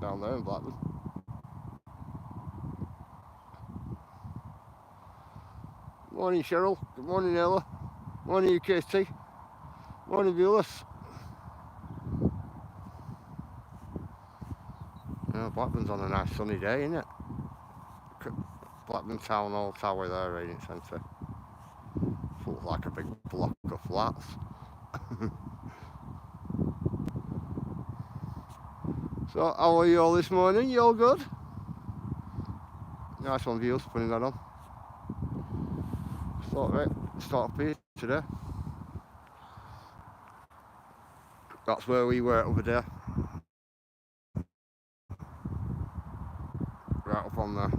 down there in Blackburn. Morning Cheryl, good morning Ella, morning UKT, morning viewers. Yeah, Blackburn's on a nice sunny day, isn't it? Blackburn Town Hall Tower there, Reading Centre. Looks like a big block of flats. So, how are you all this morning? You all good? Nice one, viewers, putting that on. Start up here today. That's where we were over there. Right up on there.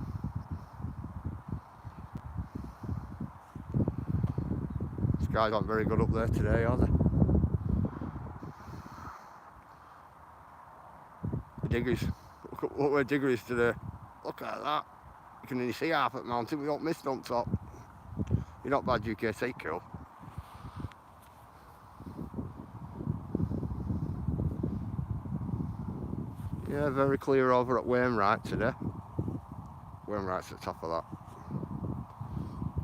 Skies aren't very good up there today, are they? The diggers. Look where digger is today. Look at that. You can only see half at mountain. We got mist on top. You're not bad, UKC, cool. Yeah, very clear over at Wainwright today. Wainwright's at the top of that.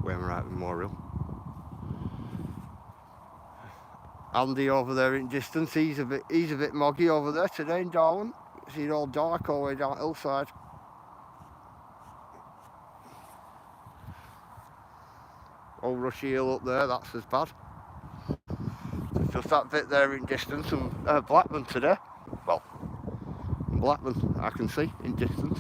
Wainwright Memorial. Andy over there in distance, he's a bit moggy over there today in Darwin. See it all dark all the way down hillside. Old Rushy Hill up there, that's as bad. It's just that bit there in distance, and Blackburn today. Well, Blackburn I can see in distance.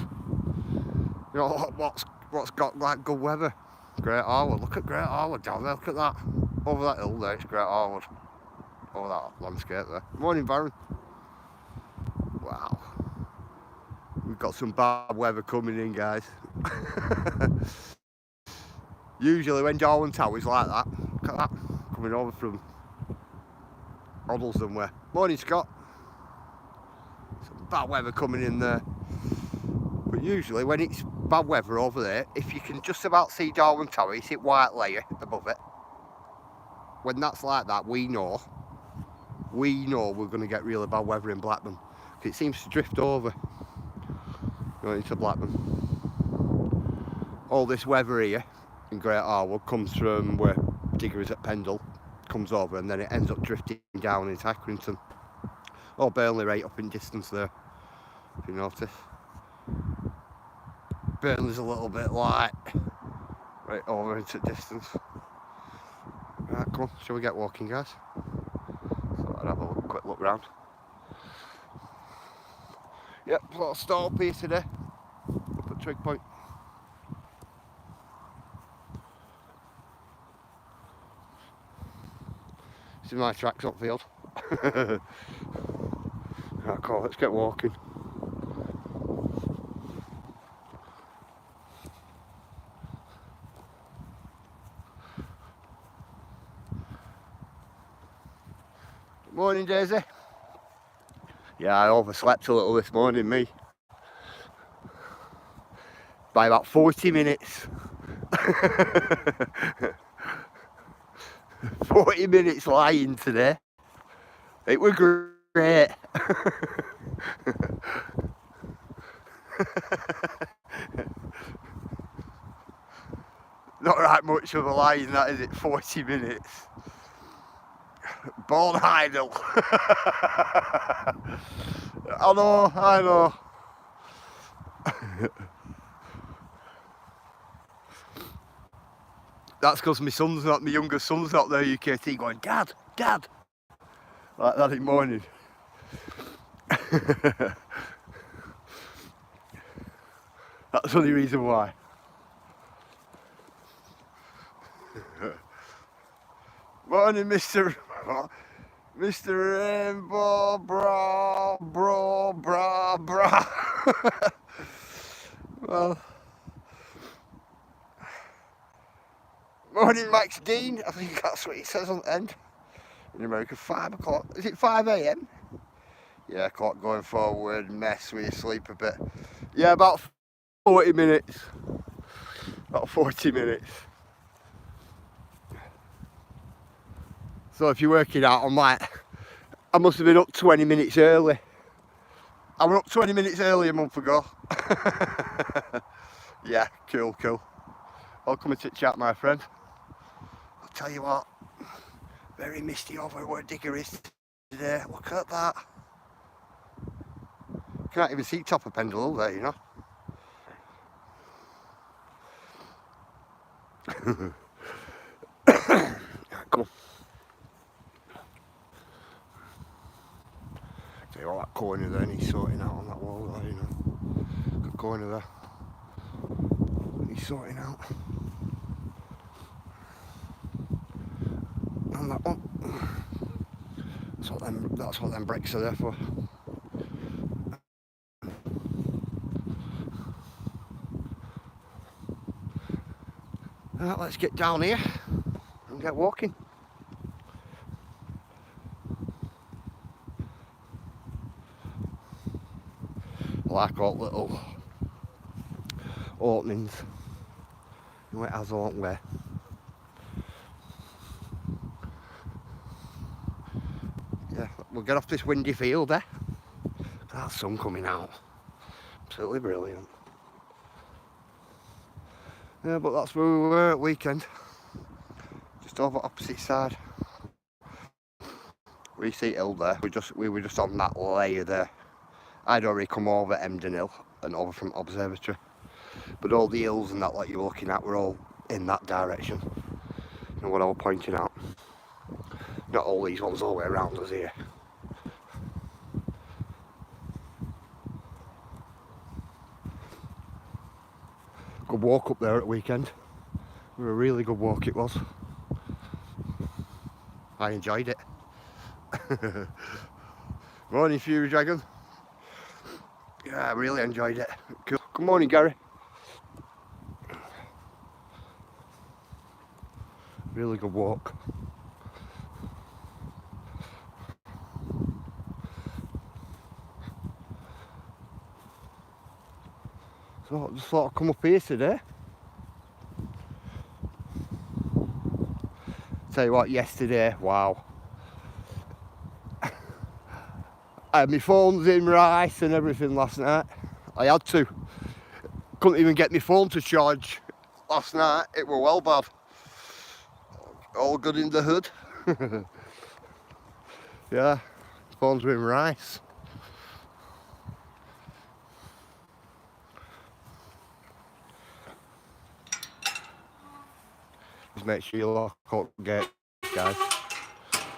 You know what's got like good weather? Great Harwood. Look at Great Harwood down there. Look at that. Over that hill there, it's Great Harwood. Over that landscape there. Morning, Baron. Wow. We've got some bad weather coming in, guys. Usually when Darwin Tower's like that, look at that, coming over from Oddleston way. Morning, Scott. Some bad weather coming in there. But usually when it's bad weather over there, if you can just about see Darwin Tower, you see white layer above it. When that's like that, we know we're going to get really bad weather in Blackburn. It seems to drift over going into Blackburn. All this weather here in Great Harwood comes from where Digger is at Pendle, comes over, and then it ends up drifting down into Accrington. Or Burnley right up in distance there, if you notice. Burnley's a little bit light, right over into distance. Right, come on, shall we get walking, guys? So I'll have a quick look round. Yep, little stall up here today, up at Twig Point. This is my tracks up field. Right, cool, let's get walking. Morning, Daisy. Yeah, I overslept a little this morning, me. By about 40 minutes. 40 minutes lying today. It was great. Not right much of a lying, that is it, 40 minutes. Born idle. I know. That's because my youngest son's not there, UKT, going, Dad. Like that in the morning. That's the only reason why. Morning, Mr. Rainbow, bra. Well, morning, Max Dean. I think that's what he says on the end. In America, 5 o'clock. Is it 5 AM? Yeah, clock going forward. Mess with your sleep a bit. Yeah, about 40 minutes. About 40 minutes. So if you're working out, I must have been up 20 minutes early. I went up 20 minutes early a month ago. Yeah, cool. Welcome to chat, my friend. I'll tell you what, very misty over where Digger is today. Look at that. Can't even see top of Pendle there, you know. Come on. See all that corner there, and he's sorting out on that wall there, you know. Good corner there. He's sorting out. And that one. That's what them bricks are there for. Right, let's get down here and get walking. I like all little openings. You know, it has a long way. Yeah, we'll get off this windy field there. That sun coming out. Absolutely brilliant. Yeah, but that's where we were at weekend. Just over opposite side. We see hill there. We were just on that layer there. I'd already come over Emden Hill and over from Observatory. But all the hills and that like you were looking at were all in that direction. You know what I was pointing out? Not all these ones all the way around us here. Good walk up there at the weekend. It was a really good walk it was. I enjoyed it. Morning, Fury Dragon. Yeah, I really enjoyed it. Cool. Good morning, Gary. Really good walk. So I just thought I'd come up here today. Tell you what, yesterday, wow. I had my phones in rice and everything last night. I had to. Couldn't even get my phone to charge last night. It were well bad. All good in the hood. Yeah, phones were in rice. Just make sure you lock up gates, guys.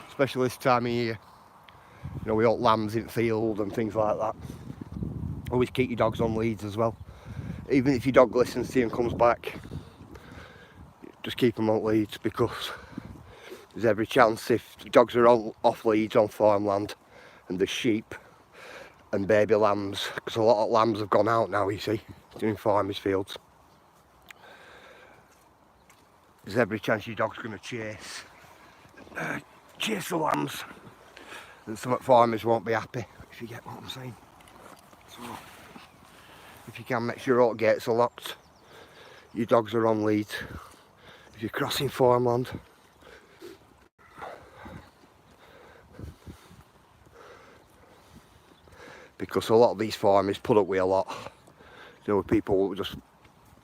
Especially this time of year. You know, we got lambs in field and things like that. Always keep your dogs on leads as well. Even if your dog listens to you and comes back, just keep them on leads, because there's every chance if the dogs are off leads on farmland and the sheep and baby lambs, because a lot of lambs have gone out now, you see, doing farmers' fields. There's every chance your dog's going to chase the lambs, and some farmers won't be happy, if you get what I'm saying. So, if you can make sure all gates are locked, your dogs are on lead. If you're crossing farmland, because a lot of these farmers put up with a lot. You know, people just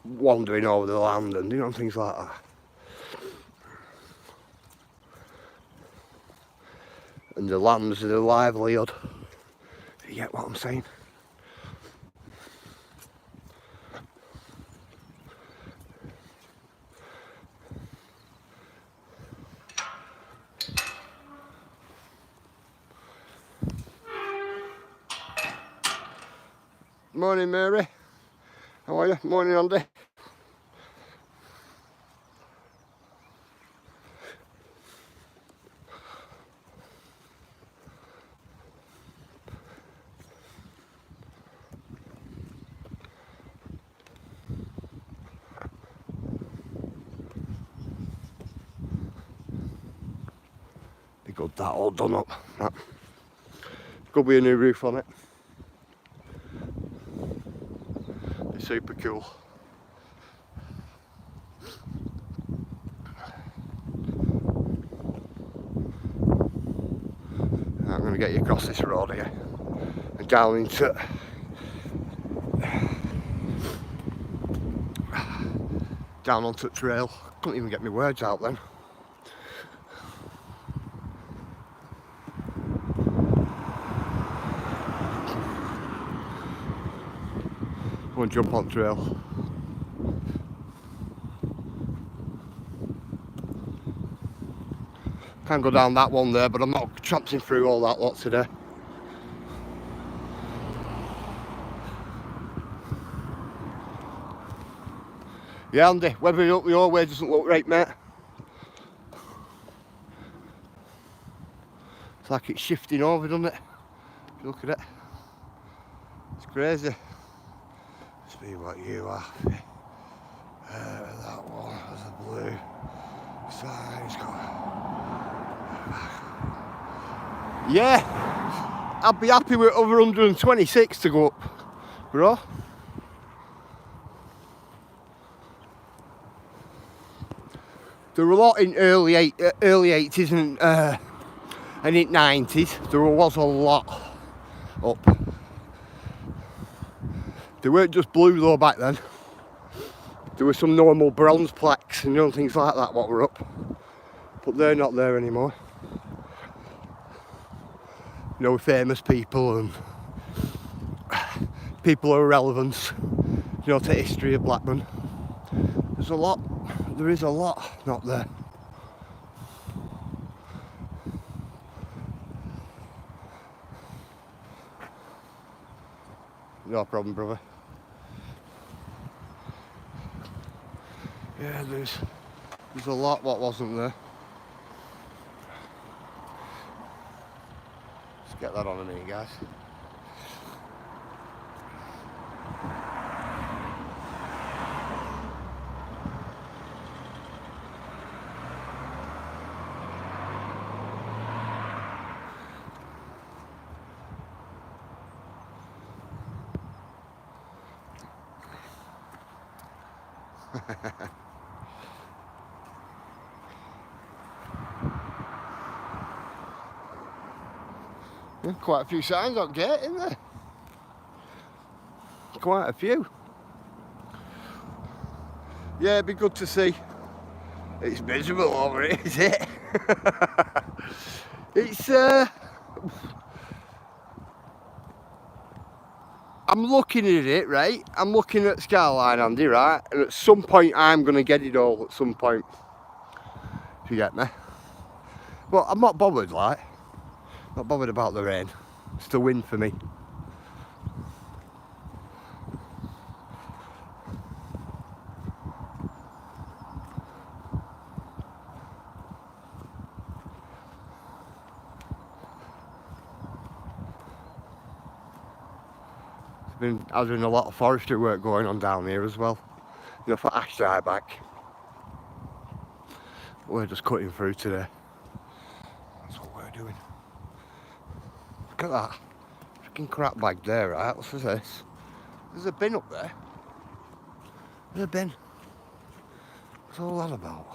wandering over the land and, you know, things like that. And the lambs are the livelihood, if you get what I'm saying. Morning, Mary. How are you? Morning, Andy. Be good, that all done up. That. Could be a new roof on it. Be super cool. I'm going to get you across this road here and down into down onto the trail. Couldn't even get my words out then. Go and jump on trail. Can go down that one there, but I'm not tramping through all that lot today. Yeah, Andy, weathering up your way doesn't look right, mate. It's like it's shifting over, doesn't it? If you look at it. It's crazy. Let's be what you are. That one has a blue sign. It's got... Yeah, I'd be happy with over 126 to go up, bro. There were a lot in early 80s and in 90s. There was a lot up. They weren't just blue though back then. There were some normal bronze plaques and things like that what were up. But they're not there anymore. No famous people and people of relevance, to history of Blackburn. There is a lot not there. No problem, brother. Yeah, there's a lot what wasn't there. Let's get that on a minute, guys. Yeah, quite a few signs on gate, isn't there? Quite a few. Yeah, it'd be good to see. It's miserable over it, is it? It's I'm looking at it, right? I'm looking at skyline, Andy, right? And at some point I'm gonna get it all at some point. If you get me. But I'm not bothered, like. Not bothered about the rain. It's the wind for me. I've been a lot of forestry work going on down here as well. For ash dieback. We're just cutting through today. That's what we're doing. Look at that. Freaking crap bag there, right? What's this? There's a bin up there. There's a bin. What's all that about?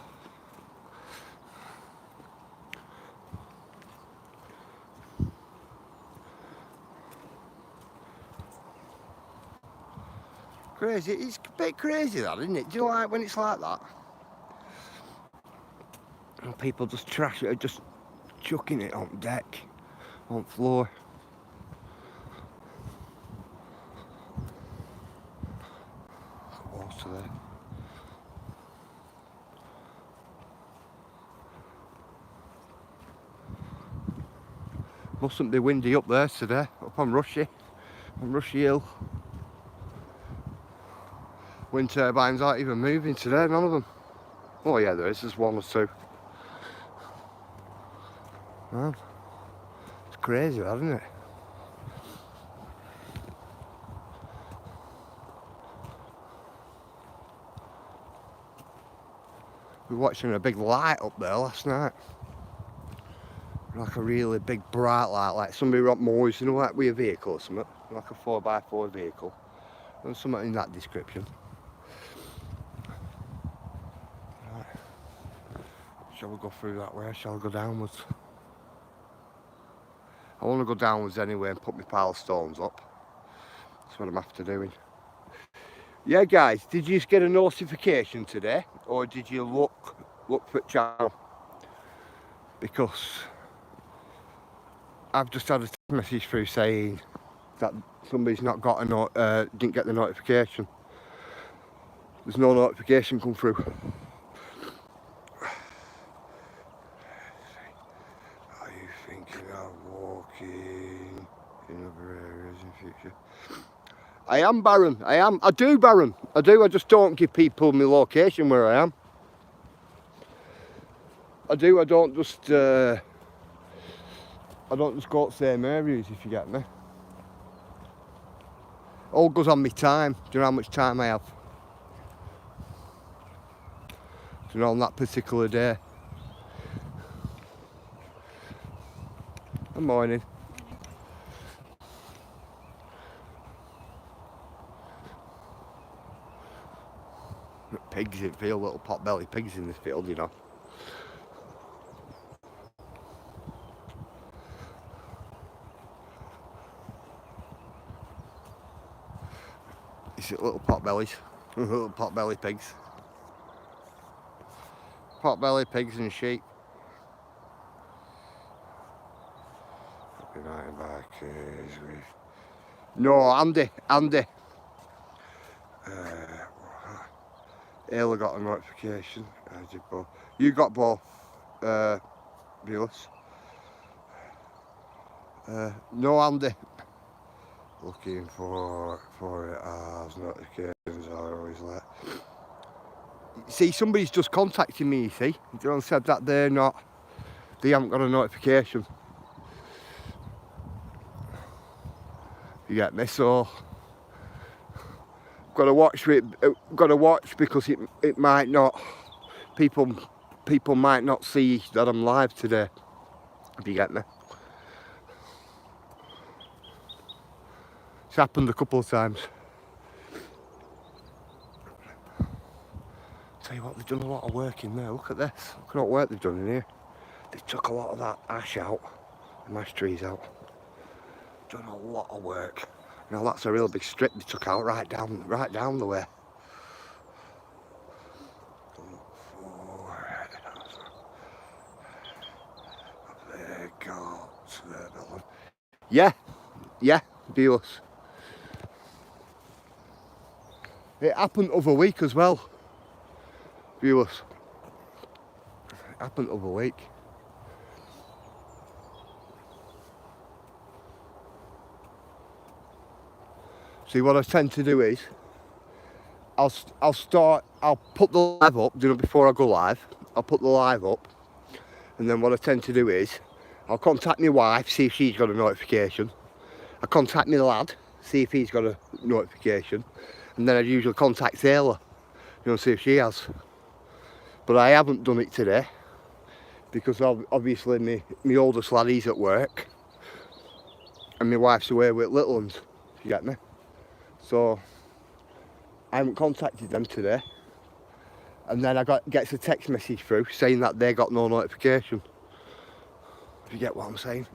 Crazy. It's a bit crazy that, isn't it? Do you like when it's like that? And people just trash it, just chucking it on deck, on floor. Water there. Mustn't be windy up there today, up on Rushy Hill. Wind turbines aren't even moving today, none of them. Oh yeah, there's one or two. Man, it's crazy that, isn't it? We were watching a big light up there last night. Like a really big bright light, like somebody up Moors, like with a vehicle or something. Like a 4x4 vehicle. And something in that description. Right. Shall we go through that way? Shall we go downwards? I want to go downwards anyway and put my pile of stones up. That's what I'm after doing. Yeah, guys, did you just get a notification today, or did you look for the channel? Because I've just had a text message through saying that somebody's not got a didn't get the notification. There's no notification come through. Are you thinking of walking in other areas in future? I am, Baron. I do, Baron. I do. I just don't give people my location where I am. I do. I don't just go to the same areas, if you get me. All goes on my time. Do you know how much time I have? Do you know, on that particular day? Good morning. Pigs in field, little pot-belly pigs in this field, you know. It's little pot-bellies, little pot-belly pigs. Pot-belly pigs and sheep. No, Andy. Ayla got a notification. I did both. You got both, viewers. No, Andy. Looking for it as notifications are always let. See, somebody's just contacted me, you see. They said that they haven't got a notification. You get me? So gotta watch it. Gotta watch, because it might not. People might not see that I'm live today. If you get me. It's happened a couple of times. Tell you what, they've done a lot of work in there. Look at this. Look at what work they've done in here. They took a lot of that ash out, the ash trees out. Done a lot of work. Now that's a real big strip they took out right down the way. Yeah, viewers. It happened other week as well, viewers. It happened other week. See, what I tend to do is, I'll put the live up, before I go live, I'll put the live up, and then what I tend to do is, I'll contact my wife, see if she's got a notification. I contact my lad, see if he's got a notification, and then I usually contact Ayla, see if she has. But I haven't done it today, because obviously my oldest lad, he's at work, and my wife's away with little ones, if you get me. So I haven't contacted them today, and then gets a text message through saying that they got no notification. If you get what I'm saying.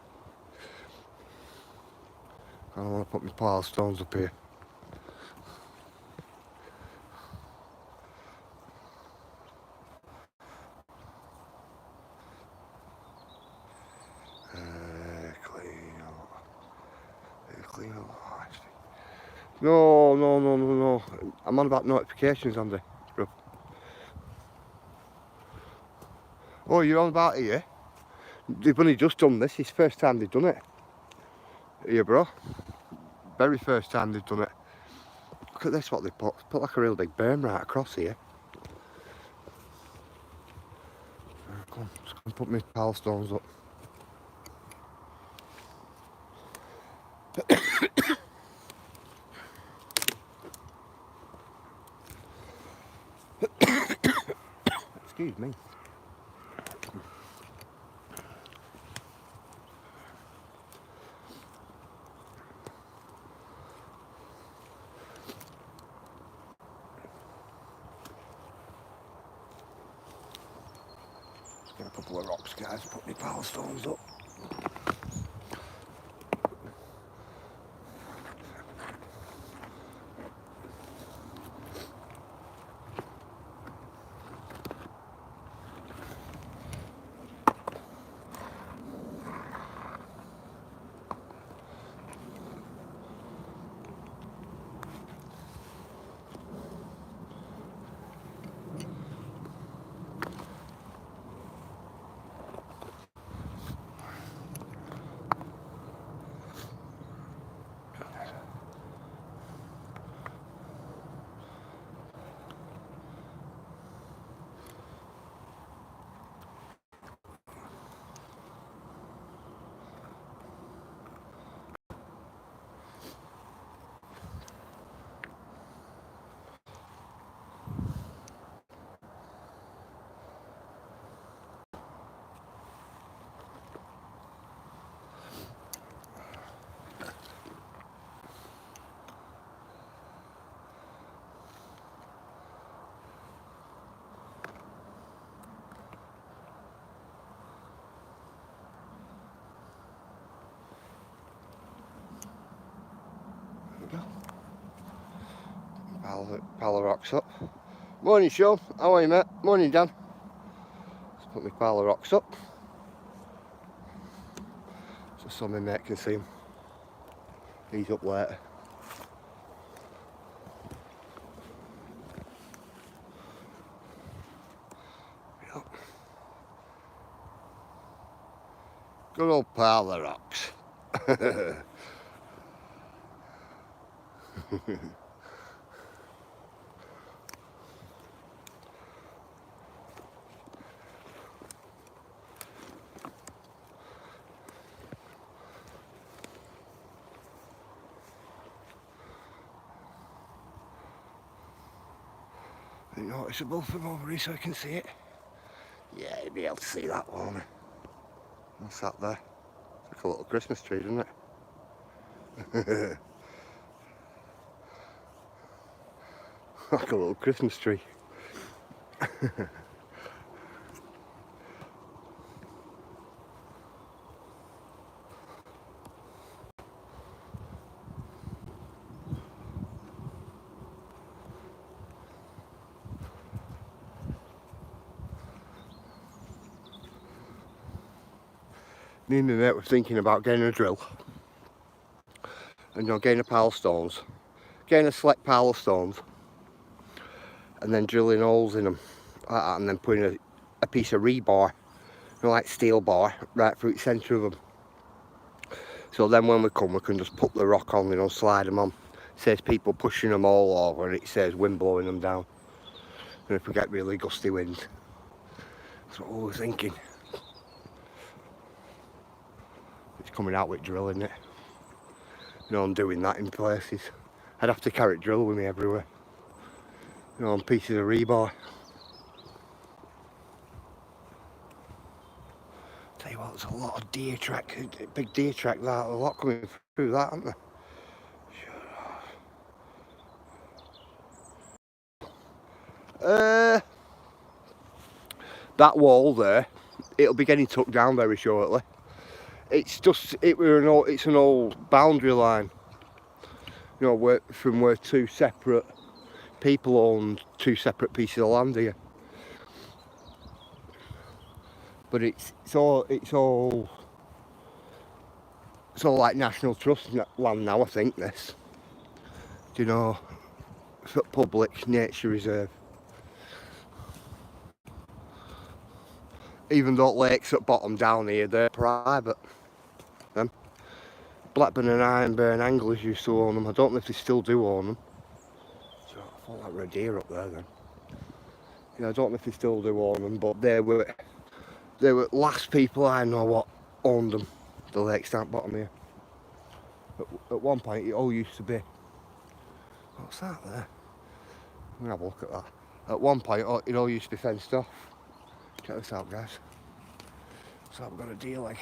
I don't want to put my pile of stones up here. Clean up. No. I'm on about notifications, Andy. Bro. Oh, you're on about it, yeah? They've only just done this. It's the first time they've done it. Here, bro. Very first time they've done it. Look at this, what they put. Put like a real big berm right across here. Come on, just gonna put my pile stones up. Excuse me. Just get a couple of rocks, guys. Put my pile stones up. Pile of rocks up. Morning Sean, how are you mate? Morning Dan. Let's put my pile of rocks up. Just so my mate can see him. He's up later. Yep. Good old pile of rocks. Noticeable from over here so I can see it. Yeah, you'll be able to see that one. What's that there? It's like a little Christmas tree, isn't it? Like a little Christmas tree. Me and my mate were thinking about getting a drill and getting a pile of stones, getting a select pile of stones and then drilling holes in them like that, and then putting a piece of rebar, like steel bar, right through the centre of them. So then when we come we can just put the rock on, slide them on. It says people pushing them all over and it says wind blowing them down. And if we get really gusty wind, that's what we were thinking. It's coming out with drilling it. I'm doing that in places. I'd have to carry drill with me everywhere. On pieces of rebar. Tell you what, there's a lot of deer track, big deer track that, a lot coming through that, aren't there? That wall there, it'll be getting tucked down very shortly. It's an old boundary line. From where two separate people owned two separate pieces of land here. But it's all like National Trust land now, I think this. Public nature reserve. Even though lakes at bottom down here, they're private. Them. Blackburn and Ironburn anglers used to own them. I don't know if they still do own them. So I thought that were a deer up there then. Yeah, I don't know if they still do own them, but they were last people I know what owned them. The lakes down bottom here. At one point it all used to be. What's that there? I'm gonna have a look at that. At one point it all used to be fenced off. Check this out, guys. So I've got a deer leg.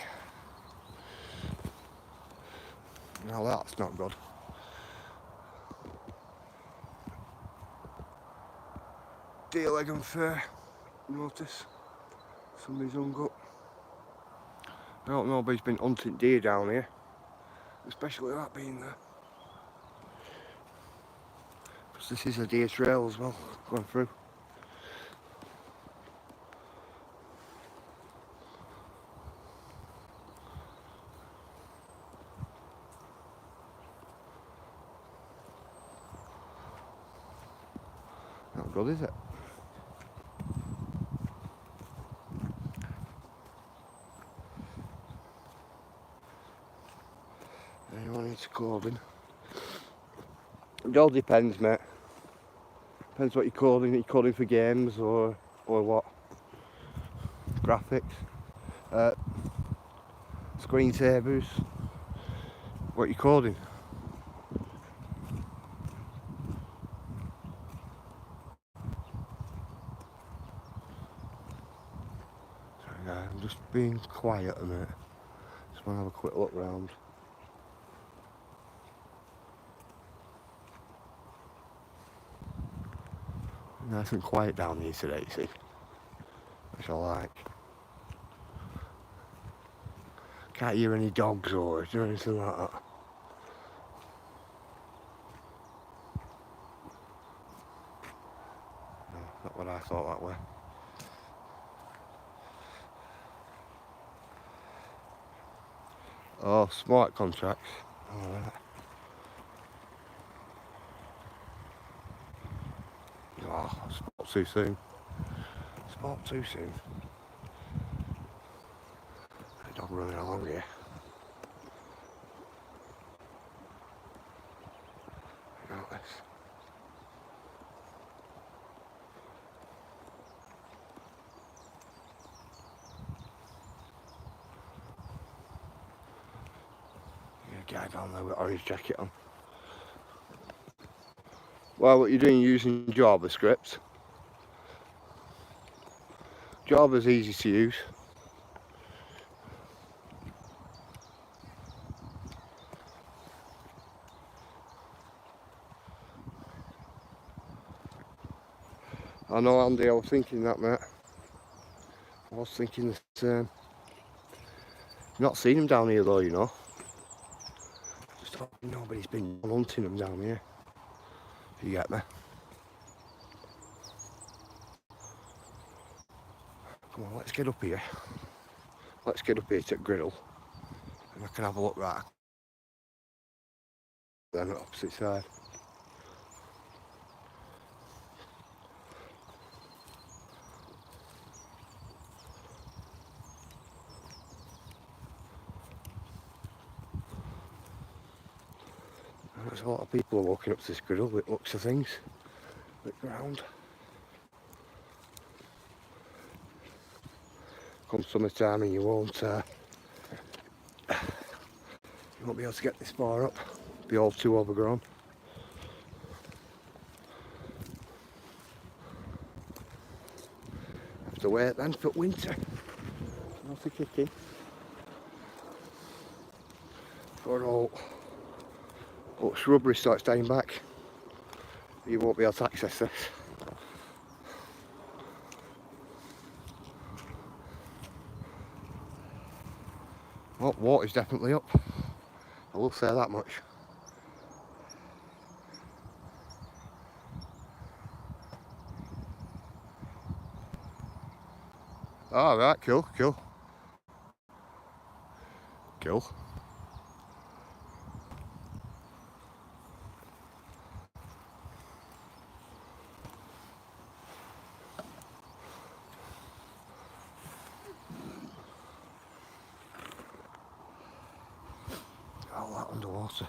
Now that's not good. Deer leg and fur. Notice somebody's hung up. I don't know, but he's been hunting deer down here, especially that being there. Because this is a deer trail as well, going through. Not good, is it? Anyone needs clothing? It all depends, mate. Depends what you're coding. Are you coding for games or what? Graphics, screensavers. What are you coding? Sorry guys, I'm just being quiet a minute. Just want to have a quick look round. Nice and quiet down here today, you see. Which I like. Can't hear any dogs or anything like that. what I thought that way. Oh, smart contracts. Alright. Oh, I spoke too soon. Spoke too soon. A dog running along here. Look at this. A guy down there with orange jacket on. Well, what you're doing using JavaScript. Java's easy to use. I know, Andy, I was thinking that, mate. I was thinking the same. Not seen him down here though, you know. Just don't know, nobody's been hunting them down here. If you get me. Come on, let's get up here. Let's get up here to the griddle. And I can have a look right then on the opposite side. There's a lot of people walking up to this griddle with looks of things. Look around. Come summertime and you won't be able to get this far up. Be all too overgrown. Have to wait then for winter. Nothing kicking. For all shrubbery starts dying back, you won't be able to access this. Well, water's definitely up. I will say that much. All right, cool. All that underwater.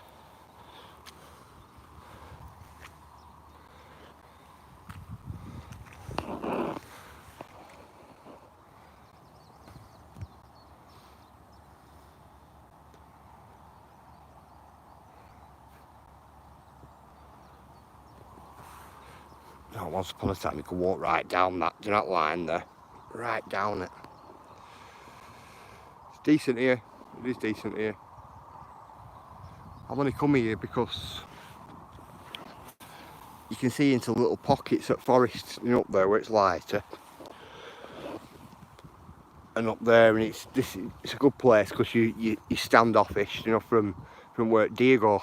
Now, once upon a time you could walk right down that, do you know that line there? Right down it. It's decent here. It is decent here. I've only come here because you can see into little pockets at forest, you know, up there where it's lighter. And up there, and it's a good place because you standoffish, you know, from where deer go.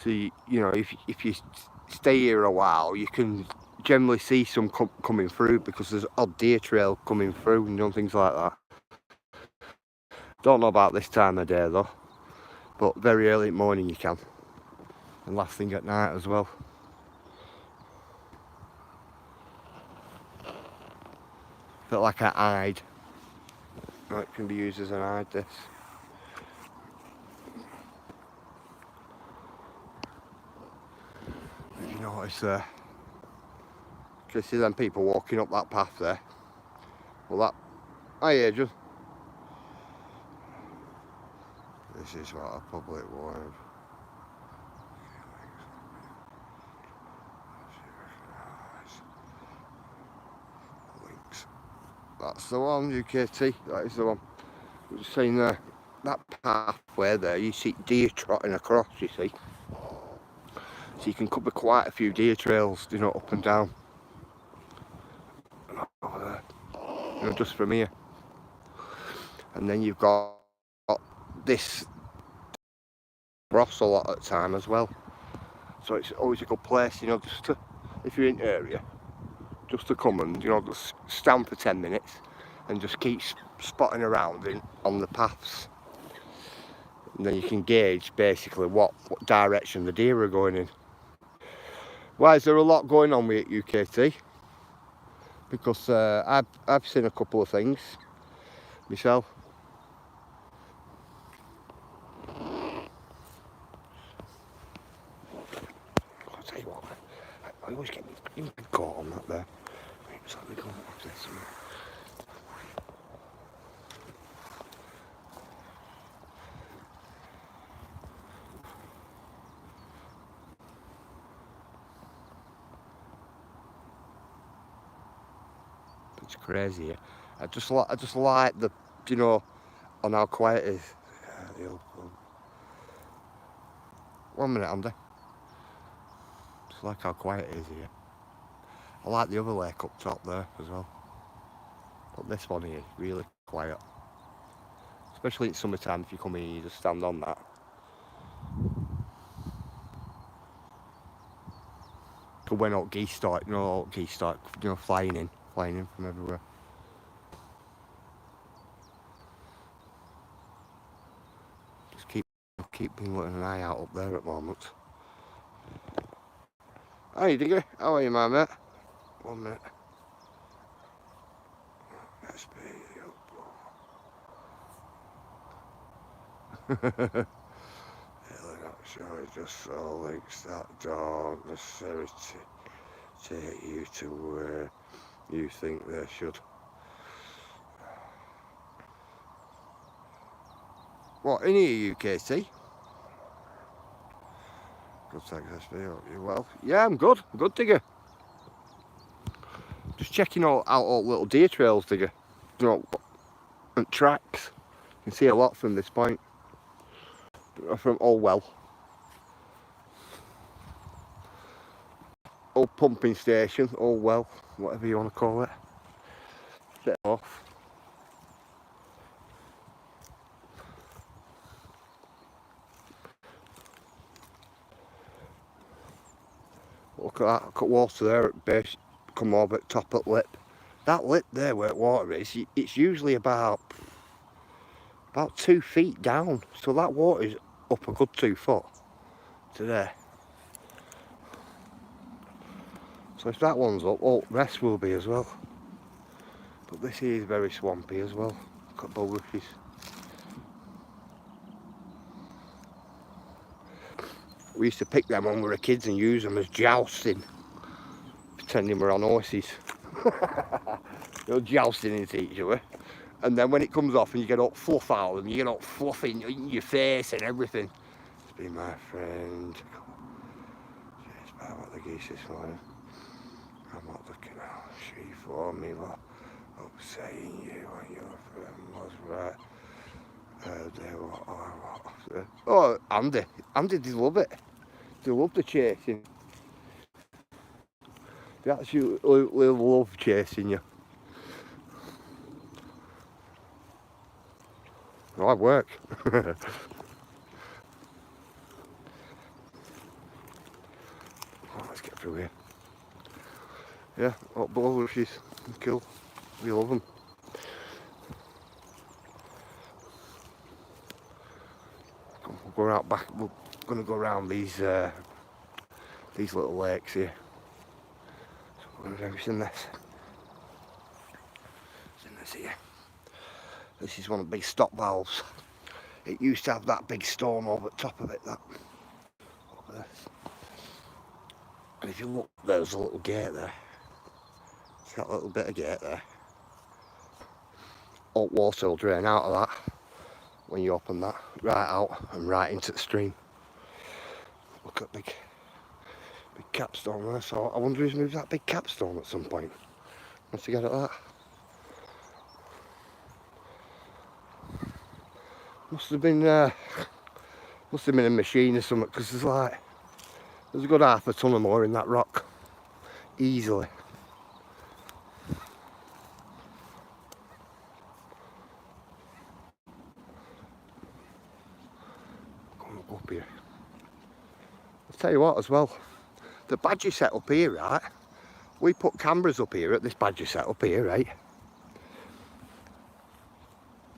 So you know, if you stay here a while, you can generally see some coming through because there's odd deer trail coming through and, you know, things like that. Don't know about this time of day though, but very early in the morning you can, and last thing at night as well. Felt like a hide. It can be used as an hide, this. If you notice there, you can see them people walking up that path there. Well, that, oh yeah, just, this is what a public warning. Links. That's the one, UKT, that is the one. I was saying there, that pathway there, you see deer trotting across, you see. So you can cover quite a few deer trails, you know, up and down. Over there, you know, just from here. And then you've got this Ross a lot at the time as well. So it's always a good place, you know, just to, if you're in the area, just to come and, you know, just stand for 10 minutes and just keep spotting around on the paths. And then you can gauge basically what direction the deer are going in. Why is there a lot going on with UKT? Because I've seen a couple of things myself. I'll tell you what, I always get me caught on that there. Right, just let me go like this. It's crazy. I just like the, you know, on how quiet it is. One minute, Andy. Just like how quiet it is here. I like the other lake up top there as well. But this one here is really quiet. Especially in summertime, if you come in, you just stand on that. When all geese start, you know, flying in from everywhere. Just keep being letting an eye out up there at the moment. Hi Digger, how are you, my mate? 1 minute. Let's be up. Really not sure, just so links that don't necessarily take you to where you think they should. What, in here, UKT? Good, thanks, SB. Hope you're well. Yeah, I'm good. Good, Digger. Just checking out all little deer trails, Digger. You know, and tracks. You can see a lot from this point. From Allwell. Old pumping station, Allwell, whatever you want to call it. Bit off. Look at that, look at water there at base, come over at top at lip. That lip there where water is, it's usually about 2 feet down. So that water is up a good 2 foot to there. So if that one's up, all the rest will be as well. But this here is very swampy as well. Look at bulrushes. We used to pick them when we were kids and use them as jousting. Pretending we're on horses. You're jousting into each other. And then when it comes off and you get all fluff out of them, you get all fluff in your face and everything. It's been my friend. It's about what the geese this morning. I'm not looking out. She for me, what up saying you and your friend was right. Oh, Andy did love it. They love the chasing. They actually love chasing you. Hard work. Oh, let's get through here. Yeah, hot bulrushes, cool. We love them. We'll go out back. We're gonna go around these little lakes here. So we're gonna do everything this. In this here. This is one of the big stop valves. It used to have that big stone over the top of it. That. Look at this. And if you look, there's a little gate there. It's got a little bit of gate there. All water will drain out of that when you open that, right out and right into the stream. Look at big capstone there. So I wonder who's moved that big capstone at some point. Once you get at that. Must have been a machine or something, because there's a good half a ton or more in that rock. Easily. Going up here. I'll tell you what as well. The badger set up here, right? we put cameras up here at this badger set up here, right?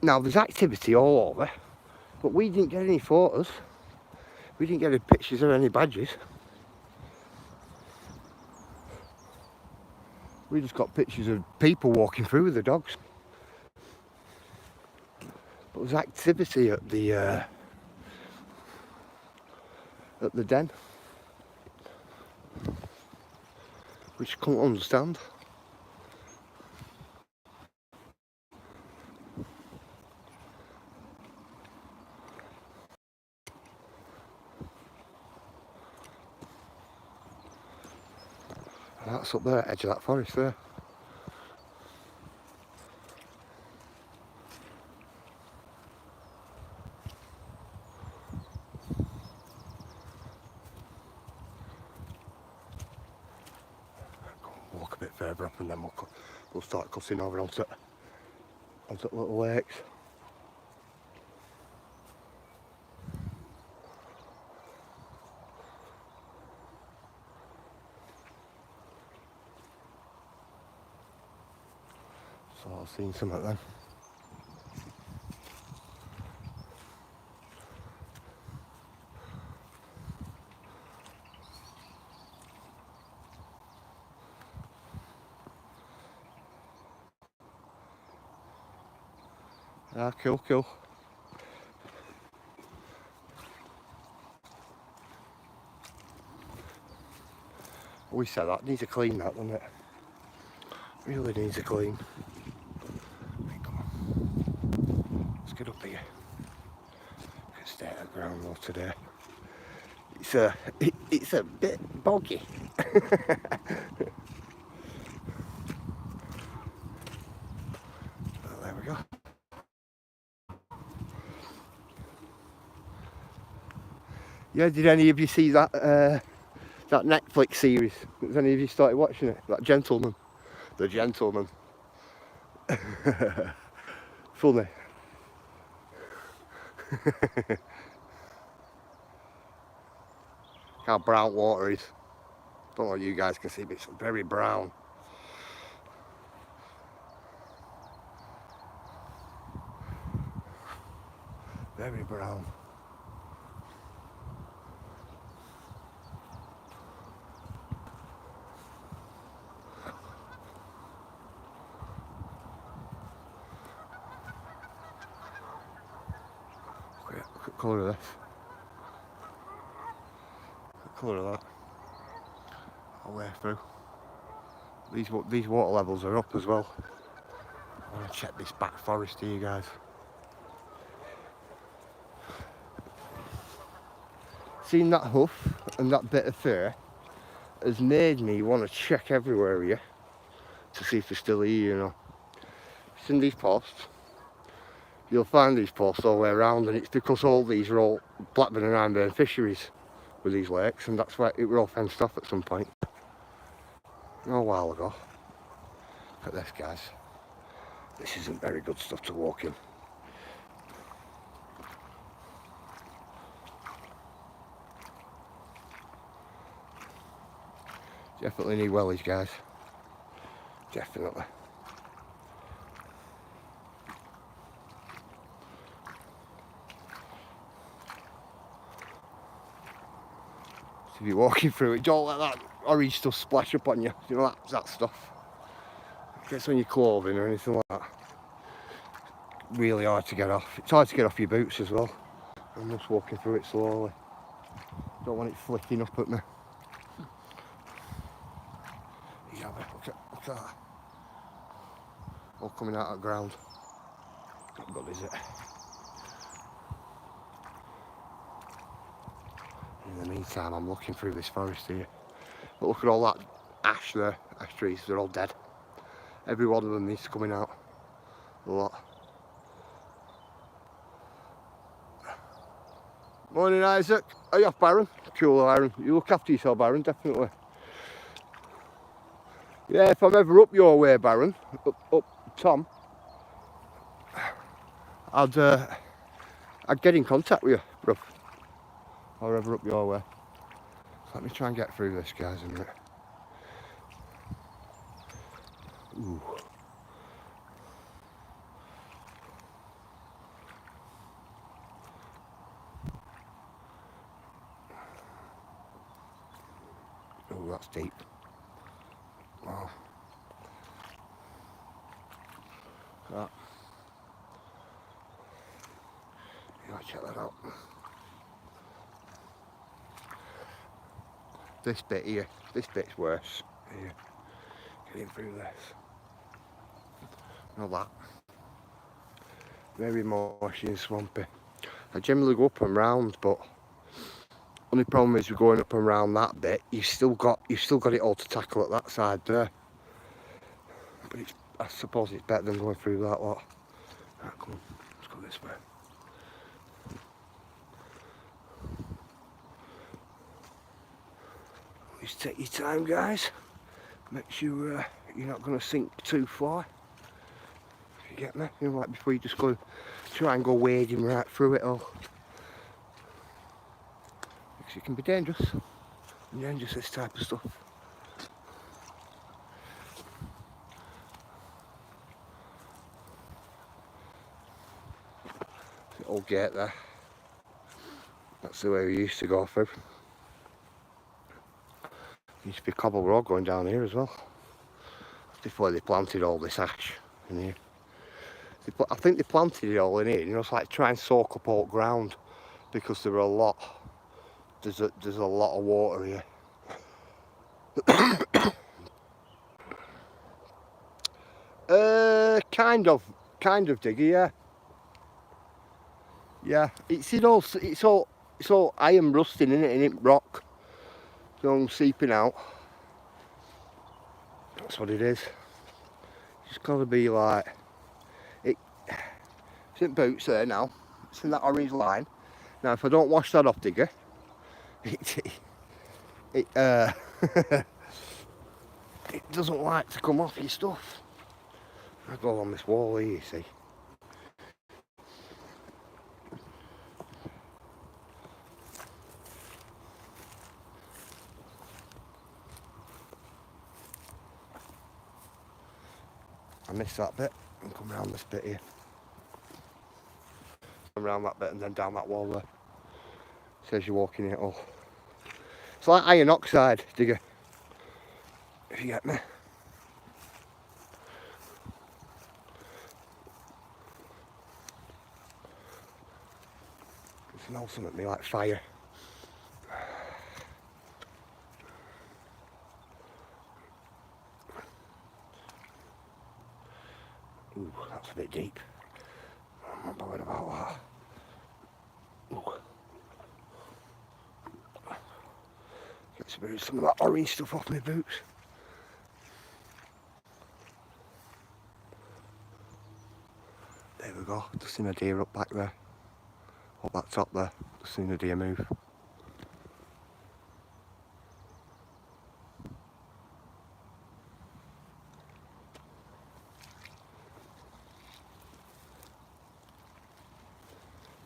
Now there's activity all over, but we didn't get any photos. We didn't get any pictures of any badgers. We just got pictures of people walking through with the dogs. But there's activity at the den, which I can't understand. And that's up there, edge of that forest there. Walk a bit further up and then we'll start crossing over onto little lakes. So I've seen some of them. Ah, cool. We said that needs a clean, that, doesn't it? Really needs a clean. Right, come on. Let's get up here. Can stay at the ground though today. It's a bit boggy. Well, there we go. Yeah, did any of you see that that Netflix series? Has any of you started watching it? That Gentleman. The Gentleman. Funny. How brown water is. Don't know if you guys can see, but it's very brown. Very brown. Look at the colour of this. Look at the colour of that. All the way through. These water levels are up as well. I want to check this back forest here, guys. Seeing that hoof and that bit of fur has made me want to check everywhere here to see if they're still here, you know. See these posts? You'll find these posts all the way around, and it's because all these are all Blackburn and Ironburn fisheries with these lakes, and that's why it were all fenced off at some point. A while ago. Look at this, guys. This isn't very good stuff to walk in. Definitely need wellies, guys. Definitely. So if you're walking through it, don't let that orange stuff splash up on you. You know that stuff. It gets on your clothing or anything like that. Really hard to get off. It's hard to get off your boots as well. I'm just walking through it slowly. Don't want it flicking up at me. Yeah, look at that. All coming out of the ground. Not good, is it? In the meantime, I'm looking through this forest here. But look at all that ash there, ash trees, they're all dead. Every one of them is coming out. A lot. Morning, Isaac. Are you off, Baron? Cool, Baron. You look after yourself, Baron, definitely. Yeah, if I'm ever up your way, Baron, up Tom, I'd get in contact with you, bruv. Or ever up your way. So let me try and get through this, guys, a minute. Ooh. Oh, that's deep. Wow. That. You gotta check that out. This bit here, this bit's worse. Here, getting through this. Not that. Very marshy and swampy. I generally go up and round, but only problem is we're going up and round that bit. You've still got it all to tackle at that side there. But I suppose it's better than going through that lot. Right, come on, let's go this way. Just take your time, guys. Make sure you're not going to sink too far. If you get me, you know, like before you just go try and go wading right through it all. Because it can be dangerous. Dangerous, this type of stuff. The old gate there. That's the way we used to go through. Used to be cobble road going down here as well. Before they planted all this ash in here. I think they planted it all in here, you know, it's like try and soak up all ground because there are a lot. There's a lot of water here. Kind of digger, yeah. Yeah, it's all iron rusting in it, and it rock. So seeping out. That's what it is. It's got to be like it. It's in boots there now. It's in that orange line. Now, if I don't wash that off, digger, it it doesn't like to come off your stuff. I go on this wall here, you see. I missed that bit and come around this bit here. Come around that bit and then down that wall there. Says you're walking it all. It's like iron oxide, digger. If you get me. It smells something at me like fire. Ooh, that's a bit deep. I'm not bothered about that. Ooh. Get some of that orange stuff off my boots. There we go. Just seen a deer up back there. Up that top there. Just seen a deer move.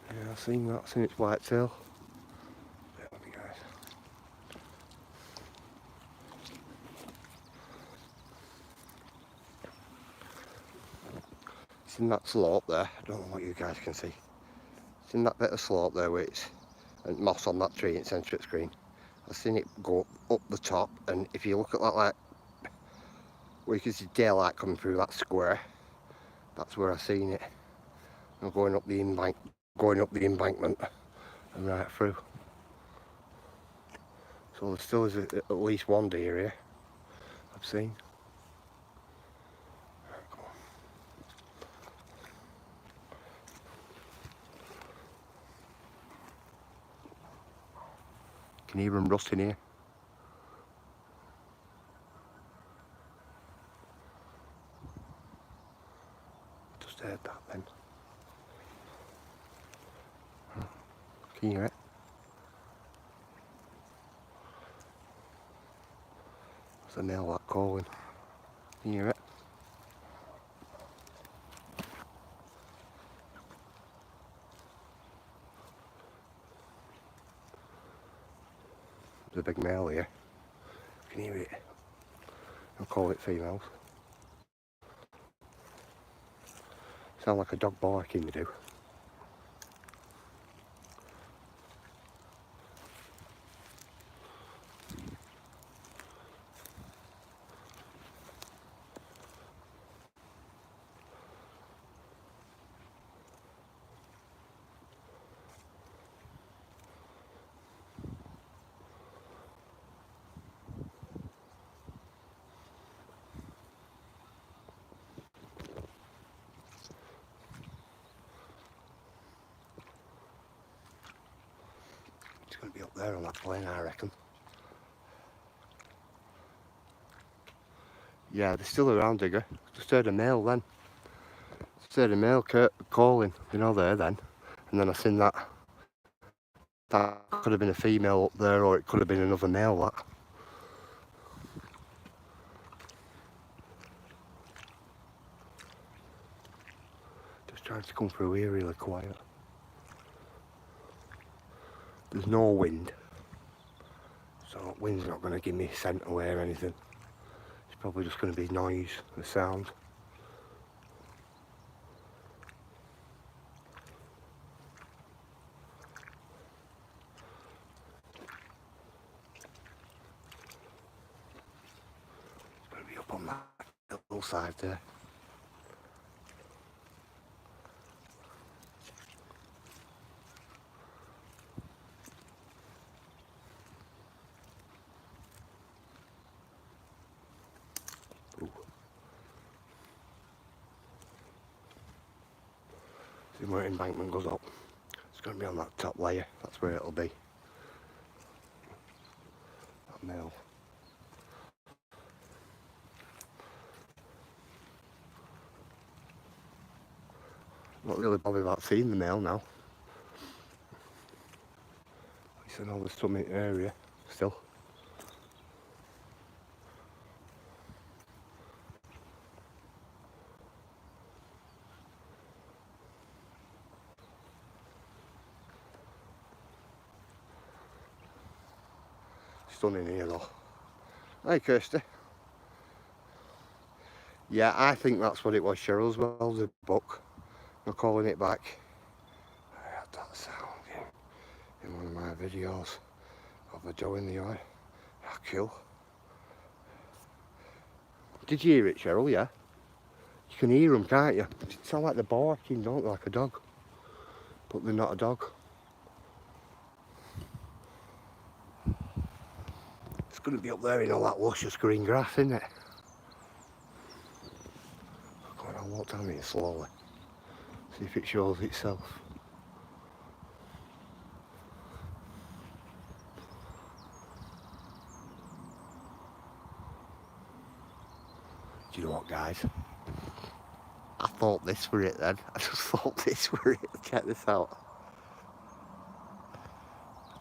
Yeah, I've seen that. I've seen its white tail. There we go, guys. It's in that slope there. I don't know what you guys can see. It's in that bit of slope there where it's and moss on that tree in centre of screen. I've seen it go up the top, and if you look at that, like where you can see daylight coming through that square, that's where I've seen it. I'm going up the embankment and right through. So there still is at least one deer here I've seen. Can hear them rusting here. Just heard that then. Can you hear it? It's a nail that calling. Can you hear it? There's a big male here. Can you hear it? I'll call it females. Sound like a dog barking, they do. It's going to be up there on that plain, I reckon. Yeah, they're still around, Digger. Just heard a male then. Just heard a male calling, you know, there then. And then I seen that. That could have been a female up there, or it could have been another male, that. Just trying to come through here really quiet. There's no wind. So wind's not going to give me scent away or anything. It's probably just going to be noise, the sound. It's going to be up on that hillside there. Ooh. See where embankment goes up. It's going to be on that top layer. That's where it'll be. That male. Not really bothered about seeing the male now. It's in all the summit area still. Stunning here though. Hi Kirsty. Yeah, I think that's what it was, Cheryl, as well, the book. I'm calling it back. I had that sound in one of my videos of a doe in the eye. Ah, cool. Did you hear it, Cheryl? Yeah? You can hear them, can't you? They sound like they're barking, don't they? Like a dog. But they're not a dog. It's going to be up there in all that luscious green grass, isn't it? Come on, I'll walk down here slowly. See if it shows itself. Do you know what, guys? I thought this were it then. I just thought this were it. Check this out.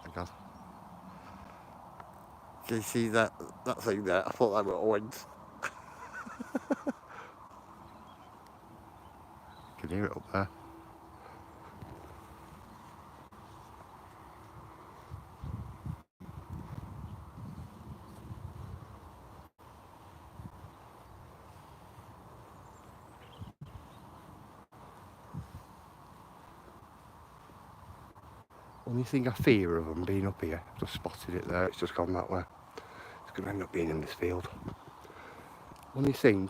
Hang on. Can you see that thing there? I thought that were Owens. You can hear it up there. Only thing I fear of them being up here, I've just spotted it there, it's just gone that way. It's going to end up being in this field. Only thing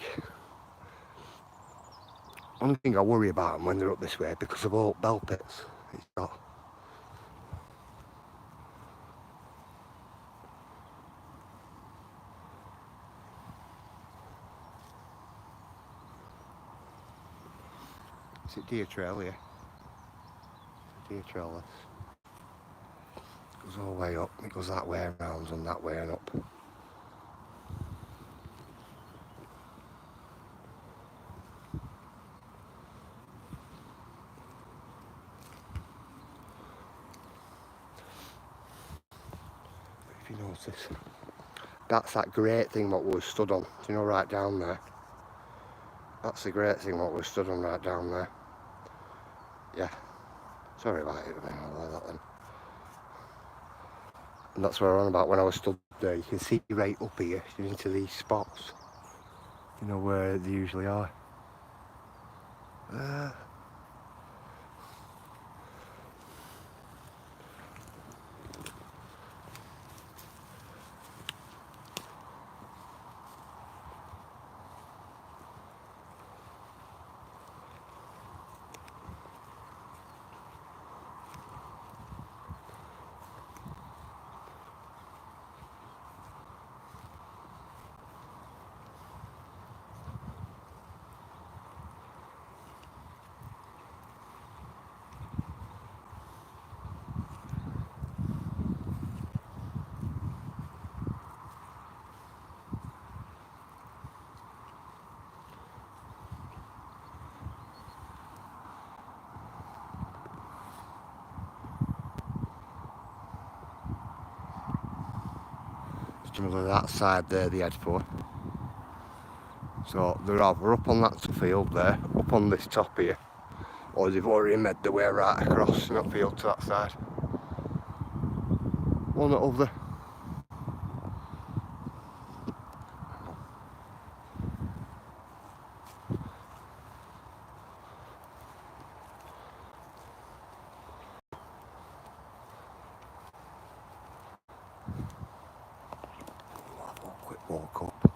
I worry about them when they're up this way because of all bell pits it's got. Is it deer trail here? It's a deer trail this. It goes all the way up, it goes that way around and that way and up. If you notice, that's that great thing what we stood on, do you know, right down there? That's the great thing what we stood on right down there. Yeah, sorry about it, I'll like that then. And that's what I'm on about when I was stood there. You can see right up here into these spots, you know, where they usually are. Generally that side there, the edge for. So they're either up on that field there, up on this top here, or they've already made their way right across that field to that side. One over there. I'll have a quick walk up.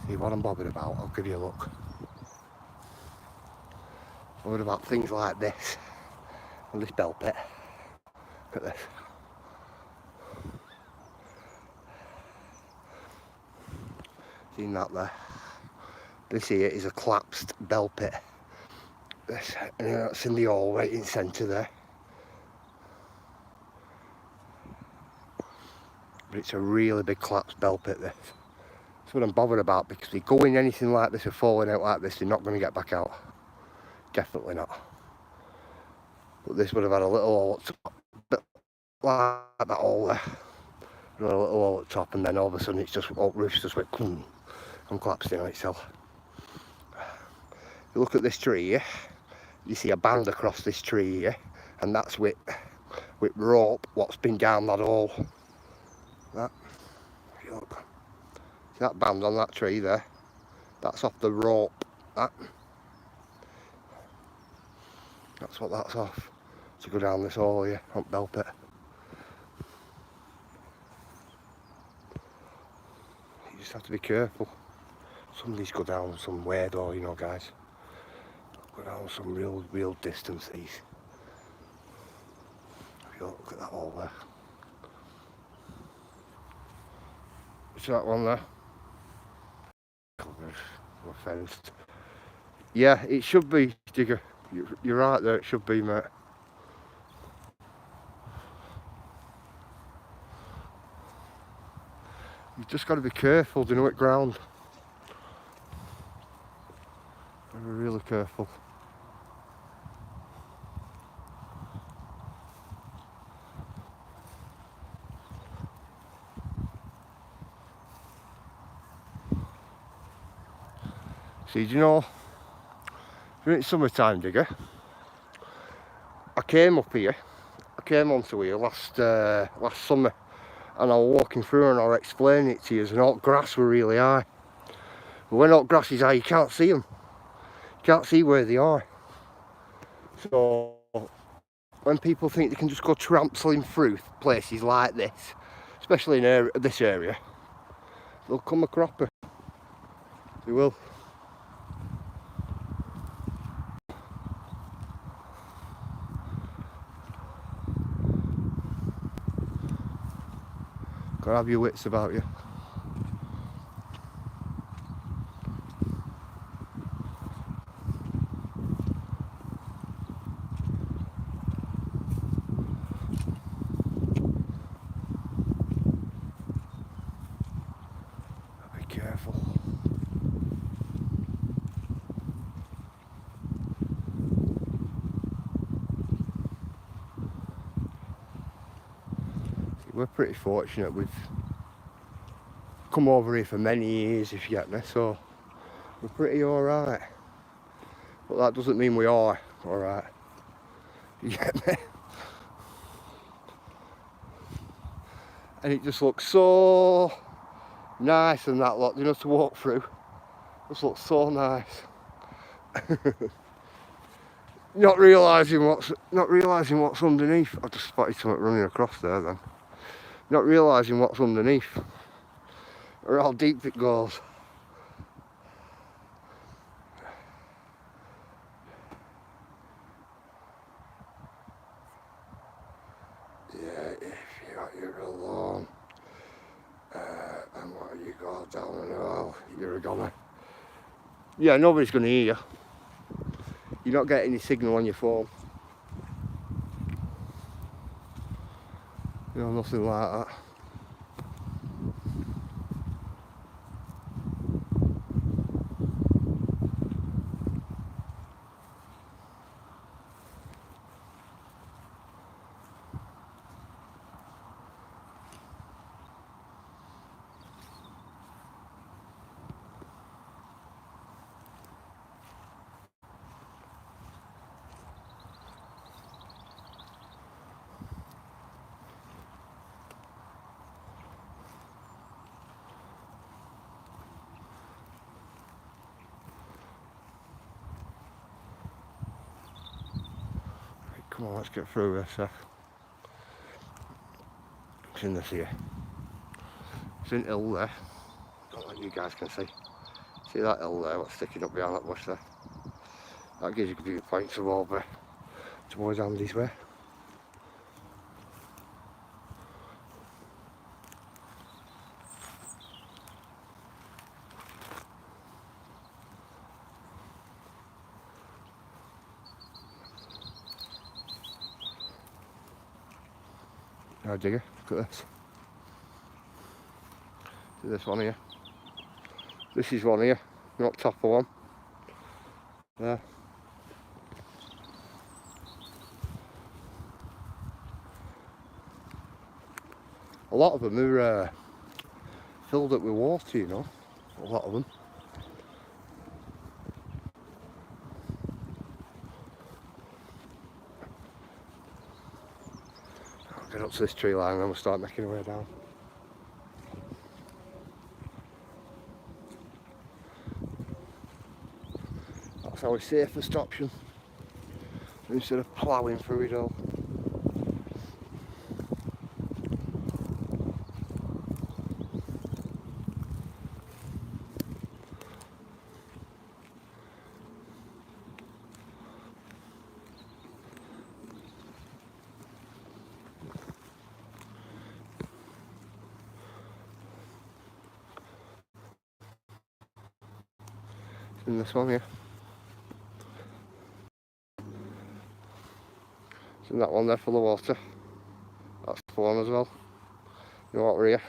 See what I'm bothered about, I'll give you a look. Bothered about things like this, and this bell pit. Look at this. Seen that there? This here is a collapsed bell pit. This, and that's in the hall right in centre there. But it's a really big collapsed bell pit, this. That's what I'm bothered about, because if you go in anything like this or falling out like this, you're not going to get back out. Definitely not. But this would have had a little hole at top, bit like that hole there. A little hole at top, and then all of a sudden it's just, all roof's just went and collapsed in on itself. You look at this tree here, you see a band across this tree here, and that's with rope what's been down that hole. That, if you look. See that band on that tree there? That's off the rope. That's what that's off. To go down this hole here, on bell pit. You just have to be careful. Some of these go down some weird door, you know, guys. Go down some real distance, these. If you look at that hole there. What's that one there? We're fenced. Yeah, it should be, Digger. You're right there, it should be, mate. You've just got to be careful, do you know, at ground. Really careful. See, do you know, during summertime, Digger, I came up here, I came onto here last summer, and I was walking through and I was explaining it to you, and all grass were really high. But when all grass is high, you can't see them. You can't see where they are. So, when people think they can just go trampling through places like this, especially in this area, they'll come a cropper. They will. Gotta have your wits about you. we're pretty fortunate. We've come over here for many years, if you get me, so we're pretty alright. But that doesn't mean we are alright. You get me? And it just looks so nice, and that lot, you know, to walk through. Just looks so nice. not realising what's underneath. I just spotted something running across there then. Not realising what's underneath, or how deep it goes. Yeah, if you're alone, and what you go down and all, you're a goner. Yeah, nobody's going to hear you. You're not getting any signal on your phone. You know, nothing like that. Come on, let's get through this. It's in this here. It's in hill there. Don't think you guys can see. See that hill there, what's sticking up behind that bush there? That gives you a few points of over towards Andy's way. Now digger, look at this. See this one here. This is one here, not top of one. There. A lot of them are filled up with water, you know. A lot of them. I'll get up to this tree line and then we'll start making our way down. That's our safest option, instead of ploughing through it all. In this one here. It's in that one there full of water. That's the one as well. You know what, we're here.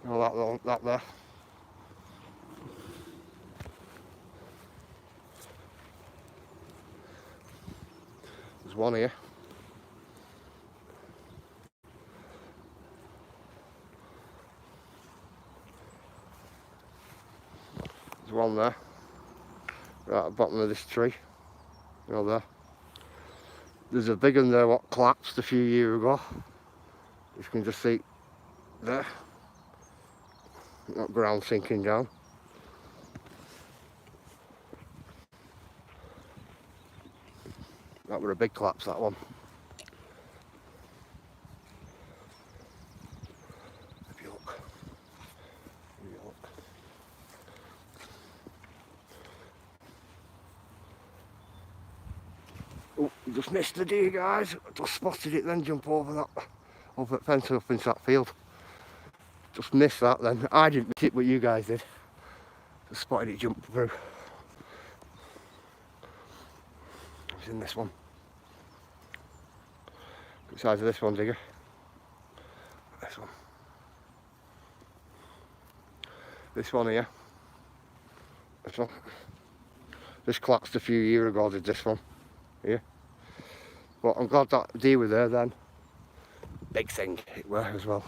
You know that there. There's one here. There's one there. Right at the bottom of this tree. You know there. There's a big one there what collapsed a few years ago. You can just see there. That ground sinking down. That were a big collapse, that one. If you look. Oh, you just missed the deer, guys. I just spotted it then jump over that fence and up into that field. Just missed that then. I didn't miss it, but you guys did. Just spotted it jump through. It's in this one. Good size of this one, digger. This one. This one here. This one. This collapsed a few years ago, did this one. Here. But I'm glad that deer were there then. Big thing it were as well.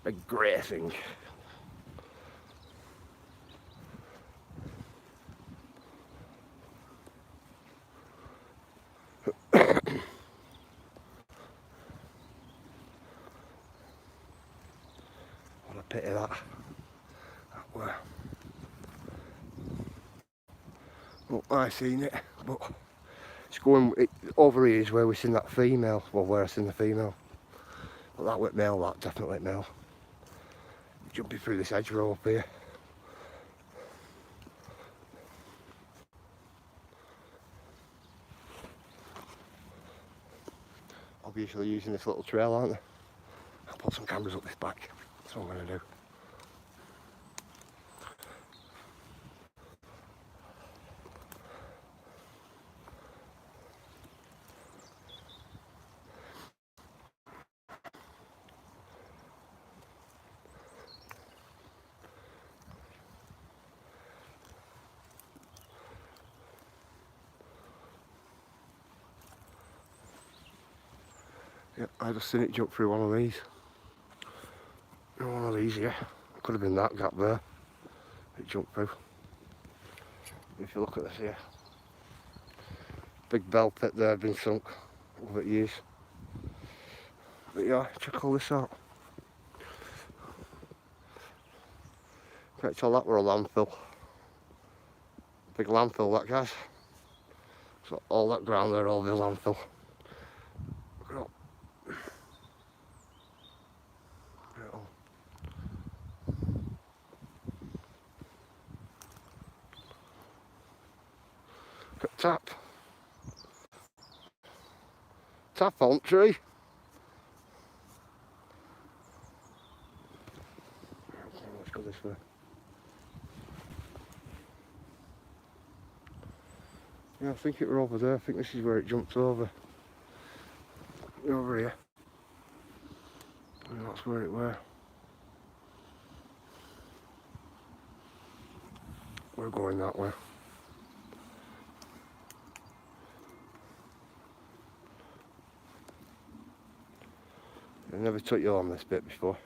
Big grey thing. What a pity that were. Well, I seen it, but it's going over here is where we seen that female. Well, where I seen the female. But that was male, that definitely male. Jumping through this hedgerow up here. Obviously using this little trail, aren't they? I'll put some cameras up this back. That's what I'm going to do. Yeah, I just seen it jump through one of these. One of these here. Could have been that gap there. It jumped through. If you look at this here. Big bell pit there, been sunk over years. But yeah, check all this out. Can't tell that were a landfill. Big landfill that, guys. So all that ground there, all the landfill. Look at all. Look at tap. Tap on tree. Let's go this way. Yeah, I think it were over there. I think this is where it jumped over. Over here. And that's where it were. We're going that way. I never took you on this bit before.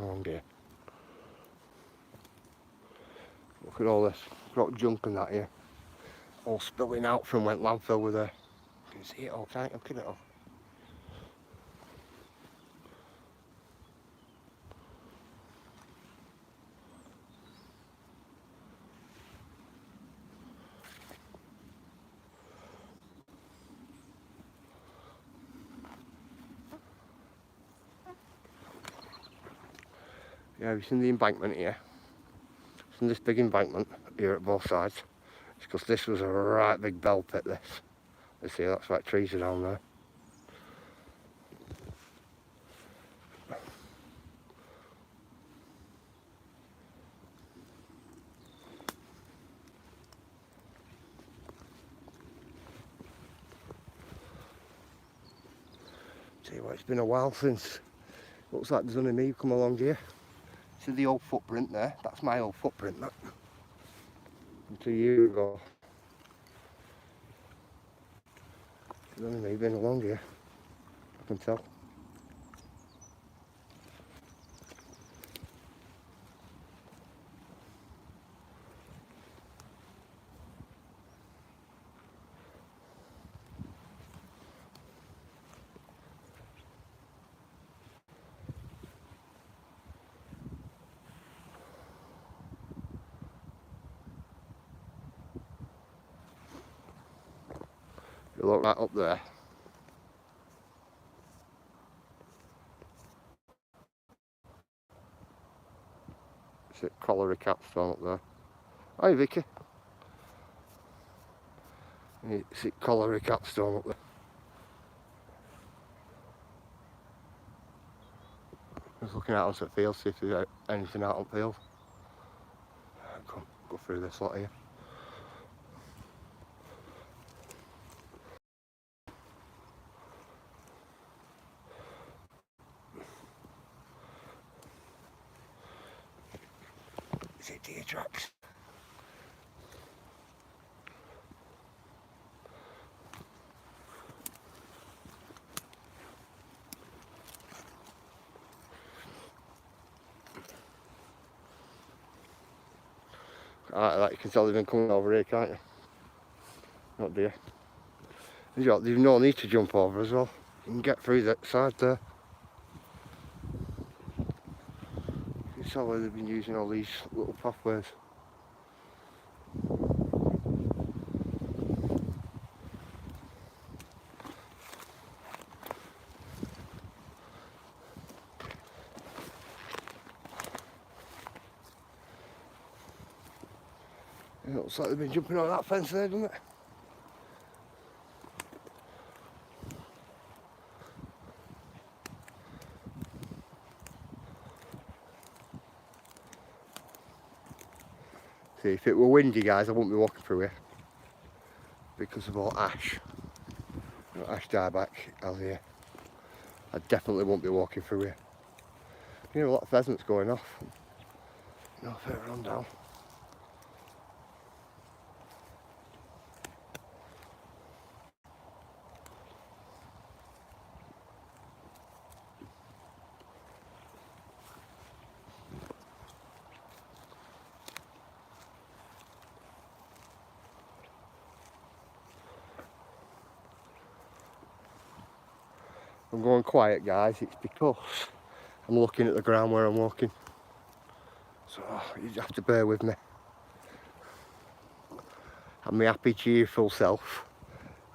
Oh dear. Look at all this. Got junk and that here. All spilling out from when landfill were there. You can see it all, can't you? Look at it all. Yeah, you've seen the embankment here. Seen this big embankment here at both sides. It's because this was a right big bell pit, this. You see, that's why trees are down there. Tell you what, it's been a while since. Looks like there's only me come along here. See the old footprint there? That's my old footprint, that. From 2 years ago. There's only me been along here. I can tell. You look right up there. It's a colliery capstone up there. Hi Vicky. It's a colliery capstone up there. Just looking out onto the field, see if there's anything out on the field. Go through this lot here. Is it deer tracks? Like you can tell they've been coming over here, can't you? Not deer. There's no need to jump over as well. You can get through that side there. You can tell where they've been using all these little pathways. It looks like they've been jumping over that fence there, doesn't it? See, if it were windy, guys, I wouldn't be walking through here because of all ash. You know, ash dieback out here. I definitely won't be walking through here. You know, a lot of pheasants going off. No further on down. I'm going quiet, guys. It's because I'm looking at the ground where I'm walking. So you have to bear with me. I'm my happy, cheerful self.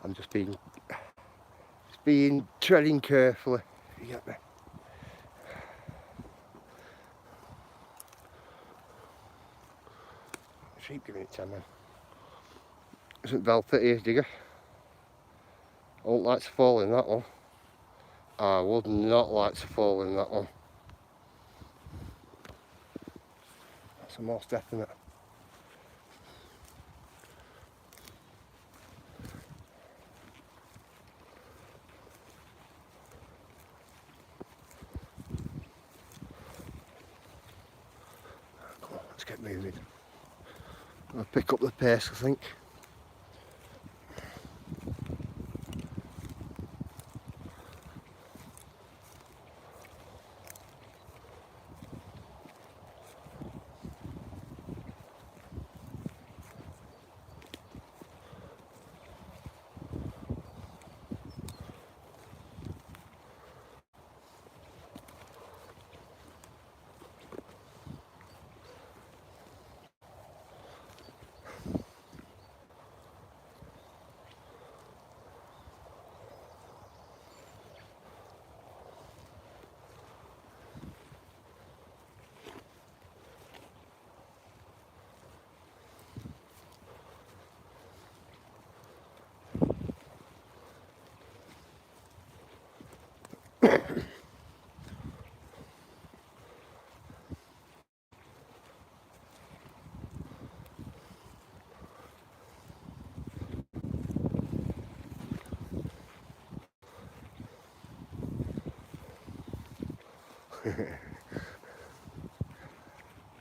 I'm just treading carefully. You get me? Sheep giving it 10 then. Isn't velvet here, digger? I wouldn't like to fall in that one. I would not like to fall in that one. That's a most definite. Come on, let's get moving. I'll pick up the pace, I think.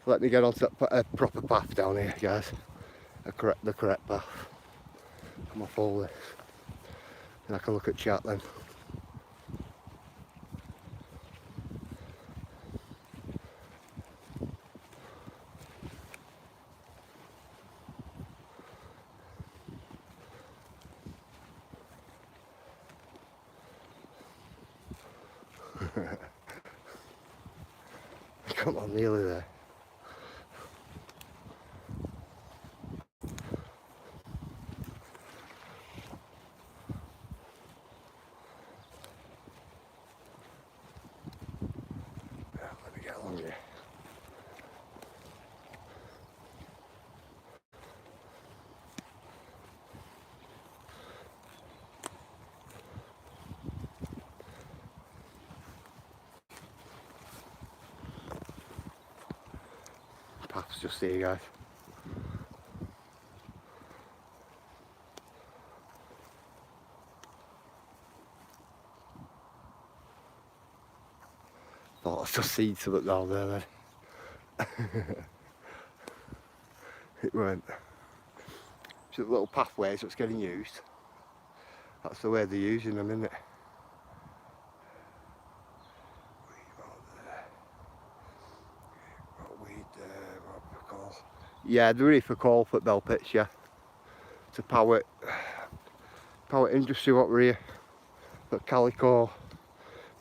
Let me get onto a proper path down here, guys. The correct path. Come off all this. And I can look at chat then. Come on, nearly there. Let me get along here. Path's just here, guys. Thought I just seen something down there then. It weren't. It's a little pathways that's getting used. That's the way they're using them, isn't it? Yeah, they're really for coal for bell pits, yeah. To power industry what we're here. But calico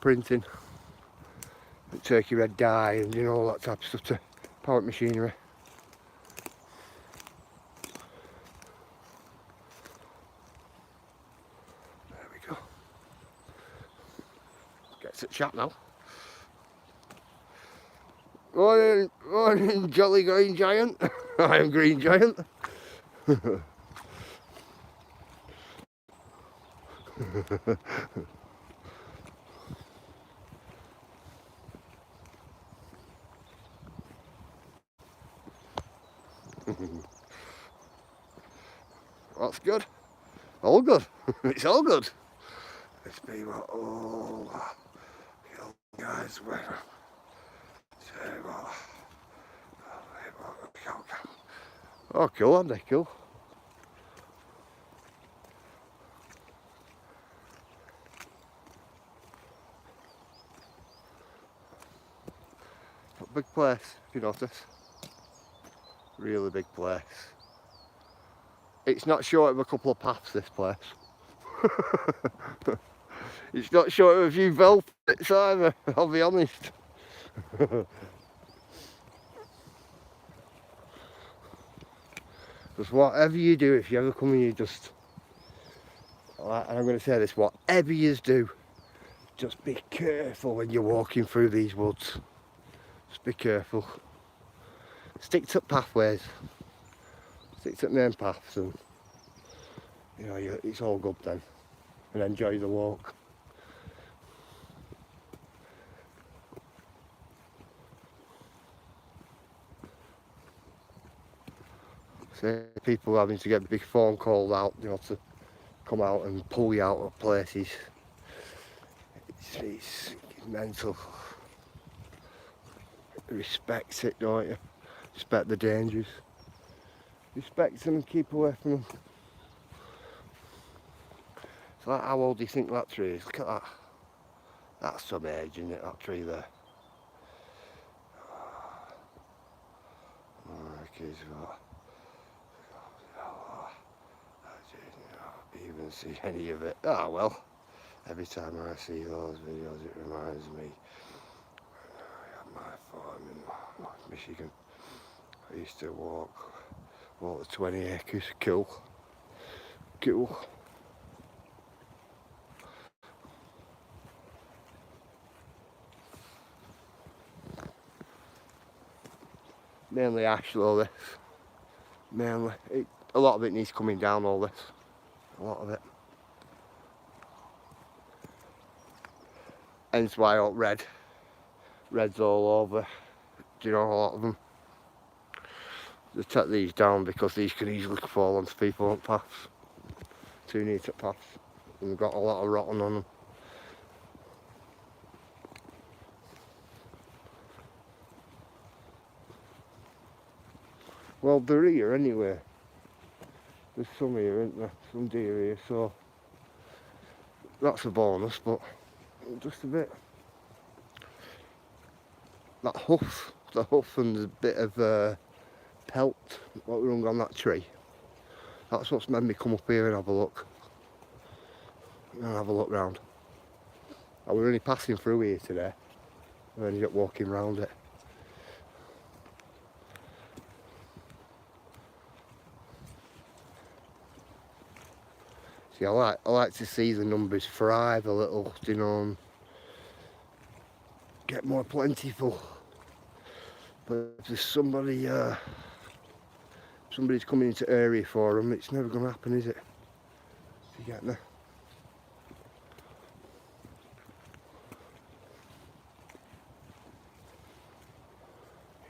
printing, and turkey red dye, and you know, all that type of stuff to power machinery. There we go. Gets it chat now. Morning, morning, jolly green giant. I am green giant. That's good. All good. It's all good. Let's be what all guys were. Oh, cool, aren't they? Cool. Big place, if you notice. Really big place. It's not short of a couple of paths, this place. It's not short of a few velvets either, I'll be honest. Because whatever you do, if you ever come and you just, and I'm going to say this, whatever you do, just be careful when you're walking through these woods. Just be careful. Stick to pathways. Stick to main paths, and you know, it's all good then. And enjoy the walk. See, people having to get a big phone call out, you know, to come out and pull you out of places. It's mental. Respect it, don't you? Respect the dangers. Respect them and keep away from them. So like, how old do you think that tree is? Look at that. That's some age, isn't it, that tree there? Kids, I even see any of it. Ah, well, every time I see those videos, it reminds me of my farm in Michigan. I used to walk the 20 acres. Cool. Mainly ash though, this. Mainly. A lot of it needs coming down, all this. A lot of it. Hence why I got red. Red's all over. Do you know, a lot of them? They take these down because these can easily fall onto people on paths. Too neat at paths. And they've got a lot of rotten on them. Well, they're here anyway. There's some here, isn't there? Some deer here, so that's a bonus, but just a bit. That hoof, the hoof and a bit of pelt, what we hung on that tree. That's what's made me come up here and have a look. And have a look round. I was only passing through here today. I ended up walking round it. See, I like to see the numbers thrive a little, you know, and get more plentiful. But if there's somebody's coming into area for them, it's never going to happen, is it? You get me?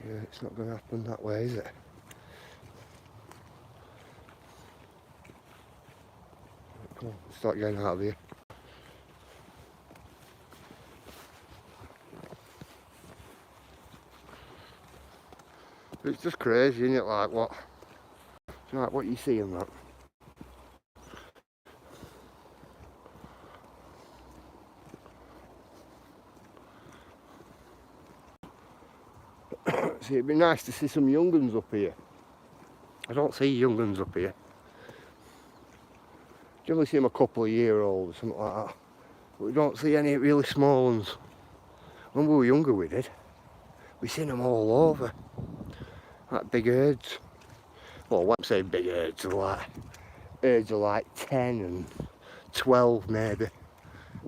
Yeah, it's not going to happen that way, is it? Come on, start getting out of here. It's just crazy, isn't it? Like what Right, what you seeing that? See, it'd be nice to see some young uns up here. I don't see young uns up here. You only see them a couple of year olds, something like that. But we don't see any really small ones. When we were younger we did. We seen them all over. Like big herds. Well, I won't say big herds, like herds of like 10 and 12 maybe.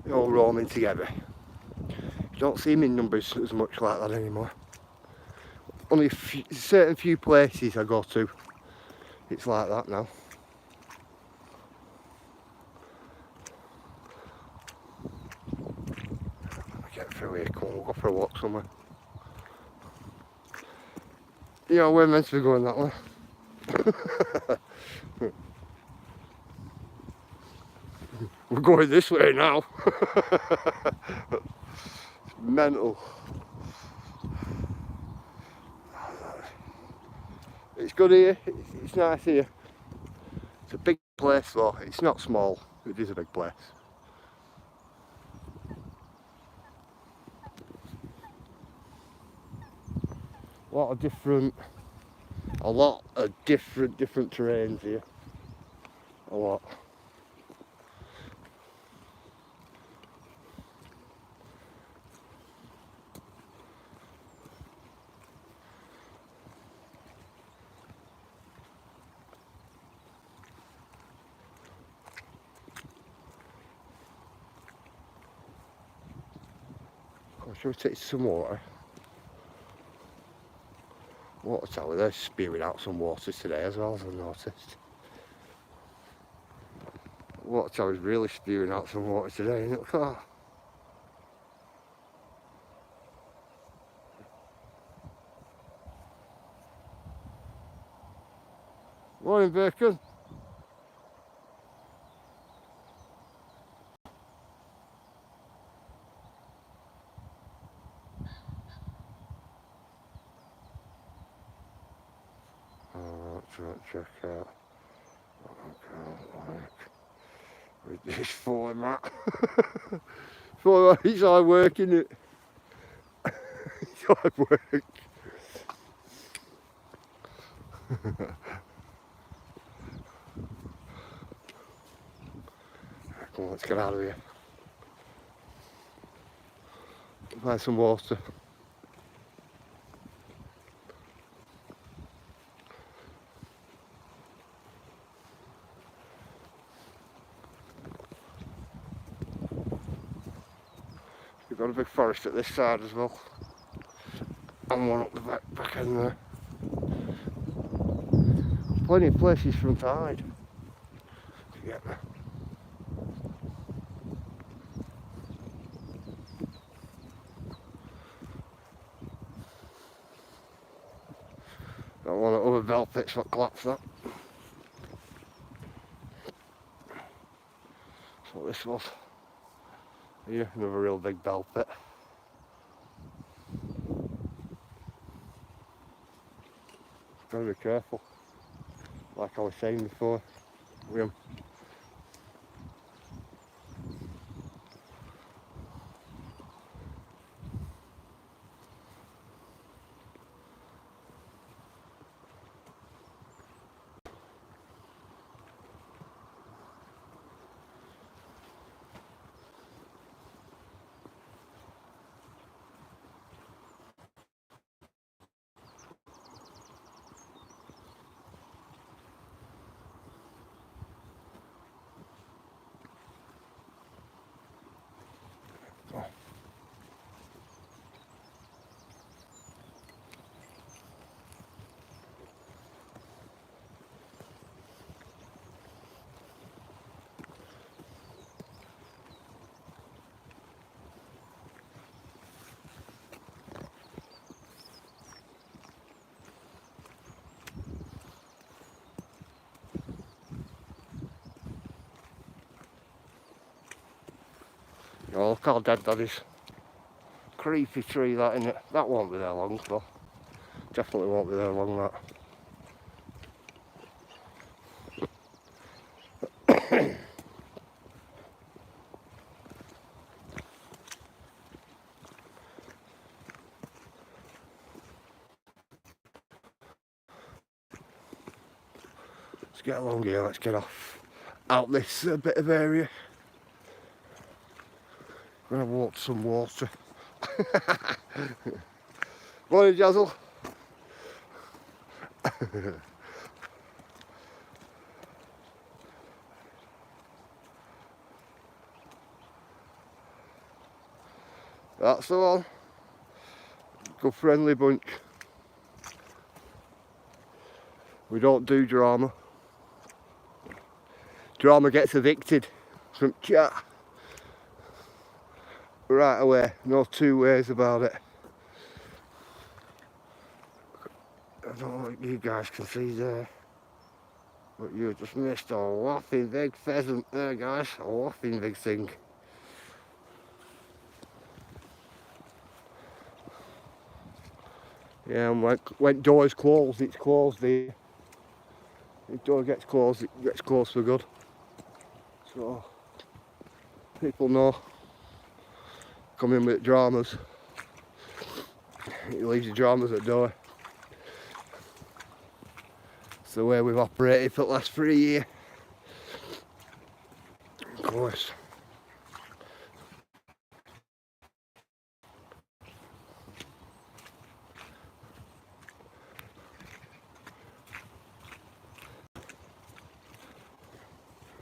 They're all roaming together. You don't see them in numbers as much like that anymore. Only a few, certain few places I go to, it's like that now. Get through here, come on, we'll go for a walk somewhere. You know, we're meant to be going that way. We're going this way now. It's mental. It's good here, it's nice here. It's a big place though, it's not small, it is a big place. A lot of different terrains here. A lot. Shall we take some water? Water tower, they're spewing out some water today as well, as I've noticed. Water tower's really spewing out some water today, isn't it? Oh. Morning, Bacon. Check out. With this format. Format, it's hard work, isn't it? It's hard work. Come on, let's get out of here. Find some water. We've got a big forest at this side as well. And one up the back end there. Plenty of places from tide to get there. Got one of the other bell pits that collapsed that. That's what this was. Here, another real big bell pit. Gotta be careful. Like I was saying before, with them. Oh, look how dead that is. Creepy tree that, innit? That won't be there long though. Definitely won't be there long, that. get along here, let's get off out this bit of area. I'm gonna walk to some water. Morning, Jazzle. That's the one. Good friendly bunch. We don't do drama. Drama gets evicted from chat right away. No two ways about it. I don't know what you guys can see there, but you just missed a whopping big pheasant there, guys. A whopping big thing. Yeah, and when doors closed, it's closed there. If door gets closed, it gets closed for good. So people know. Come in with dramas. He leaves the dramas at the door. It's the way we've operated for the last 3 years. Of course.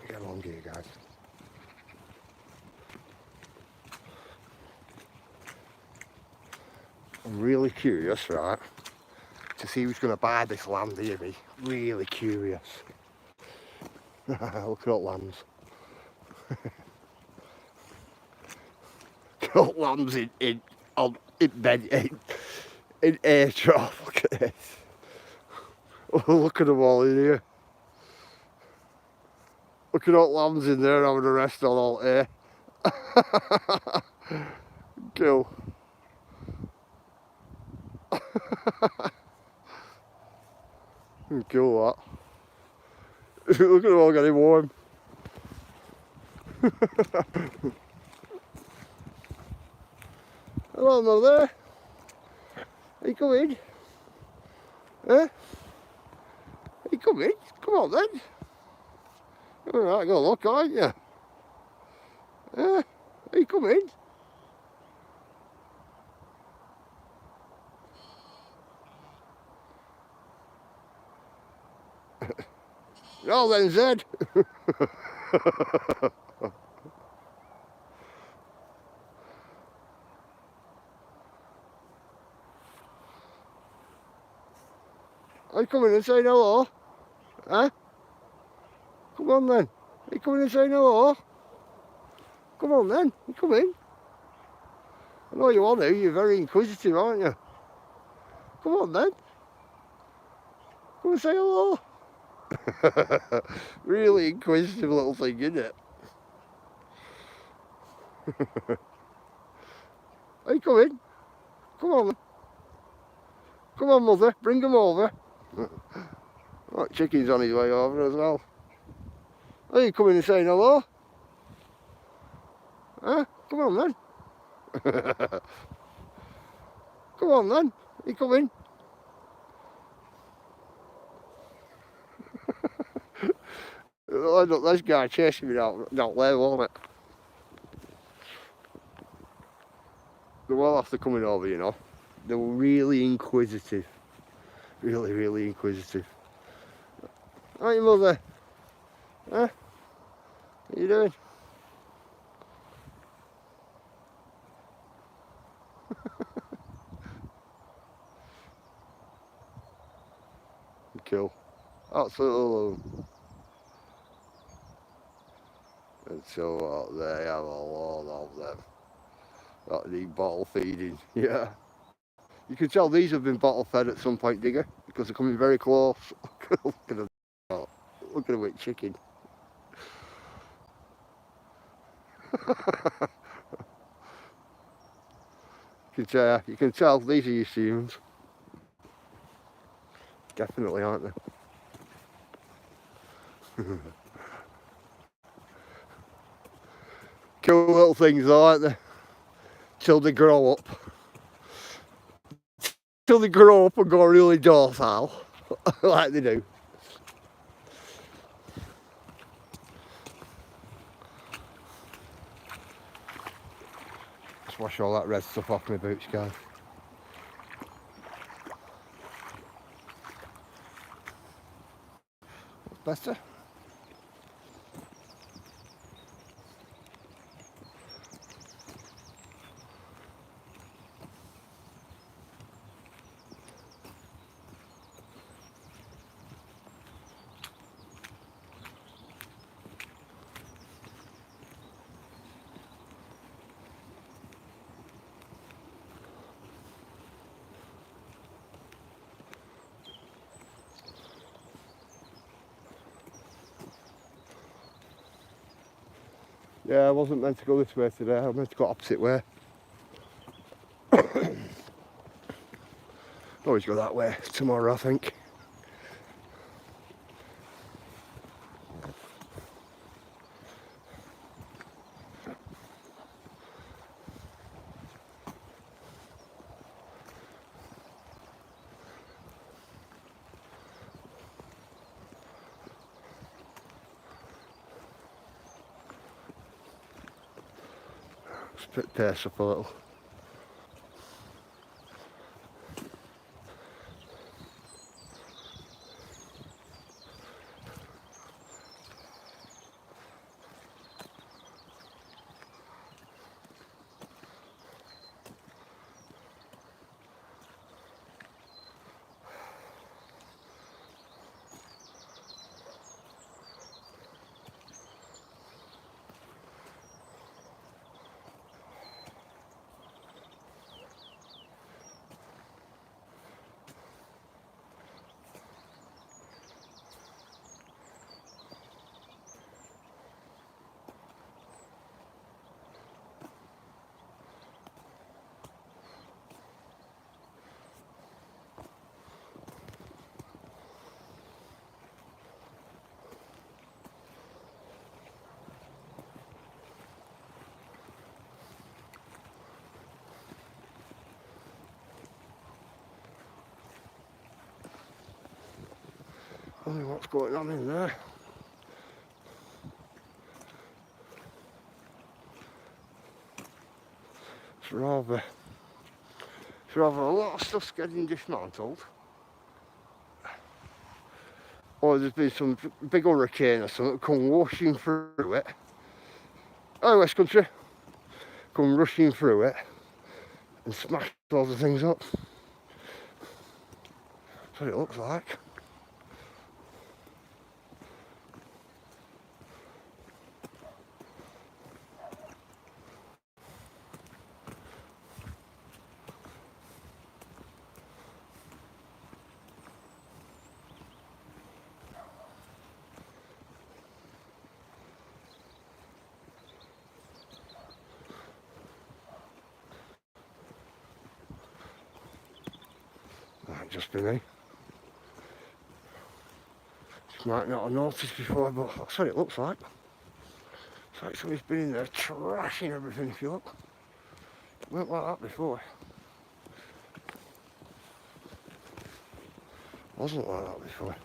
Get along here, guys. I'm really curious, right, to see who's going to buy this land here. Me, really curious. Look at that lambs. Got lambs in bed in air trough. Look at this. Look at them all in here. Look at all lambs in there having a rest on all air. Cool. Cool that. Look at them all getting warm. Hello, mother. Are you coming? Eh? Are you coming? Come on then. You're alright, go look, aren't you? Eh? Are you coming? Oh, then, Zed. Are you coming and saying hello? Huh? Come on then. Are you coming and saying hello? Come on then. You come in. I know you want to. You're very inquisitive, aren't you? Come on then. Come and say hello. Really inquisitive little thing, isn't it? Are you coming? Come on. Come on, mother. Bring him over. That chicken's on his way over as well. Are you coming and saying hello? Huh? Come on then. Come on then. Are you coming? Look, this guy chasing me down there, won't it? They will have to coming over, you know. They were really inquisitive. Really, really inquisitive. Aren't you, mother? Huh? What are you doing? Cool. Absolutely. And so they have a lot of them. That need bottle feeding. Yeah. You can tell these have been bottle fed at some point, Digger, because they're coming very close. Look at them. Look at them with chicken. You can tell these are your students. Definitely, aren't they? Cool little things though, aren't they? Till they grow up. Till they grow up and go really docile, like they do. wash all that red stuff off my boots, guys. Better. Yeah, I wasn't meant to go this way today, I was meant to go opposite way. Always go that way tomorrow, I think. Just put the pace up a little. I don't know what's going on in there. It's rather a lot of stuff's getting dismantled. Or there's been some big hurricane or something come washing through it. Oh, West Country. Come rushing through it and smash all the things up. That's what it looks like. Might just be me. Just might not have noticed before, but that's what it looks like. It's like somebody's been in there trashing everything, if you look. It weren't like that before. It wasn't like that before.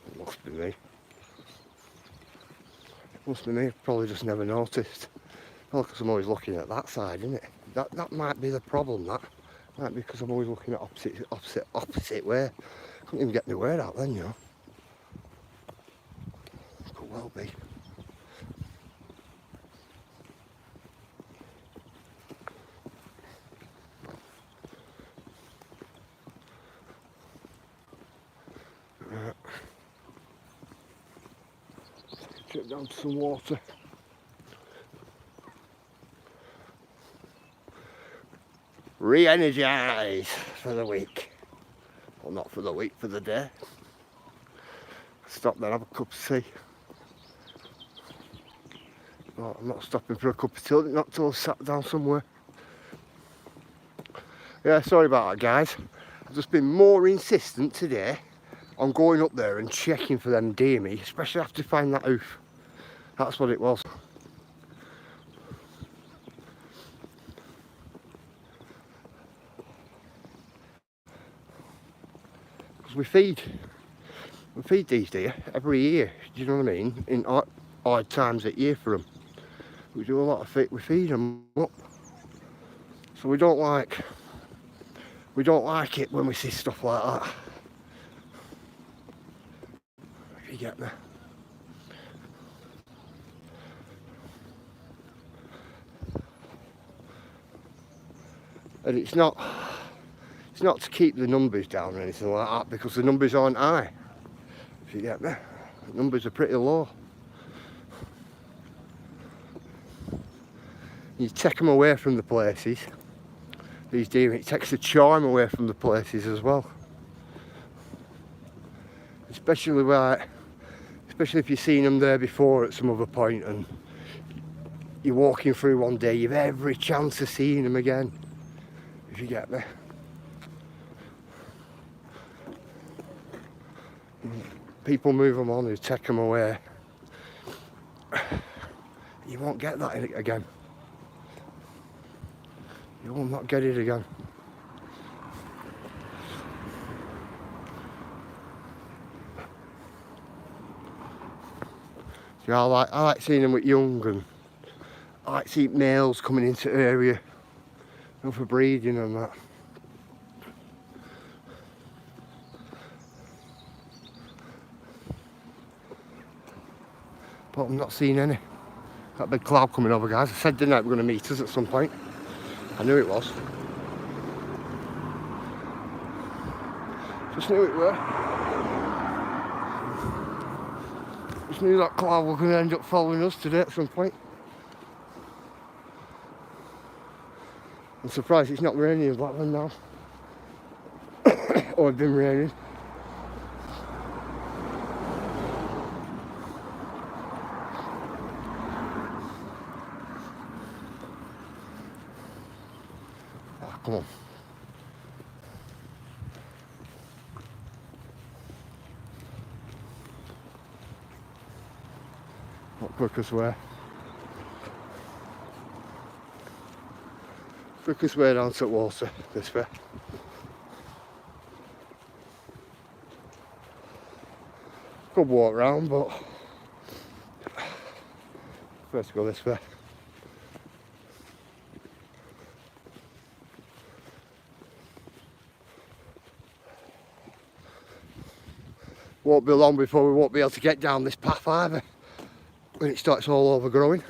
It must be me. Must be me, I've probably just never noticed. Well, because I'm always looking at that side, isn't it? That might be the problem, that. Might be because I'm always looking at opposite way. Couldn't even get my word out then, you know. Could well be. Right. Trip down to some water. Re-energise for the week. Well, not for the week, for the day. Stop there, have a cup of tea. No, I'm not stopping for a cup of tea, not till I've sat down somewhere. Yeah, sorry about that, guys. I've just been more insistent today on going up there and checking for them deer meat, especially after finding that hoof. That's what it was. we feed these deer every year, do you know what I mean, in odd times at year for them. We do a lot of we feed them up, so we don't like it when we see stuff like that, if you get me. And it's not to keep the numbers down or anything like that, because the numbers aren't high, if you get me. The numbers are pretty low. You take them away from the places, these deer, it takes the charm away from the places as well. Especially if you've seen them there before at some other point and you're walking through one day, you've every chance of seeing them again, if you get me. People move them on who take them away. You won't get that again. You will not get it again. Yeah, I like seeing them with young, and I like seeing males coming into the area, you know, for breeding and that. But I'm not seeing any. That big cloud coming over, guys. I said, didn't I, we're going to meet us at some point. I knew it was. Just knew it were. Just knew that cloud was going to end up following us today at some point. I'm surprised it's not raining in Blackburn now. Or it's been raining. Oh, come on. Not quickest way. Quickest way down to water, this way. Could walk round, but first go this way. Won't be long before we won't be able to get down this path either, when it starts all overgrowing.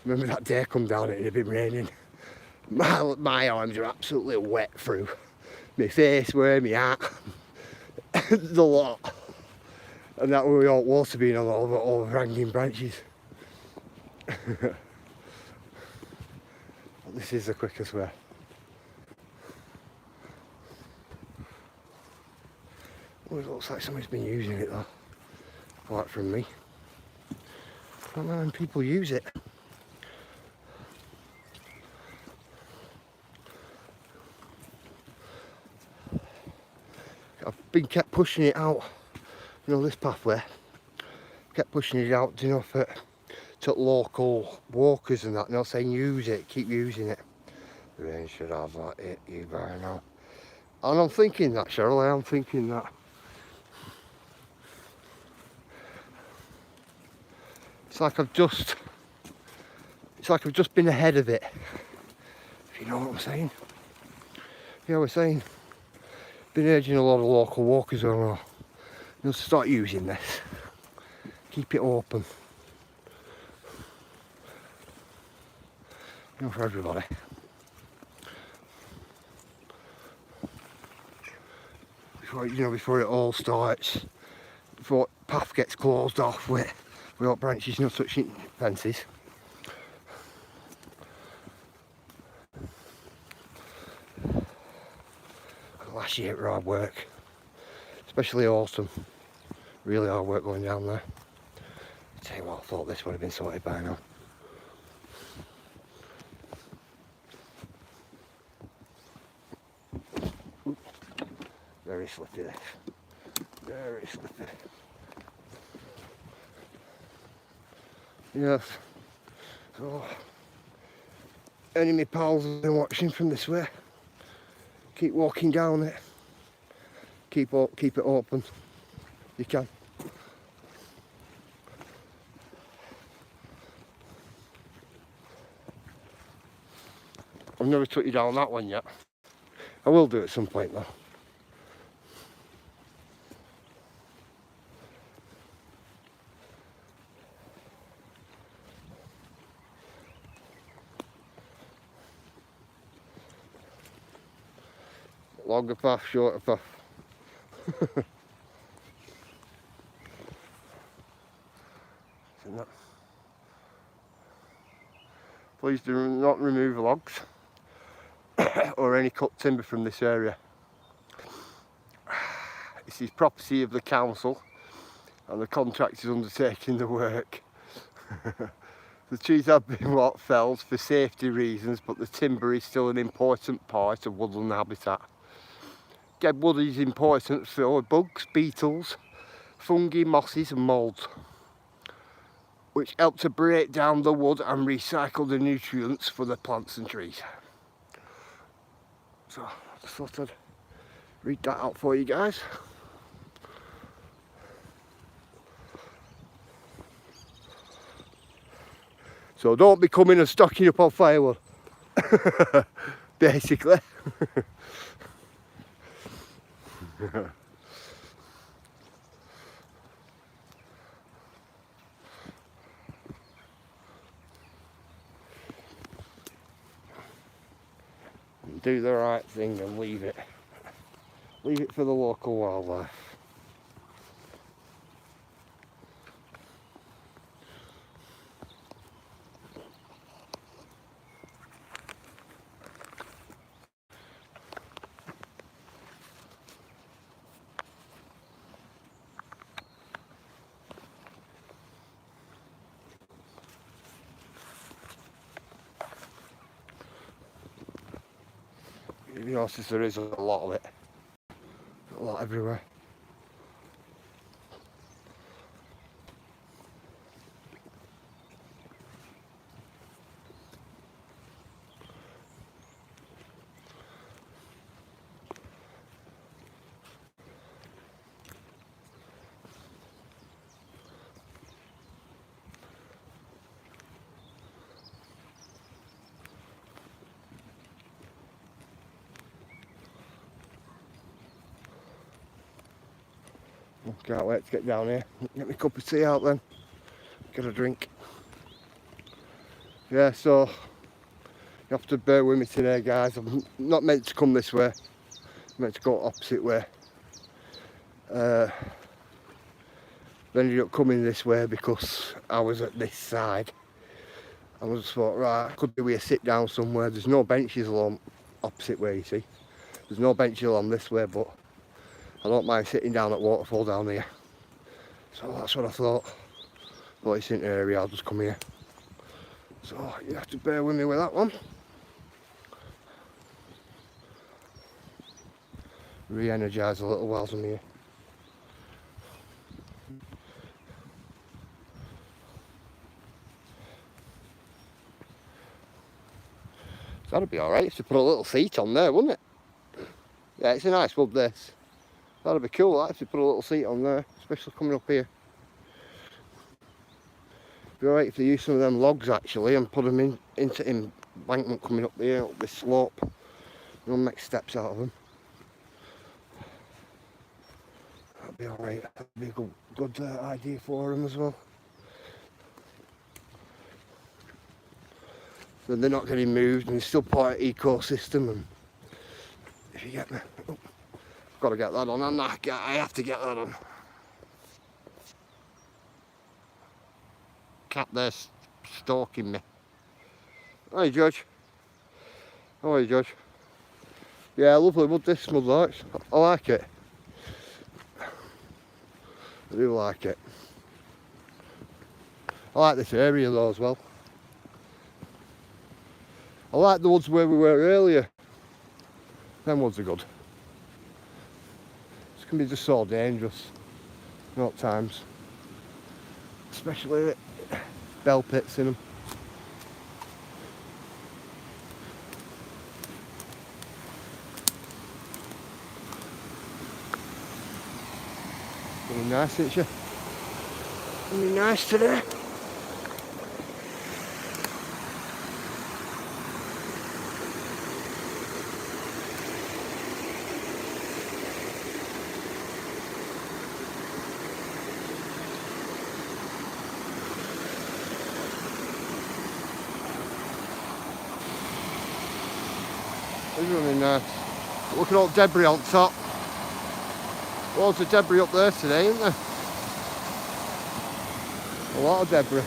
Remember that day I come down, it had been raining. My arms are absolutely wet through. My face, where my hat, the lot. And that was all water being on all overhanging branches. This is the quickest way. Oh, it looks like somebody's been using it though. Apart from me. I don't know when people use it. I've been kept pushing it out, you know, this pathway. Kept pushing it out, you know, to local walkers and that, and they're saying use it, keep using it. The rain should have that hit you by now. And I'm thinking that, Cheryl, I am thinking that. It's like I've just been ahead of it, if you know what I'm saying. You know what I'm saying? Been urging a lot of local walkers on, you know, to start using this. Keep it open. You know, for everybody. Before it all starts, before the path gets closed off without branches, you know, touching fences. Last year it was hard work, especially autumn. Really hard work going down there. I tell you what, I thought this would have been sorted by now. Very slippy this. Very slippy. Yes. So, any of my pals have been watching from this way, keep walking down it. Keep it open. You can. I've never took you down that one yet. I will do at some point though. Longer path, shorter path. Please do not remove logs or any cut timber from this area. This is property of the council and the contractors undertaking the work. The trees have been felled for safety reasons, but the timber is still an important part of woodland habitat. Dead wood is important for bugs, beetles, fungi, mosses and moulds, which help to break down the wood and recycle the nutrients for the plants and trees. So I just thought I'd read that out for you guys. So don't be coming and stocking up on firewood, basically. Do the right thing and leave it for the local wildlife. To be honest, there is a lot of it. A lot everywhere. Can't wait to get down here. Get my cup of tea out then. Get a drink. Yeah, so you have to bear with me today, guys. I'm not meant to come this way. I'm meant to go opposite way. Then ended up coming this way because I was at this side. I just thought, right, I could do with a sit down somewhere. There's no benches along opposite way, you see. There's no benches along this way, but I don't mind sitting down at waterfall down here. So that's what I thought. But it's in the area, I'll just come here. So you have to bear with me with that one. Re-energise a little while from here. That'd be alright if you put a little seat on there, wouldn't it? Yeah, it's a nice wood, this. That'd be cool, that, if you put a little seat on there, especially coming up here. It'd be alright if they use some of them logs actually and put them into embankment coming up here, up this slope. We'll make steps out of them. That'd be alright. That'd be a good idea for them as well. Then they're not getting moved and it's still part of the ecosystem. And if you get me, oh, I've got to get that on. I have to get that on. Cat there's stalking me. Hi Judge. How are you, Judge? Yeah, lovely wood this mud lights. I like it. I do like it. I like this area though as well. I like the woods where we were earlier. Them woods are good. This can be just so dangerous. At times. Especially with bell pits in them. Really nice, isn't she? Really nice today. It's really nice. Look at all the debris on top. Loads of debris up there today, isn't there? A lot of debris.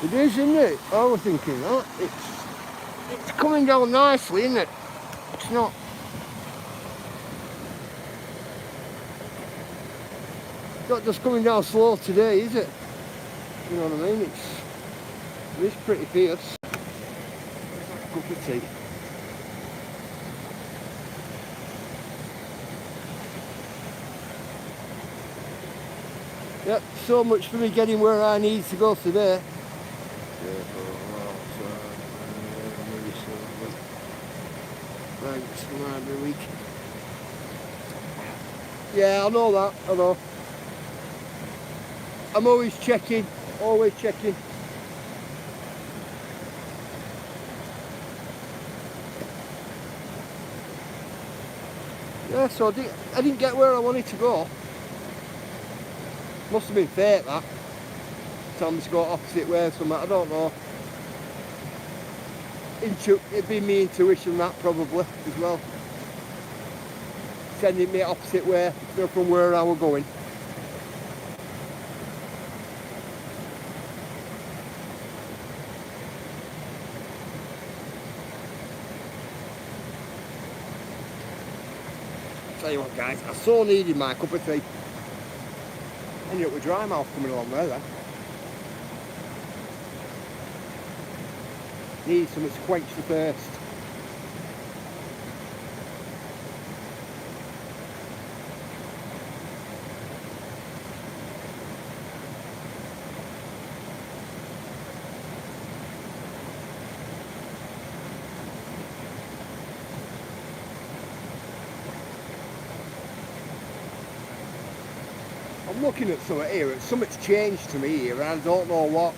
It is, isn't it? I was thinking that. It's coming down nicely, isn't it? It's not just coming down slow today, is it? You know what I mean? It is pretty fierce. Cup of tea. Yep, so much for me getting where I need to go today. Thanks for every week. Yeah, I know that, I know. I'm always checking, always checking. Yeah, so I didn't get where I wanted to go. Must have been fate, that. Tell me to go opposite way or something, I don't know. It'd be me intuition, that probably, as well. Sending me opposite way from where I was going. Tell you what, guys, I so needed my cup of tea. Ended up with dry mouth coming along there then. Need something to quench the thirst. I'm looking at something here, something's changed to me here and I don't know what.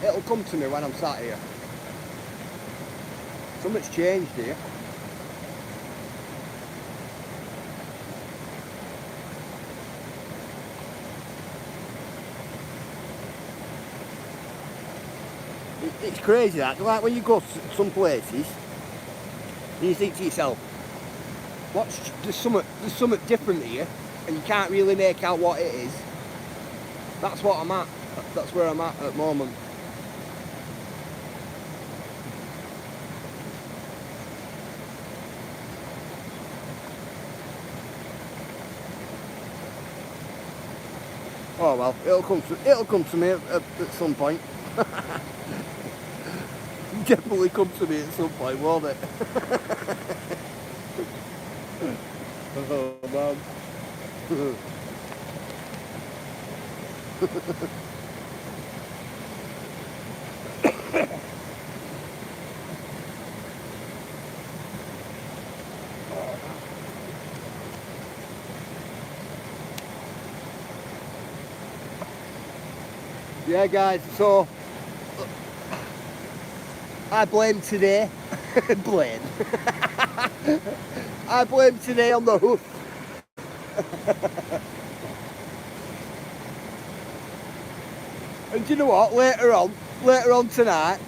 It'll come to me when I'm sat here. Something's changed here. It's crazy that, like when you go to some places and you think to yourself, there's something different here and you can't really make out what it is. That's what I'm at. That's where I'm at the moment. Oh well, it'll come to me at some point. Definitely come to me at some point, won't it? Oh man. Yeah guys, so I blame today. Blame. I blame today on the hoof. And do you know what? Later on tonight,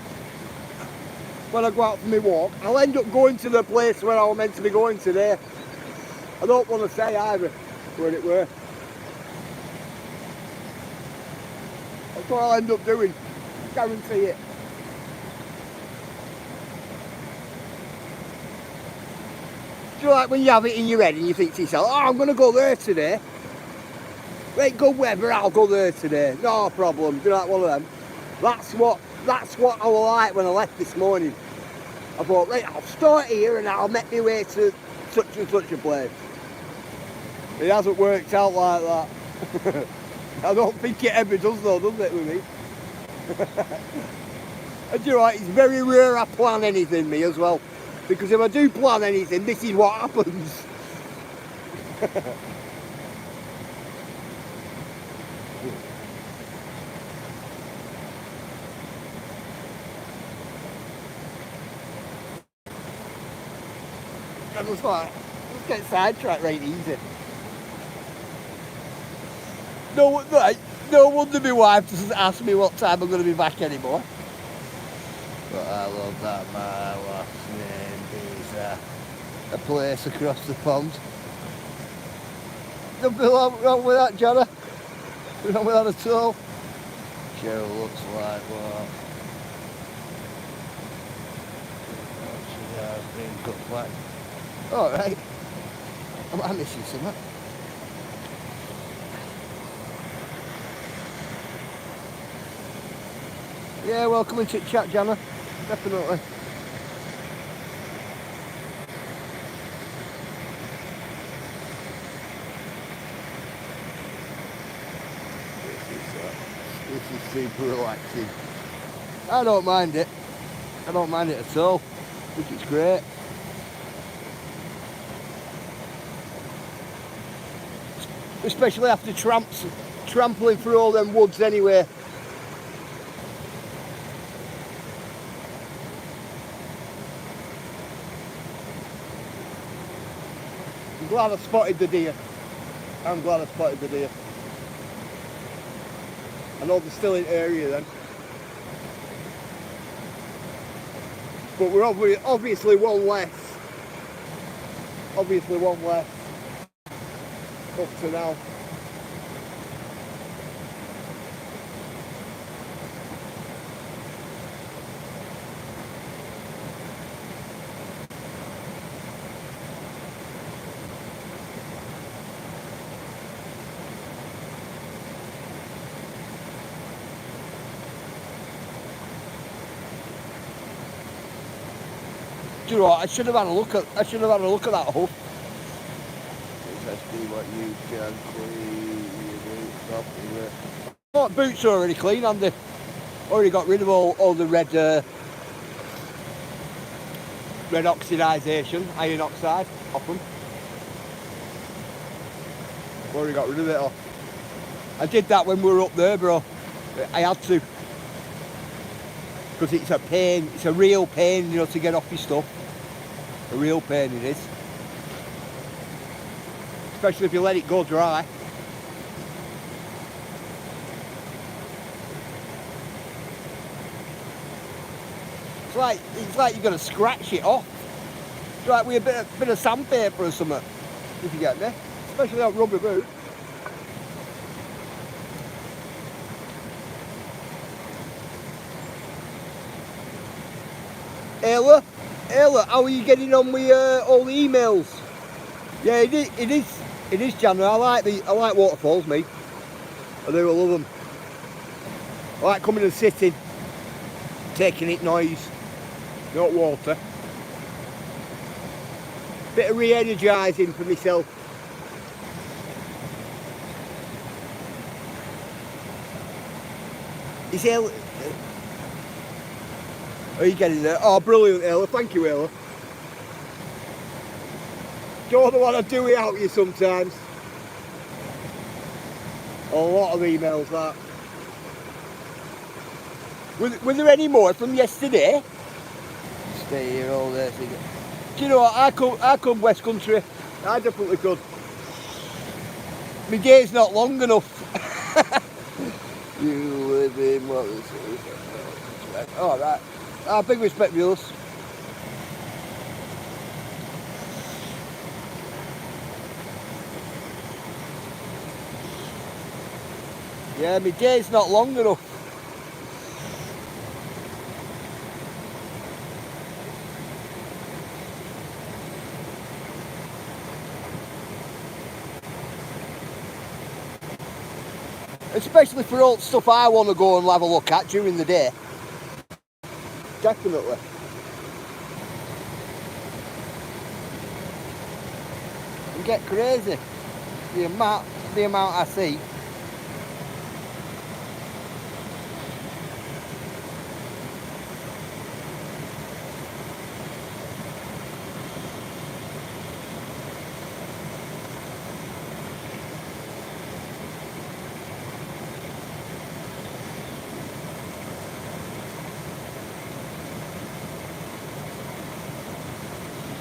when I go out for my walk, I'll end up going to the place where I was meant to be going today. I don't want to say either where it were. That's what I'll end up doing. Guarantee it. you know, like when you have it in your head and you think to yourself, oh, I'm going to go there today. Right, good weather, I'll go there today. No problem. Do you know, like one of them? That's what I was like when I left this morning. I thought, right, I'll start here and I'll make my way to such and such a place. It hasn't worked out like that. I don't think it ever does though, does it, with me? And you know what, it's very rare I plan anything, me, as well. Because if I do plan anything, this is what happens. I was like, let's get sidetracked right easy. No wonder my wife doesn't ask me what time I'm going to be back anymore. But I love that my last name is a place across the pond. Nothing wrong with that, Jana. Nothing wrong with that at all. Joe looks like what? She has been cut back. Alright. Am I missing something? Yeah, welcome into chat, Jana. Definitely. This is super relaxing. I don't mind it. I don't mind it at all. I think it's great. Especially after trampling through all them woods anyway. I'm glad I spotted the deer. I'm glad I spotted the deer. I know they're still in the area then. But we're obviously one less. Obviously one less. Up to now. Do you know what? I should have had a look at that hoof. Let's see what you can clean. Oh, boots are already clean, aren't they? Already got rid of all the red oxidisation, iron oxide off them. Already got rid of it all. I did that when we were up there, bro. I had to. Because it's a pain, it's a real pain, you know, to get off your stuff. A real pain it is. Especially if you let it go dry. It's like you're gonna scratch it off. It's like with a bit of sandpaper or something, if you get me. Especially on rubber boots. Ayla, how are you getting on with all the emails? Yeah, it is, Jana. I like waterfalls, me. I do, I love them. I like coming and sitting, taking it noise, not water. Bit of re-energising for myself. Is Ayla? Are you getting there? Oh, brilliant, Ayla. Thank you, Ayla. Don't want to do without you sometimes. A lot of emails, that. Were there any more from yesterday? Stay here all day. Do you know what? I come West Country. I definitely could. My day's not long enough. You live in what is it? All right. Big respect, viewers. Yeah, my day's not long enough. Especially for all stuff I want to go and have a look at during the day. Definitely. And get crazy. The amount I see.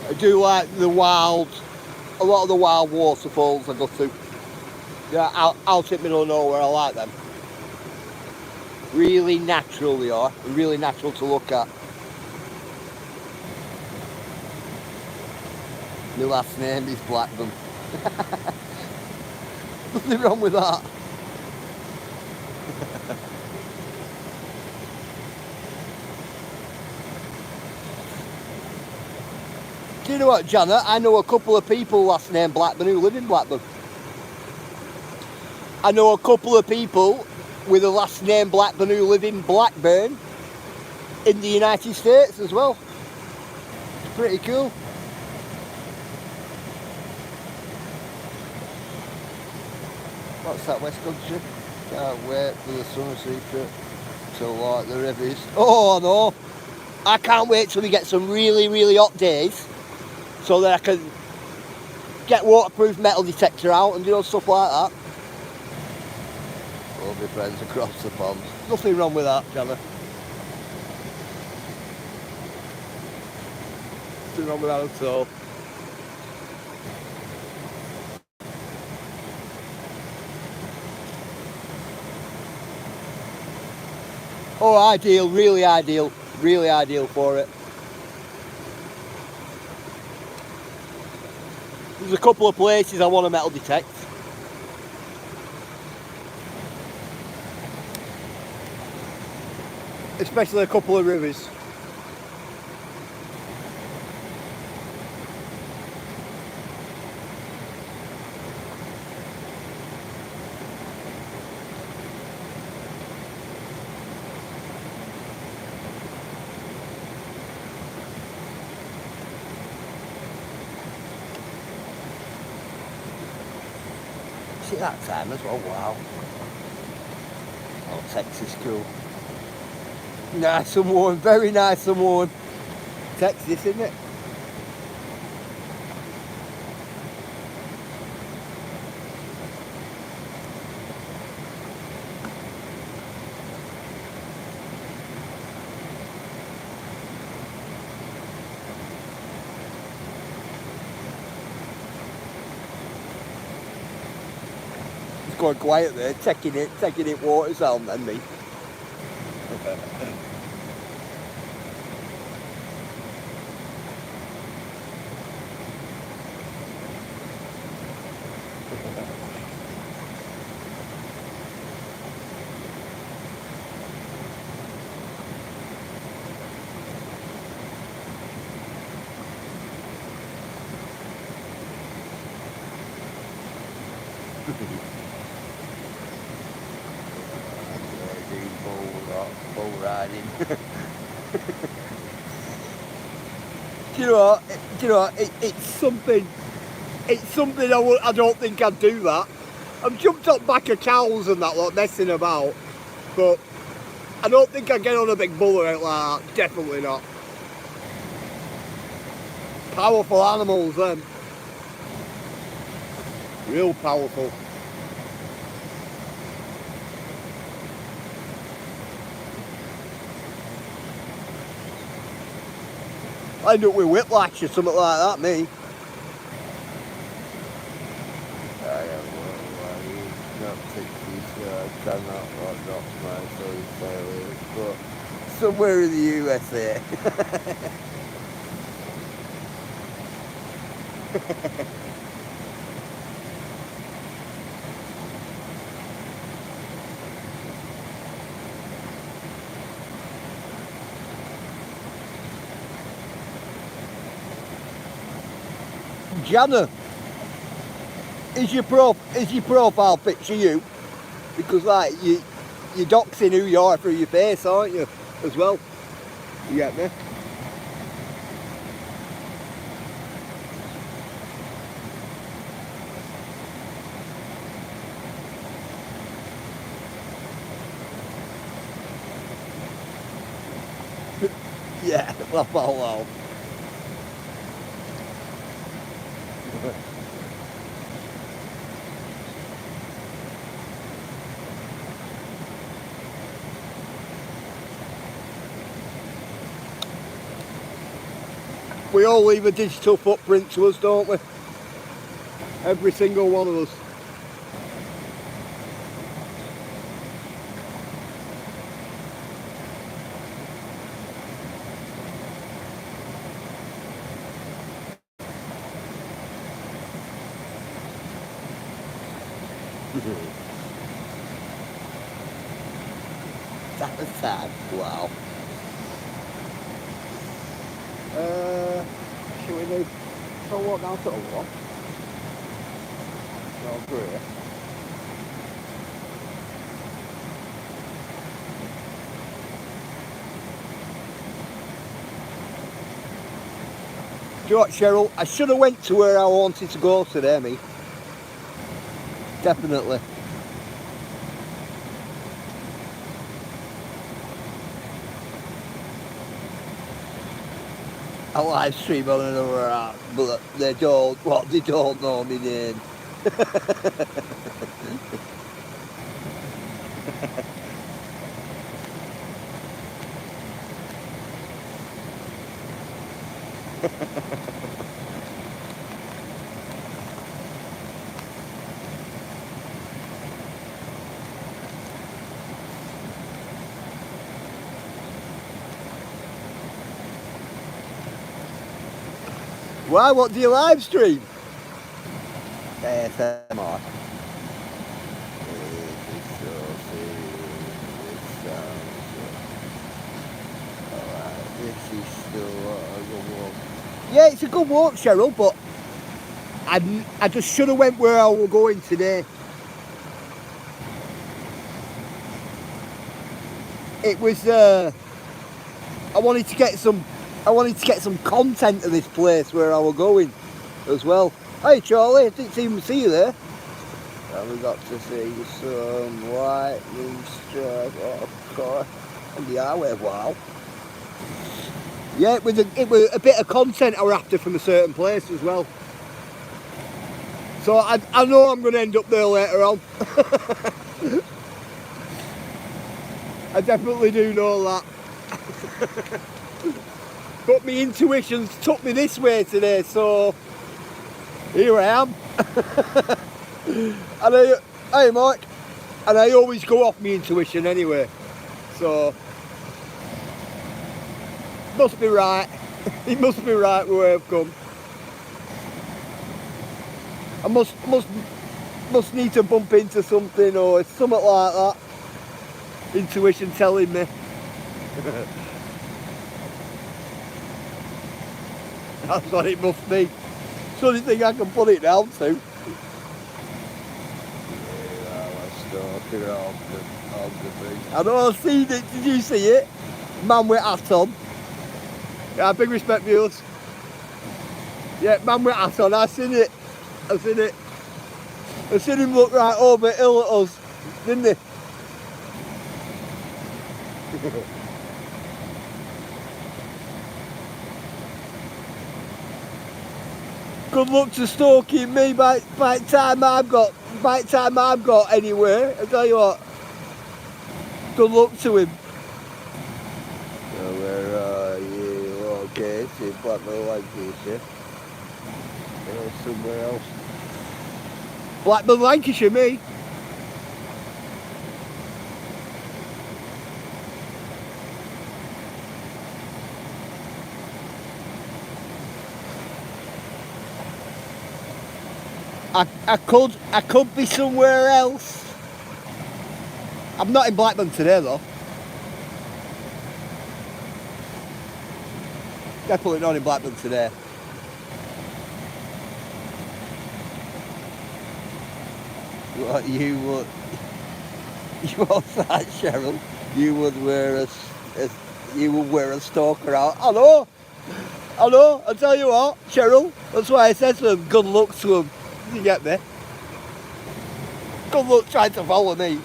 I do like a lot of the wild waterfalls I go to. Yeah, out in middle of nowhere, I like them. Really natural they are, really natural to look at. My last name is Blackburn. Nothing wrong with that. Do you know what, Janet? I know a couple of people last name Blackburn who live in Blackburn. I know a couple of people with a last name Blackburn who live in Blackburn in the United States as well. It's pretty cool. What's that, West Country? Can't wait for the summer secret to like the rivers. Oh, I know. I can't wait till we get some really, really hot days so that I can get waterproof metal detector out and do stuff like that. All my friends across the pond. Nothing wrong with that, Gemma. Nothing wrong with that at all. Oh, ideal, really ideal for it. There's a couple of places I want to metal detect. Especially a couple of rivers. See that time as well, wow. Oh, Texas cool. Nice and warm, very nice and warm. Texas, isn't it? It's going quiet there, taking it water sound then me. Bull riding. Do you know what? It's something I don't think I'd do that. I've jumped up back of cows and that lot messing about, but I don't think I'd get on a big bull out like that. Definitely not. Powerful animals then. Real powerful. I end up with whiplash or something like that, me. I am not 60, so I cannot drop my story, but somewhere in the USA. Jana, is your profile picture you? because like you're doxing who you are through your face, aren't you? As well. You get me? Yeah, well. We all leave a digital footprint to us, don't we? Every single one of us. That was sad. Wow. Shall we do? So walk down to the wall. Oh, great. Do you know what, Cheryl? I should have went to where I wanted to go today, me. Definitely. I live stream on another app, but they don't know my name. Why? What do you live stream? ASMR. This is still a good walk. Yeah, it's a good walk, Cheryl, but I just should have went where I was going today. It was I wanted to get some content of this place where I was going as well. Hey Charlie, I didn't even see you there. And we got to see some lightning strike on the highway. Wow. Yeah, it was a bit of content I were after from a certain place as well. So I know I'm going to end up there later on. I definitely do know that. But my intuitions took me this way today, so here I am. And hey Mike, and I always go off my intuition anyway, so must be right. It must be right where I've come. I must need to bump into something or something like that. Intuition telling me. That's what it must be. It's the only thing I can put it down to. I know, I've seen it. Did you see it? Man with hat on. Yeah, big respect for yours. Yeah, man with hat on. I seen it. I seen him look right over hill at us, didn't he? Good luck to stalking me by the time I've got anywhere. I tell you what. Good luck to him. So where are you? Okay, see Blackburn, Lancashire. Somewhere else. Blackburn, Lancashire, me. I could be somewhere else. I'm not in Blackburn today though. Definitely not in Blackburn today. What you would What's that, Cheryl? You would wear a stalker out. I know. I tell you what, Cheryl. That's why I said to them, good luck to them. You get me? Good luck trying to follow me.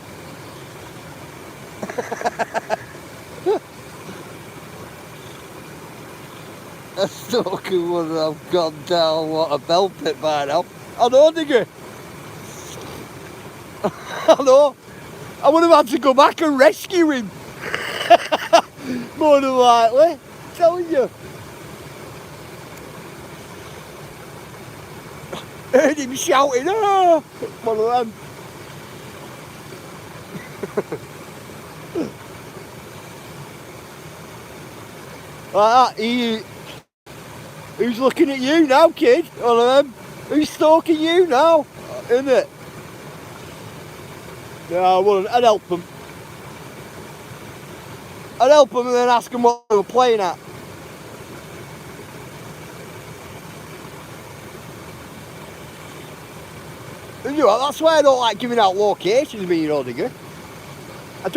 A stalker would have gone down what a bell pit by now. I know, digger. I know. I would have had to go back and rescue him. More than likely. I'm telling you. Heard him shouting, ah! One of them. Like that, who's looking at you now, kid? One of them. Who's stalking you now? Isn't it? No, I wouldn't. I'd help them. I'd help them and then ask them what they were playing at. You know, that's why I don't like giving out locations, me, you know, digger. I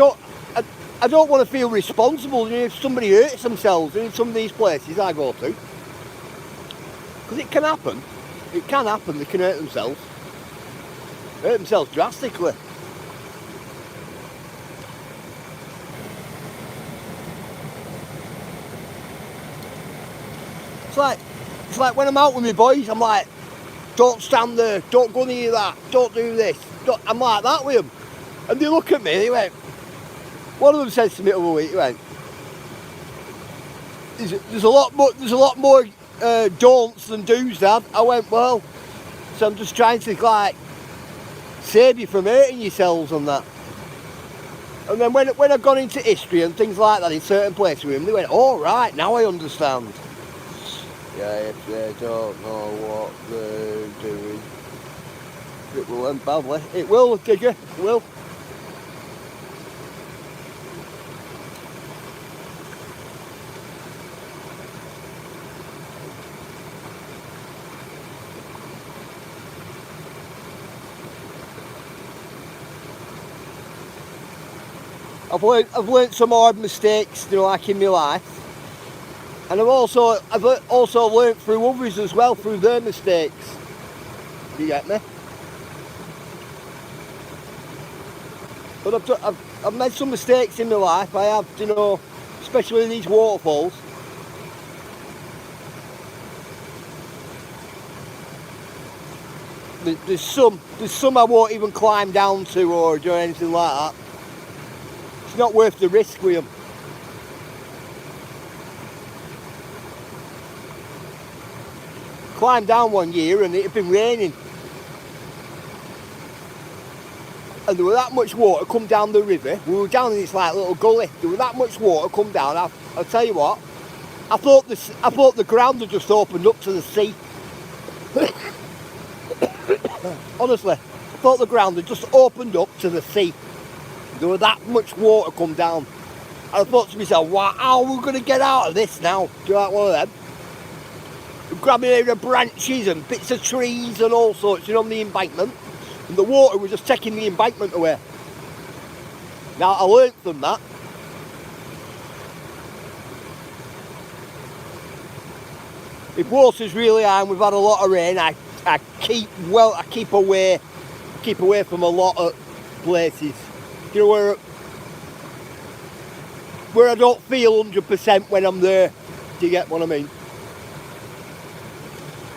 don't want to feel responsible, you know, if somebody hurts themselves in some of these places I go to. Because it can happen. It can happen, they can hurt themselves. Hurt themselves drastically. It's like when I'm out with my boys, I'm like, don't stand there, don't go near that, don't do this. I'm like that with them. And they look at me, they went, one of them says to me the other week, he went, there's a lot more don'ts than do's, Dad. I went, well, so I'm just trying to like save you from hurting yourselves on that. And then when I've gone into history and things like that in certain places with them, they went, oh right, now I understand. Yeah, if they don't know what they're doing, it will end badly. It will, digger, it will. I've learnt some hard mistakes, you know, like in my life. And I've also learnt through others as well, through their mistakes. You get me? But I've made some mistakes in my life. I have, you know, especially these waterfalls. There's some I won't even climb down to or do anything like that. It's not worth the risk with them. Climbed down one year and it had been raining. And there was that much water come down the river. We were down in this like little gully. There was that much water come down. I'll tell you what, I thought the ground had just opened up to the sea. Honestly, I thought the ground had just opened up to the sea. There was that much water come down. And I thought to myself, wow, how are we going to get out of this now? Do you like one of them? Grabbing out of branches and bits of trees and all sorts, you know, on the embankment. And the water was just taking the embankment away. Now, I learnt from that. If water's really high and we've had a lot of rain, I keep away from a lot of places. You know, where I don't feel 100% when I'm there. Do you get what I mean?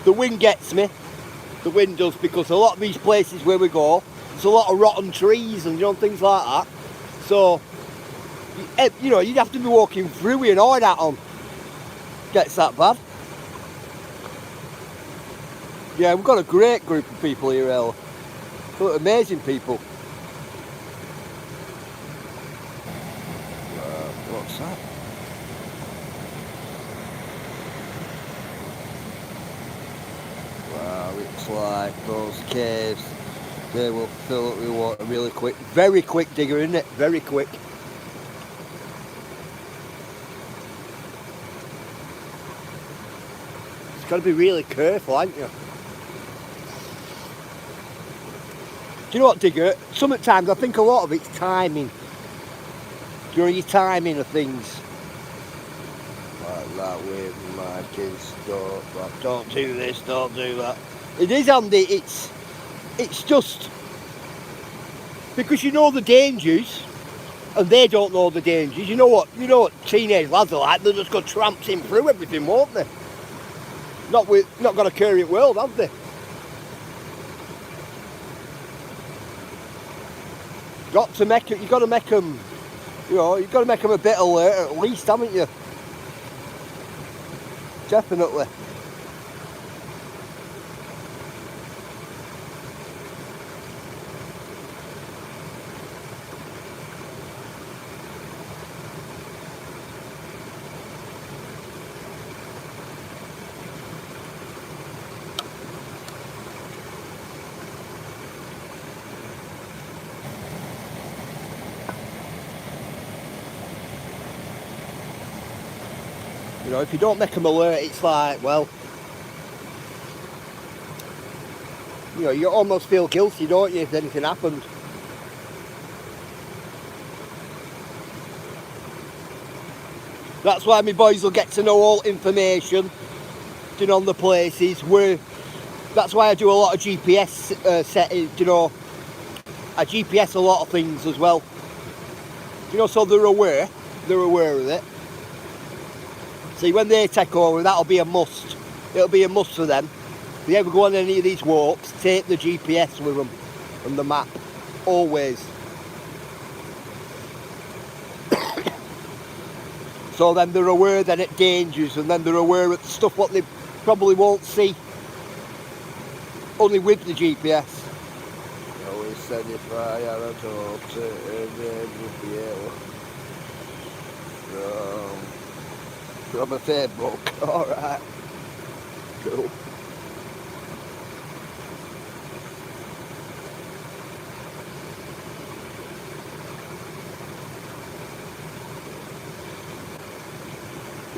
The wind gets me. The wind does, because a lot of these places where we go, there's a lot of rotten trees and, you know, things like that. So, you know, you'd have to be walking through with an eye hat on. Gets that bad. Yeah, we've got a great group of people here, Ella. Amazing people. What's that? Wow, it's like those caves, they will fill up with water really quick. Very quick, digger, isn't it? Very quick. It's got to be really careful, haven't you? Do you know what, Digger? Sometimes I think a lot of it's timing. Do you know your timing of things? Like that with my kids, don't do this, don't do that. It is, Andy, it's just because you know the dangers and they don't know the dangers. You know what teenage lads are like, they'll just go tramping through everything, won't they? Not got a current world, have they? You've got to make them, you know, you've got to make them a bit alert at least, haven't you? Definitely. You know, if you don't make them alert, it's like, well, you know, you almost feel guilty, don't you, if anything happens. That's why my boys will get to know all information, you know, on the places where. That's why I do a lot of GPS settings, you know. I GPS a lot of things as well. You know, so they're aware of it. See, when they take over, that'll be a must. It'll be a must for them. If they ever go on any of these walks, take the GPS with them and the map, always. So then they're aware that it dangers, and then they're aware of the stuff what they probably won't see only with the GPS. I always said if I had a daughter, it would be able from a Facebook. Alright. Cool.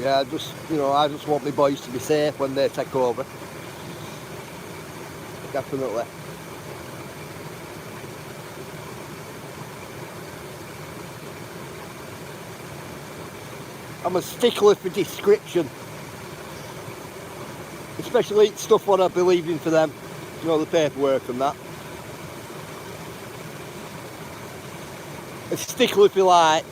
Yeah, I just want my boys to be safe when they take over. Definitely. I'm a stickler for description, especially stuff what I believe in for them, you know, the paperwork and that. A stickler if you like.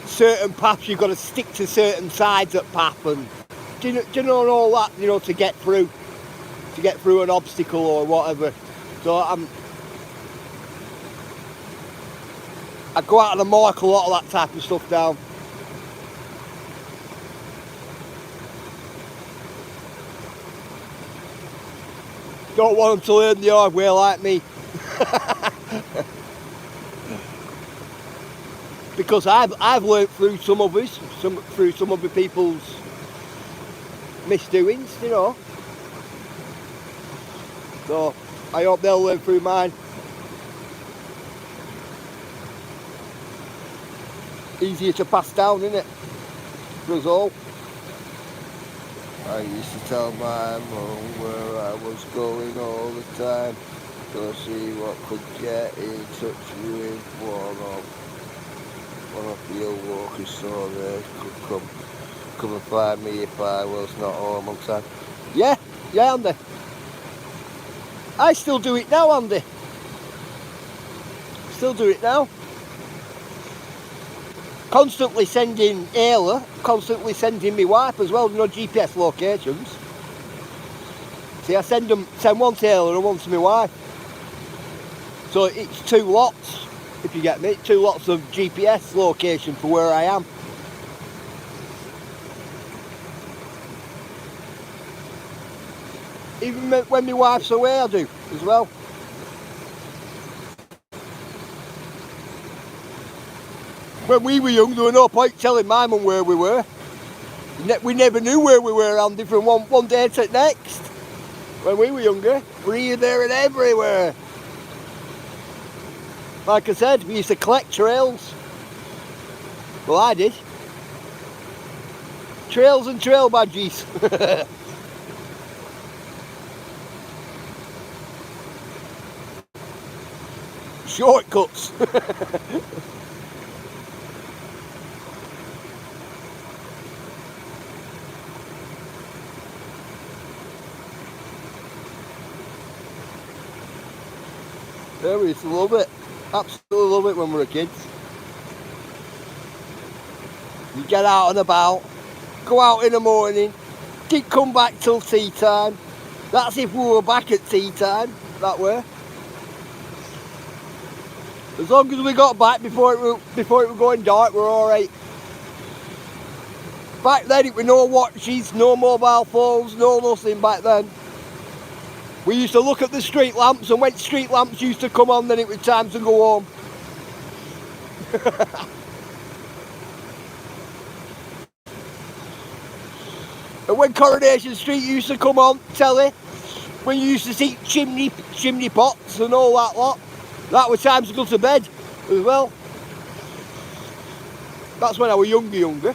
Certain paths you've got to stick to certain sides of path, and do you know all that, you know, to get through an obstacle or whatever. So I go out and mark a lot of that type of stuff down. Don't want them to learn the hard way like me. Because I've learnt through some other people's misdoings, you know. So I hope they'll learn through mine. Easier to pass down, isn't it? For us all. I used to tell my mum where I was going all the time, to see what could get in touch with one of the old walkers, so they could come and find me if I was not home on time. Yeah, Andy. I still do it now, Andy. Still do it now. Constantly sending Ayla, constantly sending my wife as well, you know, GPS locations. See, I send one to Ayla and one to my wife. So it's 2 lots, if you get me, 2 lots of GPS location for where I am. Even when my wife's away, I do as well. When we were young, there was no point telling my mum where we were. We never knew where we were, Andy, from one day to the next. When we were younger, we were here, there and everywhere. Like I said, we used to collect trails. Well, I did. Trails and trail badges. shortcuts. Yeah, we used to love it. Absolutely love it when we were kids. You get out and about, go out in the morning, didn't come back till tea time. That's if we were back at tea time, that way. As long as we got back before it was going dark, we're alright. Back then it was no watches, no mobile phones, no nothing back then. We used to look at the street lamps, and when street lamps used to come on, then it was time to go home. And when Coronation Street used to come on telly, when you used to see chimney pots and all that lot, that was time to go to bed as well. That's when I was younger.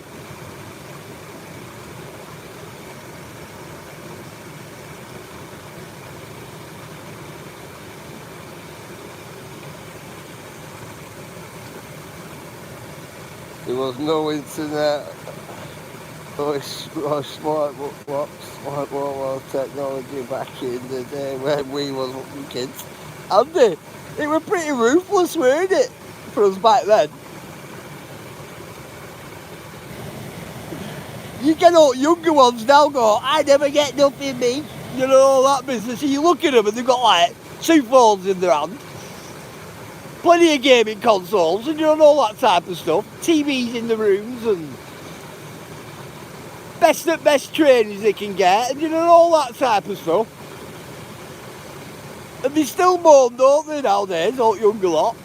There was no internet or smart technology back in the day when we was kids. And it was pretty ruthless, weren't it, for us back then? You get all younger ones now go, I never get nothing, me. You know, all that business. And you look at them and they've got like 2 phones in their hand. Plenty of gaming consoles and, you know, all that type of stuff. TVs in the rooms and best trainers they can get and, you know, all that type of stuff. And they still moan, don't they, nowadays, all younger lot.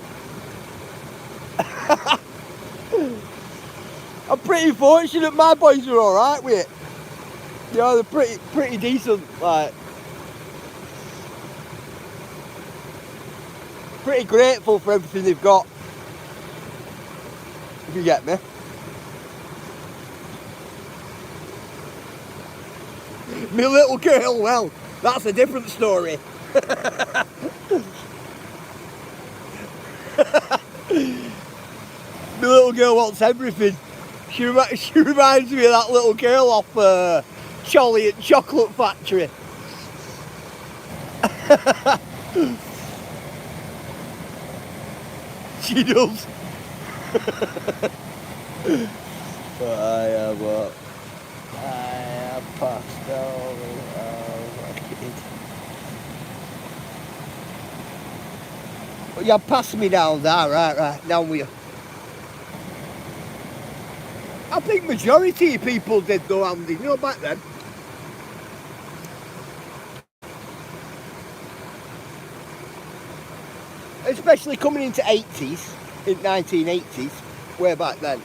I'm pretty fortunate my boys are alright with it. You know, they're pretty decent, like. Pretty grateful for everything they've got, if you get me. My little girl, well, that's a different story. My little girl wants everything. She reminds me of that little girl off Charlie and Chocolate Factory. She does. I have passed over. But you passed me down there, right, down with you. I think majority of people did though, Andy, you know, back then. Especially coming into 80s, in 1980s, way back then.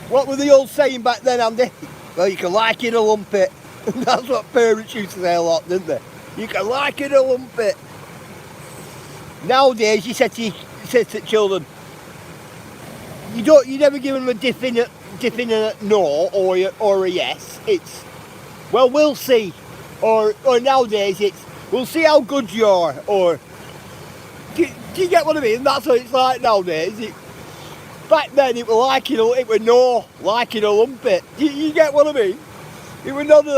What was the old saying back then, Andy? Well, you can like it or lump it. That's what parents used to say a lot, didn't they? You can like it or lump it. Nowadays, you say to children, you never give them a definite no or a yes. It's, well, we'll see. Or nowadays, it's, we'll see how good you are. Or, do you get what I mean? That's what it's like nowadays. Back then, it was like, you know, it was no, like it or lump it. You get what I mean? It was none of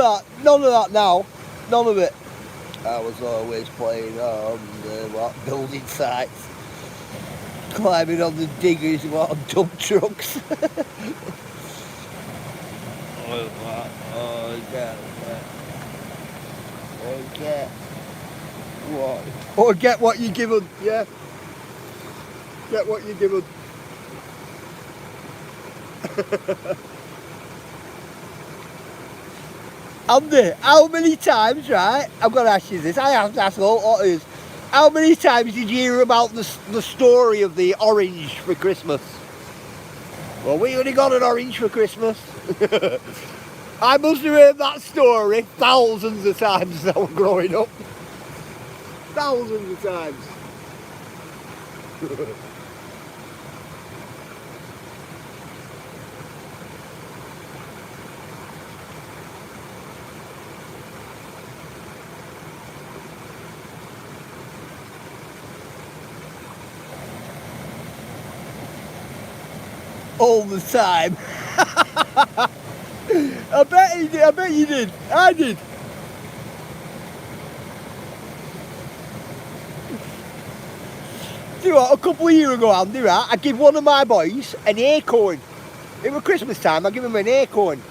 that now, none of it. I was always playing on the building sites, climbing on the diggers, on dump trucks. Or get what you give them, yeah. Get what you give them. Andy, how many times, right, I've got to ask you this, I have to ask all otters, how many times did you hear about the story of the orange for Christmas? Well, we only got an orange for Christmas. I must have heard that story thousands of times as I was growing up. Thousands of times. All the time. I bet you did. I bet you did. I did. Do you know what, a couple of years ago, Andy, right, I give one of my boys an acorn. It was Christmas time, I give him an acorn.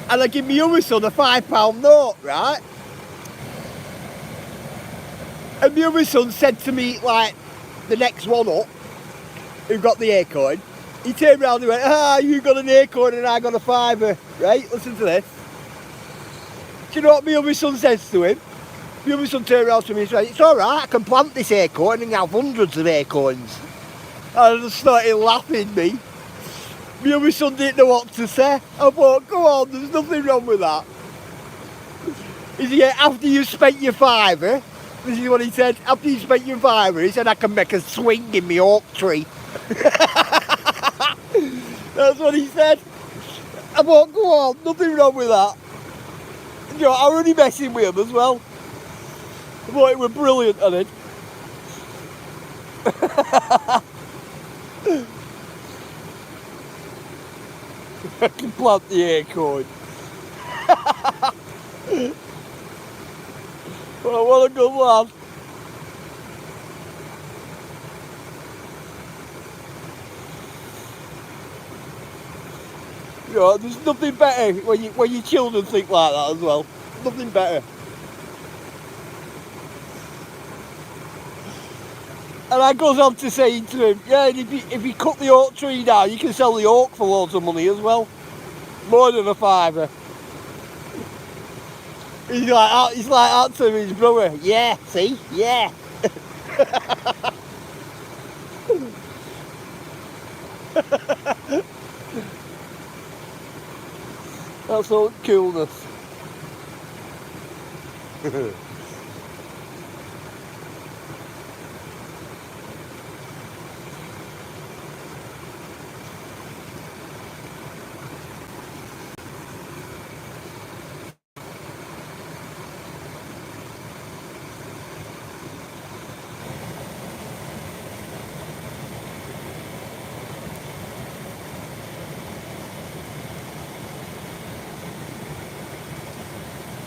And I give my other son a £5 note, right? And my other son said to me, like, the next one up, who got the acorn, he turned around and went, you got an acorn and I got a fiver, right? Listen to this. Do you know what my other son says to him? My other son turned around to me and said, it's alright, I can plant this acorn and have hundreds of acorns. And I just started laughing, me. My other son didn't know what to say. I thought, go on, there's nothing wrong with that. He said, after you spent your fiver, this is what he said, after you spent your fiver, he said, I can make a swing in my oak tree. That's what he said. I thought, go on, nothing wrong with that. You know, I was only messing with him as well. I thought it was brilliant, I did. I can plant the acorn. Well, what a good lad. You know, there's nothing better when your children think like that as well. Nothing better. And I goes on to saying to him, yeah, and if you cut the oak tree down, you can sell the oak for loads of money as well. More than a fiver. He's like that to his brother. Yeah, see? Yeah. That's all coolness.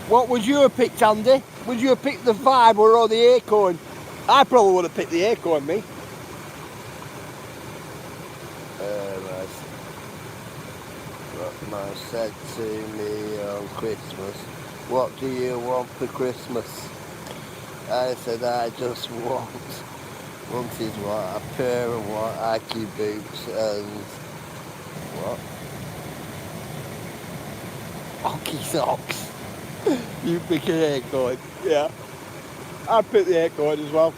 What would you have picked, Andy? Would you have picked the fiver or the acorn? I probably would have picked the acorn, me. What Ma said to me on Christmas, what do you want for Christmas? I said, I just wanted what, a pair of what, Aki boots and what? Hockey socks. You pick an acorn. Yeah. I'd pick the acorn as well.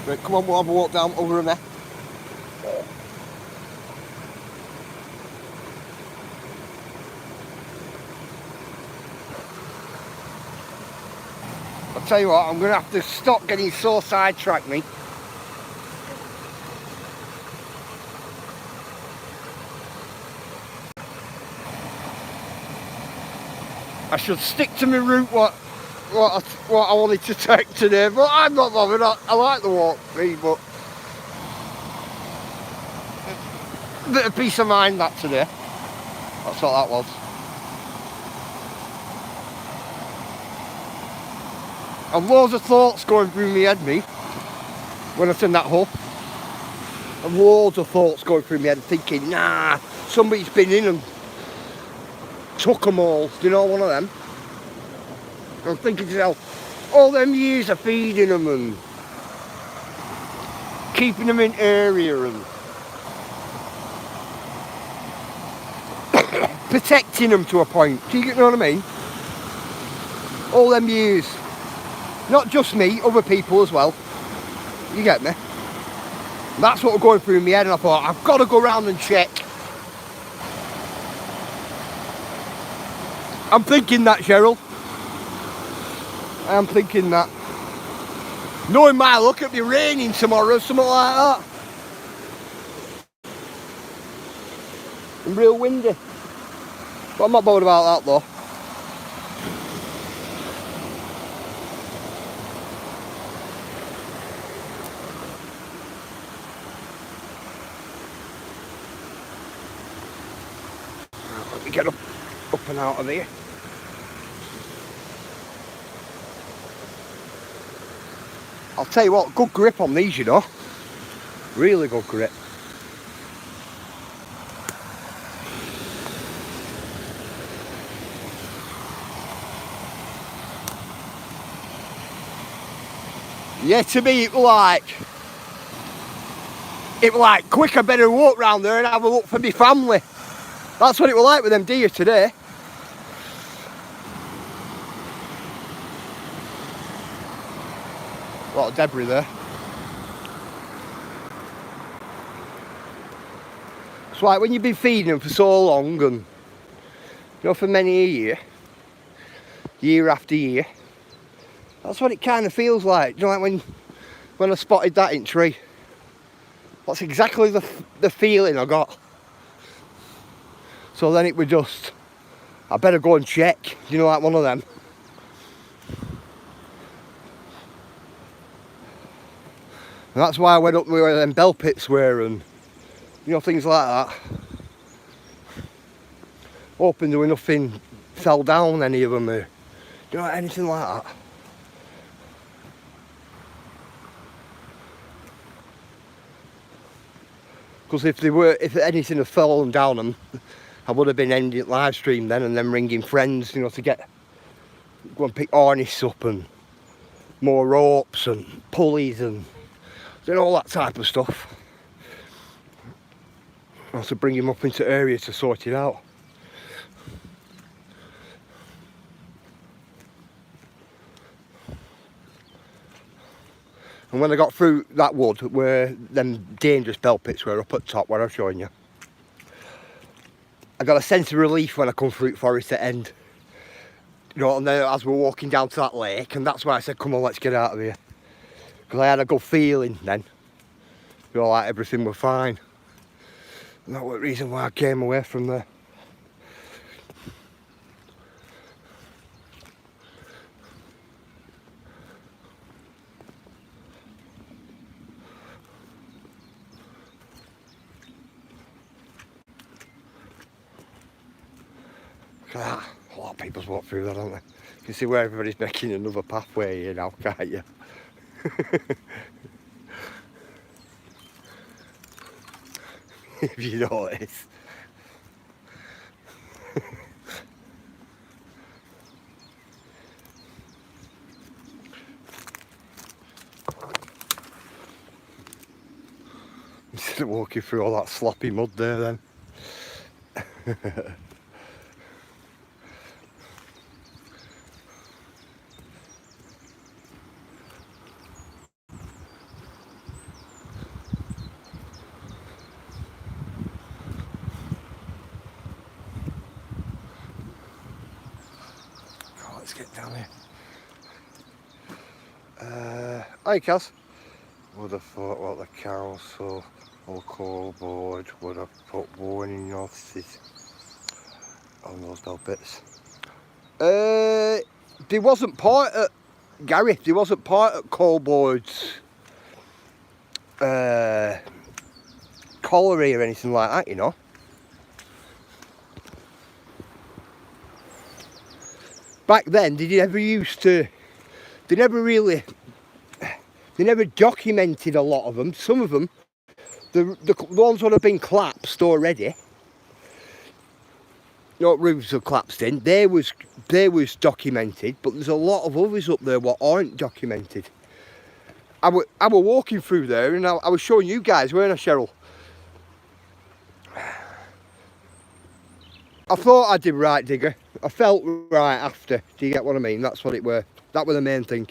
Right, come on, we'll have a walk down over there. I'll tell you what, I'm going to have to stop getting so sidetracked, me. I should stick to my route what I wanted to take today, but I'm not bothered. I like the walk, me, but a bit of peace of mind that today. That's what that was. And loads of thoughts going through my head, me, when I seen that hole. And loads of thoughts going through my head, thinking, nah, somebody's been in and took them all. Do you know, one of them? I'm thinking to myself, All them years of feeding them and keeping them in area and protecting them to a point. Do you know what I mean? All them years. Not just me, other people as well. You get me? That's what was going through my head, and I thought, I've got to go round and check. I'm thinking that, Cheryl. I am thinking that. Knowing my luck, it'll be raining tomorrow, something like that. And real windy. But I'm not bothered about that though. Let me get up and out of here. I'll tell you what, good grip on these, you know. Really good grip. Yeah, to me it was like quick, I better walk round there and have a look for my family. That's what it was like with them deer today. A lot of debris there. It's like when you've been feeding them for so long and, you know, for many a year after year, that's what it kind of feels like. You know, like when I spotted that in tree. That's exactly the feeling I got. So then it was just, I better go and check, you know, like one of them. And that's why I went up where them bell pits were and, you know, things like that. Hoping there was nothing fell down any of them, you know, anything like that. Because if anything had fallen down them, I would have been ending live stream then and then ringing friends, you know, to go and pick harness up and more ropes and pulleys and, you know, all that type of stuff. Also bring him up into area to sort it out. And when I got through that wood where them dangerous bell pits were up at top where I'm showing you, I got a sense of relief when I come through forest at end. You know, and then as we're walking down to that lake, and that's why I said, come on, let's get out of here. Because I had a good feeling then. You know, like everything was fine. And that was the reason why I came away from there. Look at that. A lot of people's walked through that, haven't they? You can see where everybody's making another pathway here now, can't you? If you notice. Instead of walking through all that sloppy mud there then. Let's get down here. Hi, Cass. Would have thought what the council or call board would have put warning notices on those bell pits. There wasn't part at Gary. There wasn't part at call board's colliery or anything like that, you know. Back then, they never documented a lot of them. Some of them, the ones would have been collapsed already. no roofs have collapsed in. They was documented, but there's a lot of others up there what aren't documented. I were walking through there, and I was showing you guys, weren't I, Cheryl? I thought I did right, Digger. I felt right after. Do you get what I mean? That's what it were. That were the main thing.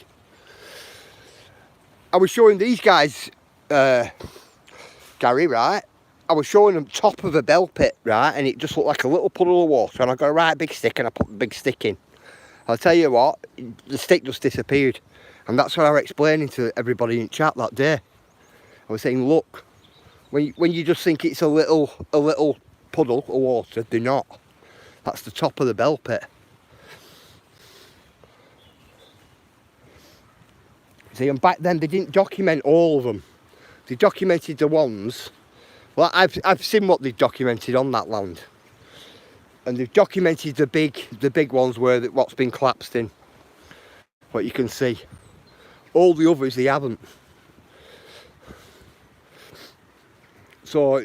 I was showing these guys, Gary, right? I was showing them top of a bell pit, right? And it just looked like a little puddle of water. And I got a right big stick and I put the big stick in. I'll tell you what, the stick just disappeared. And that's what I was explaining to everybody in chat that day. I was saying, look, when you just think it's a little puddle of water, they're not. That's the top of the bell pit. See, and back then they didn't document all of them. They documented the ones. Well, I've seen what they've documented on that land, and they've documented the big ones where what's been collapsed in. What you can see. All the others they haven't. So,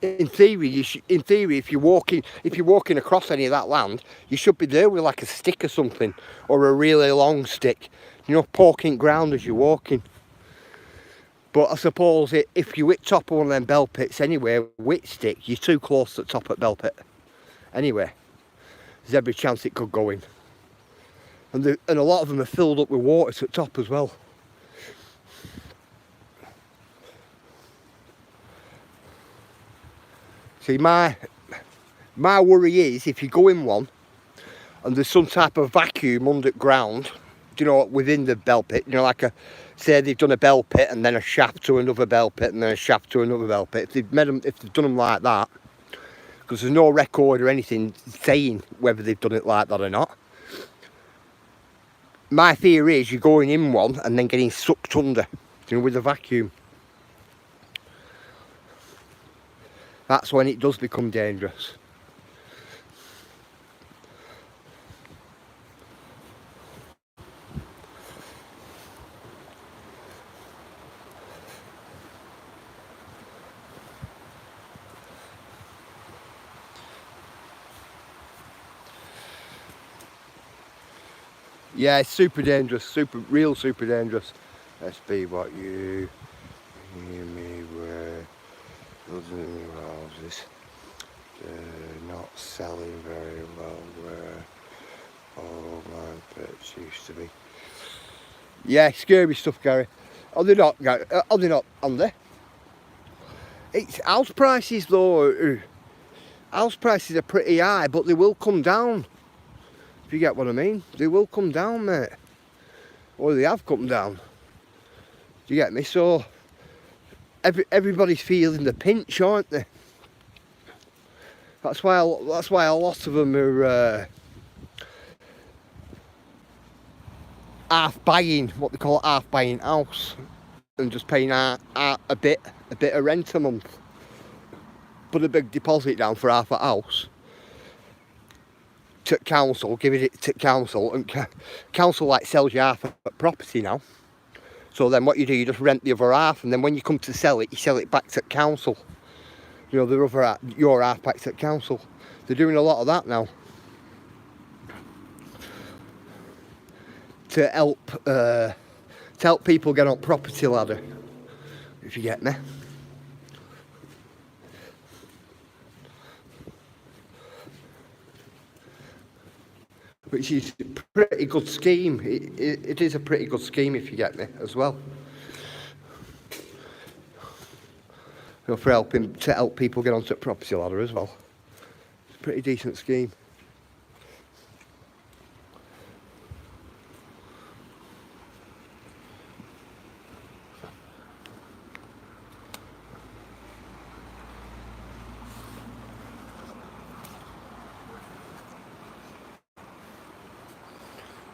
in theory, if you're walking across any of that land, you should be there with like a stick or something, or a really long stick, you know, poking ground as you're walking. But I suppose if you hit top of one of them bell pits anyway, with stick, you're too close to the top of bell pit. Anyway, there's every chance it could go in. And a lot of them are filled up with water to the top as well. See, my worry is if you go in one and there's some type of vacuum underground, you know, within the bell pit, you know, like say they've done a bell pit and then a shaft to another bell pit and then a shaft to another bell pit. If they've done them like that, because there's no record or anything saying whether they've done it like that or not. My fear is you're going in one and then getting sucked under, you know, with a vacuum. That's when it does become dangerous. Yeah, it's super dangerous, real super dangerous. Let's be what you hear me where doesn't houses. They're not selling very well where all my pets used to be. Yeah, scary stuff, Gary. Are they not, Gary? Are they not on there? It's house prices though. House prices are pretty high, but they will come down. If you get what I mean, they will come down, mate. Or they have come down. Do you get me? So everybody's feeling the pinch, aren't they? That's why a lot of them are half buying, what they call half buying house, and just paying a bit of rent a month. Put a big deposit down for half a house. To council, give it to council, and council like sells you half a property now. So then what you do, you just rent the other half, and then when you come to sell it, you sell it back to council. You know, the other half, your half back to council. They're doing a lot of that now. To help people get on property ladder, if you get me. Which is a pretty good scheme. It is a pretty good scheme, if you get me, as well. You know, to help people get onto the property ladder as well. It's a pretty decent scheme.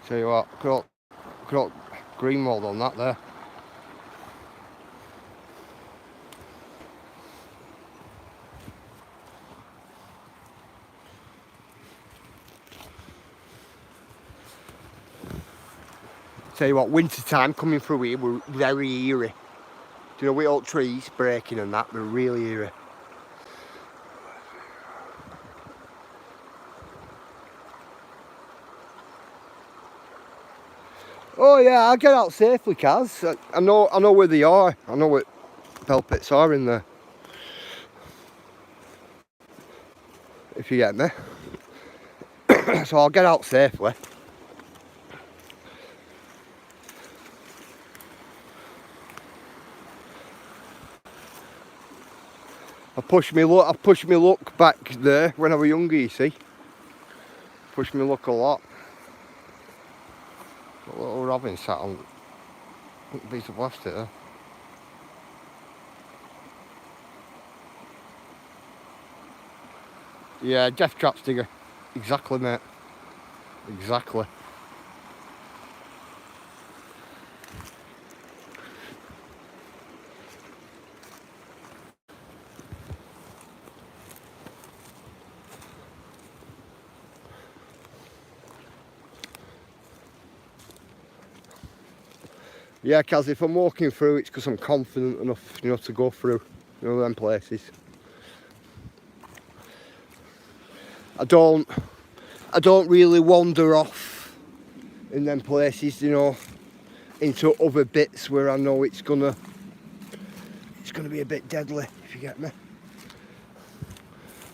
Tell you what, got green mold on that there. Tell you what, winter time coming through here were very eerie. Do you know, with all trees breaking and that, were really eerie. Oh yeah, I'll get out safely, Kaz. I know where they are. I know what bell pits are in there. If you get me. So I'll get out safely. I pushed my luck back there when I was younger, you see. Pushed my luck a lot. Got a little robin sat on a piece of plastic there. Yeah, death trap stinger. Exactly, mate. Exactly. Yeah, Kaz, if I'm walking through, it's because I'm confident enough, you know, to go through, you know, them places. I don't really wander off in them places, you know, into other bits where I know it's gonna be a bit deadly, if you get me.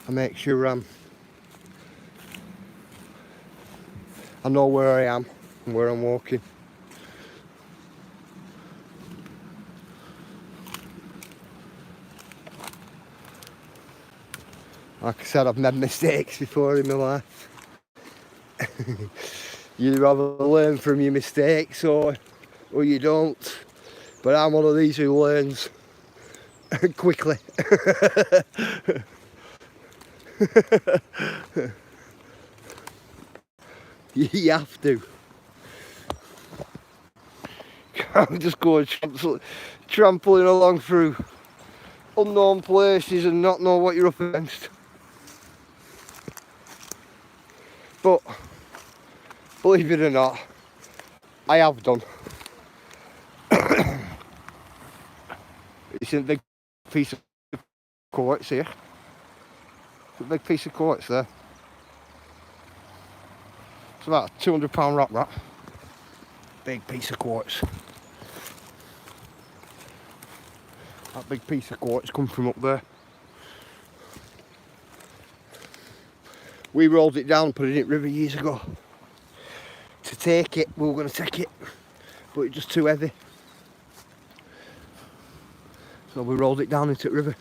I make sure I know where I am and where I'm walking. Like I said, I've made mistakes before in my life. You either learn from your mistakes or you don't. But I'm one of these who learns quickly. You have to. Can't just go trampling along through unknown places and not know what you're up against. But believe it or not, I have done. It's a big piece of quartz here. It's a big piece of quartz there. It's about a 200-pound rock, that. Big piece of quartz. That big piece of quartz come from up there. We rolled it down and put it in the river years ago. To take it, we were going to take it, but it was just too heavy. So we rolled it down into the river.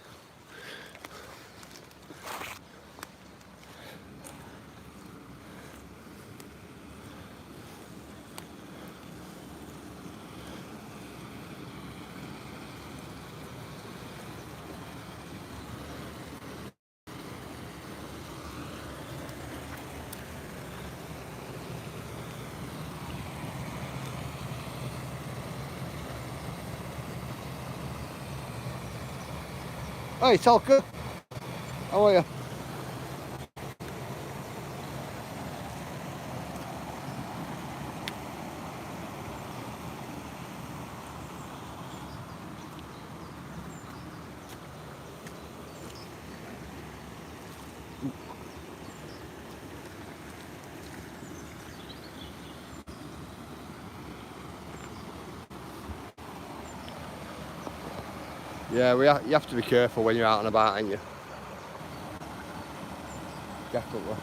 Hey, Talca. How are you? Yeah, you have to be careful when you're out and about, ain't you? Definitely.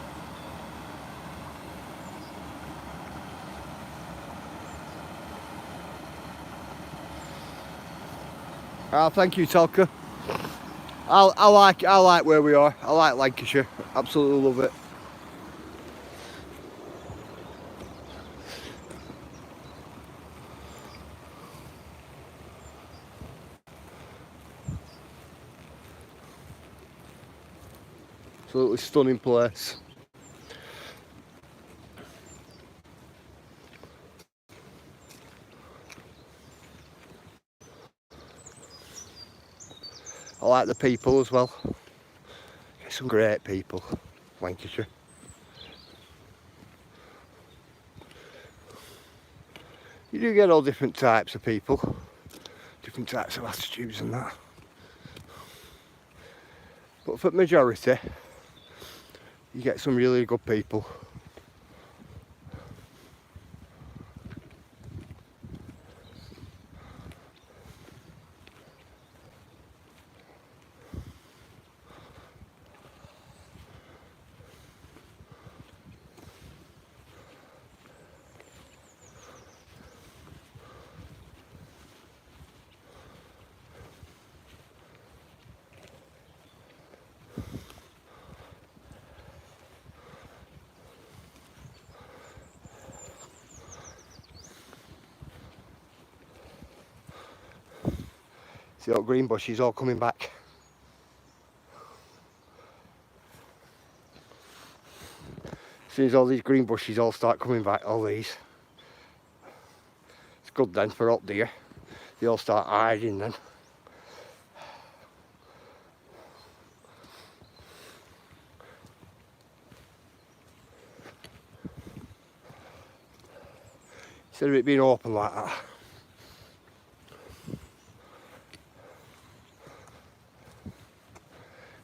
Oh, thank you, Talca. I like where we are. I like Lancashire. Absolutely love it. Absolutely stunning place. I like the people as well. Some great people, Lancashire. You do get all different types of people, different types of attitudes and that. But for the majority, you get some really good people. See all green bushes all coming back. As soon as all these green bushes all start coming back, all these, it's good then for up deer. They all start hiding then. Instead of it being open like that.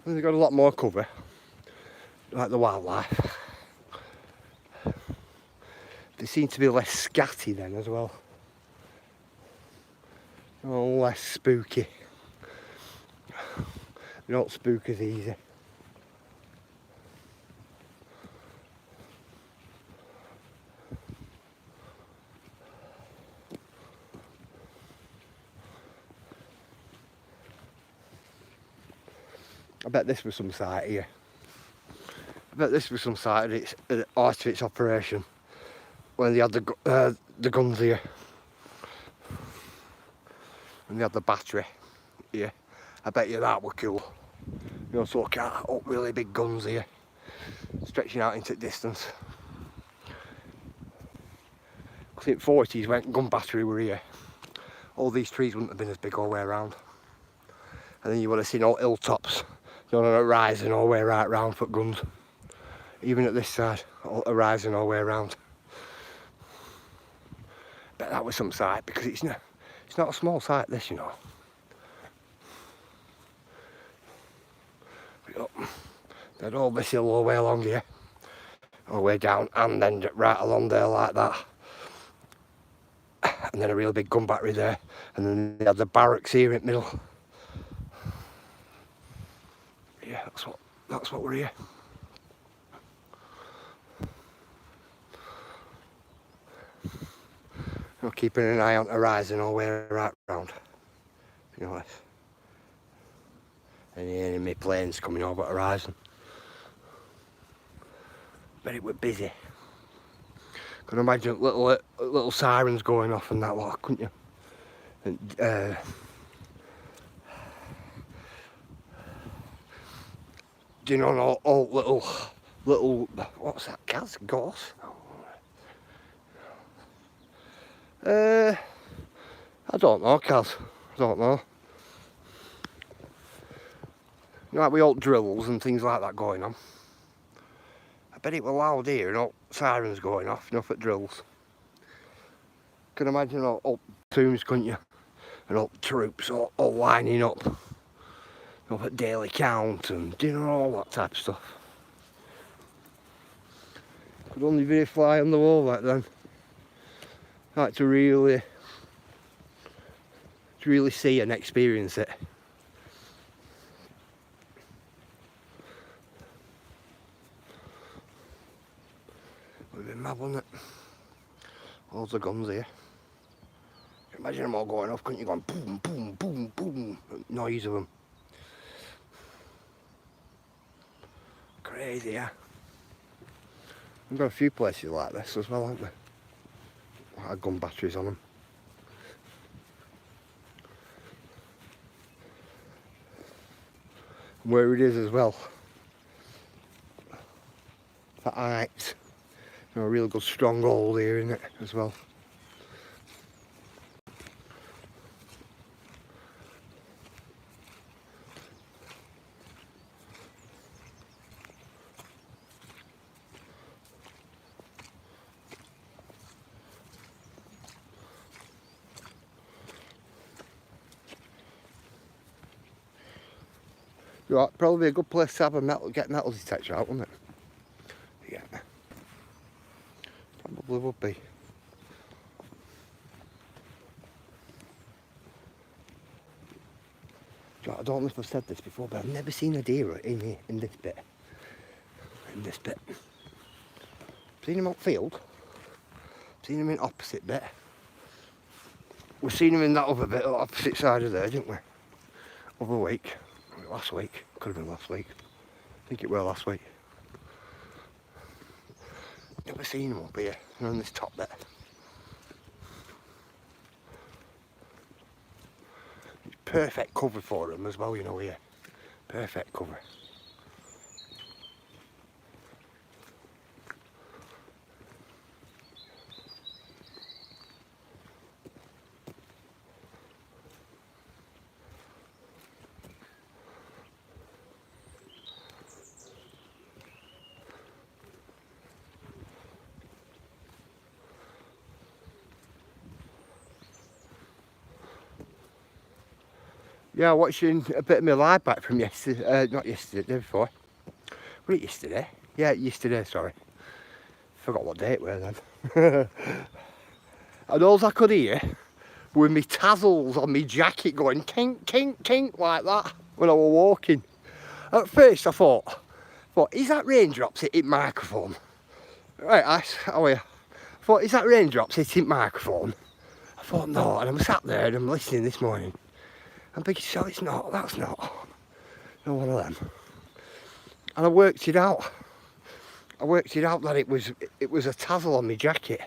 And they've got a lot more cover, like the wildlife. They seem to be less scatty then as well. Less spooky. They don't spook as easy. I bet this was some site here. I bet this was some site at its height of its operation when they had the guns here. And they had the battery here. I bet you that were cool. You know, so I can't up really big guns here, stretching out into distance. I think 40s when gun battery were here, all these trees wouldn't have been as big all the way around. And then you would have seen all hilltops, you know, rising all the way right round for guns. Even at this side, all rising all the way around. Bet that was some site because it's not a small site, this, you know. They'd all this hill all the way along here, all the way down, and then right along there like that. And then a real big gun battery there, and then they had the barracks here in the middle. Yeah, that's what we're here. We're keeping an eye on the horizon all the way right round. You know this. Any enemy planes coming over the horizon. But it was busy. Can imagine little sirens going off and that lot, couldn't you? And do you know all little what's that? Cats? Gorse? I don't know, Kaz. I don't know. You know, like we all drills and things like that going on. I bet it was loud here and all sirens going off, you know, for drills. Can imagine all tombs, couldn't you? And all troops all lining up. You know, at daily count and you know, all that type of stuff. Could only be a fly on the wall back then. Like to really see and experience it. We've been mad, wasn't it? Loads of guns here. Imagine them all going off, couldn't you? Going boom, boom, boom, boom. Noise of them. Crazy, yeah. We've got a few places like this as well, haven't we? Had gun batteries on them. And where it is as well, that height, you know, a real good stronghold here in it as well. Right, probably a good place to have a get metal detector out, wouldn't it? Yeah. Probably would be. I don't know if I've said this before, but I've never seen a deer in here, in this bit. In this bit. Seen him upfield. Seen him in opposite bit. We've seen him in that other bit, opposite side of there, didn't we? Other week. Last week. Could have been last week. I think it was last week. Never seen him up here, on this top bit. It's perfect cover for them as well, you know, here. Perfect cover. Yeah, watching a bit of my live back from yesterday, not yesterday, the day before. Was it yesterday? Yeah, yesterday, sorry. Forgot what day it was then. And all I could hear were my tassels on my jacket going kink, kink, kink like that when I was walking. At first I thought, is that raindrops hitting microphone? Right, I thought, is that raindrops hitting microphone? I thought, no, and I'm sat there and I'm listening this morning. I'm thinking, so it's not, that's not one of them. And I worked it out. I worked it out that it was a tassel on my jacket.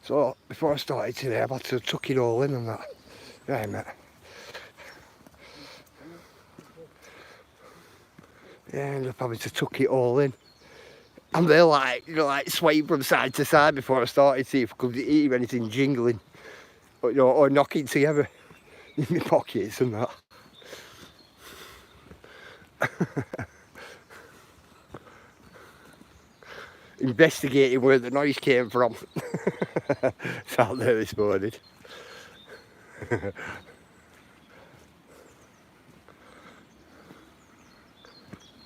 So before I started today, I've had to tuck it all in and that. Right, mate. Yeah, I ended up having to tuck it all in. And they're like, you know, like swaying from side to side before I started to see if I could hear anything jingling, or, you know, or knocking together in my pockets and that. Investigating where the noise came from. It's out there this morning.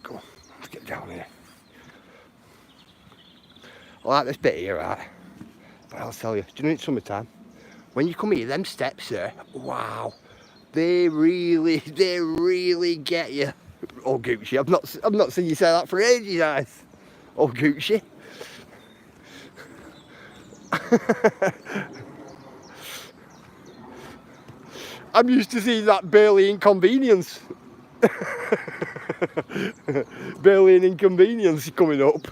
Come on, let's get down here. I like this bit here, right? But I'll tell you, do you know it's summertime? When you come here, them steps there, wow, they really get you. Oh, Gucci, I've not seen you say that for ages, guys. Oh, Gucci. I'm used to seeing that barely inconvenience. Barely an inconvenience coming up.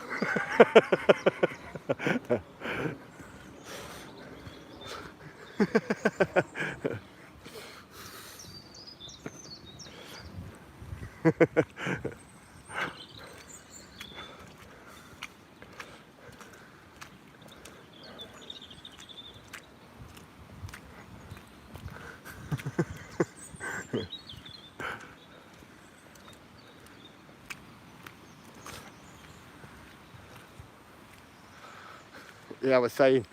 Yeah, I was saying,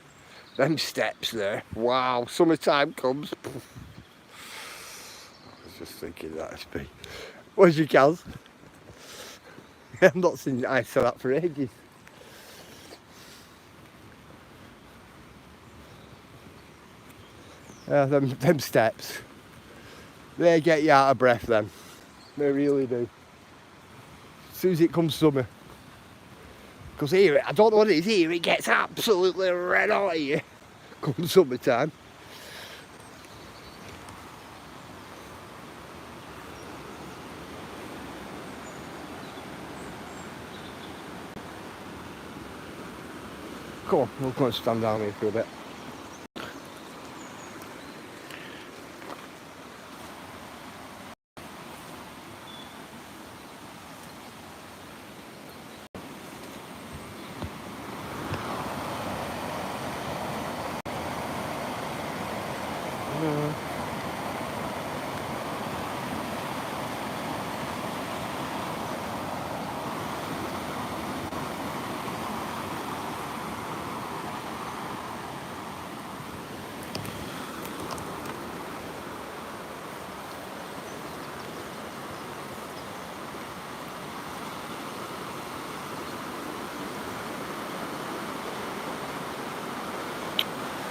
them steps there, wow, summertime comes. I was just thinking that'd be. Where's your cows? I've not seen I saw that for ages. Yeah, them steps, they get you out of breath then. They really do. As soon as it comes summer. Because here, I don't know what it is here, it gets absolutely red hot here. Come summertime. Come on, we'll go and stand down here for a bit.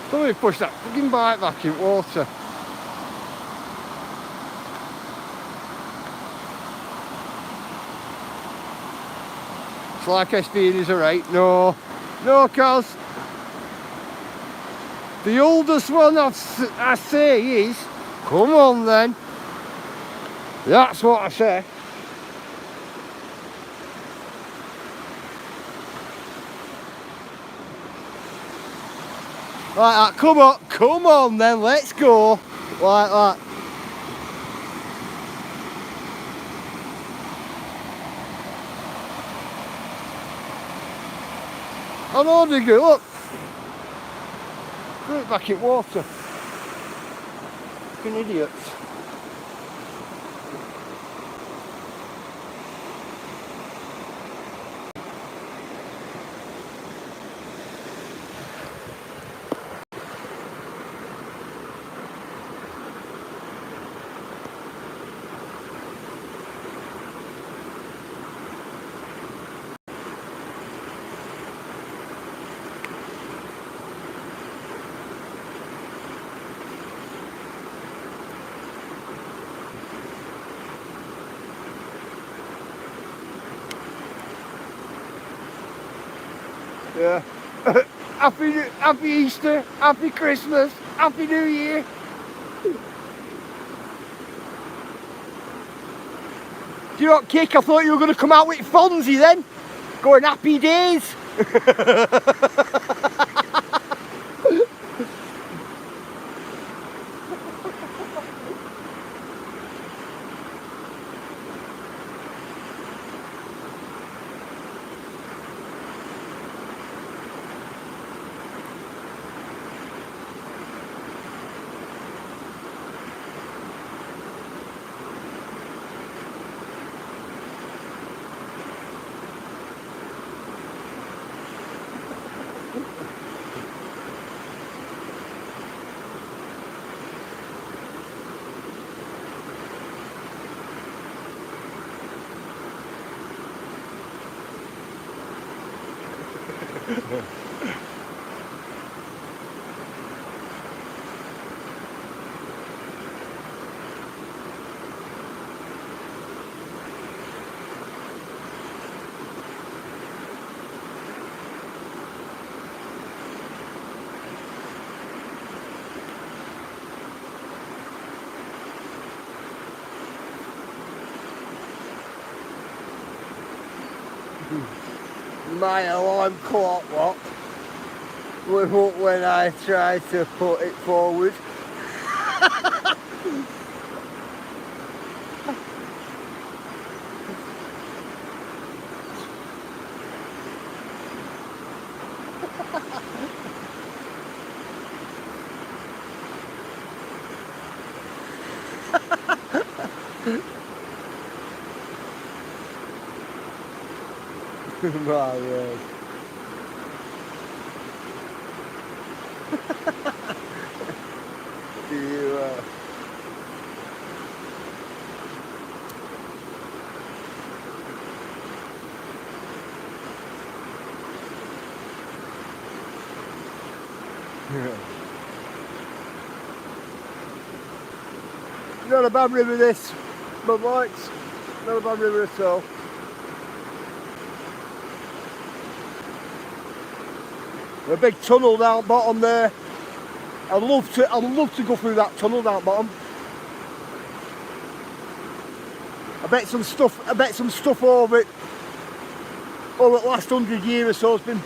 Somebody push that fucking bike back in water. It's like SB is alright. No, cuz the oldest one I say is, come on then. That's what I say. Like that, come on then, let's go. Like that. I know, Digger, look. Put it back in water. Fucking idiots. Yeah. Happy Easter, Happy Christmas, Happy New Year. Do you not kick? I thought you were going to come out with Fonzie then. Going happy days. My alarm clock went up when I tried to put it forward. My word. You, Not a bad river this, but lights, not a bad river at all. A big tunnel down bottom there. I'd love to go through that tunnel down bottom. I bet some stuff over the last 100 years or so has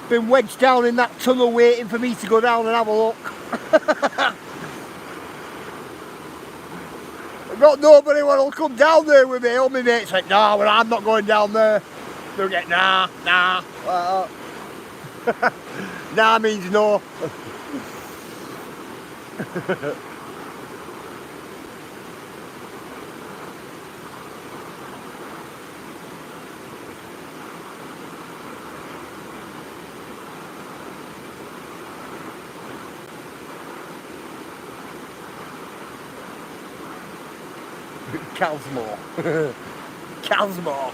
been wedged down in that tunnel waiting for me to go down and have a look. I've got nobody what'll come down there with me. All my mates like, nah, well, I'm not going down there. They'll get nah. Nah means no. Calsmore. Calsmore.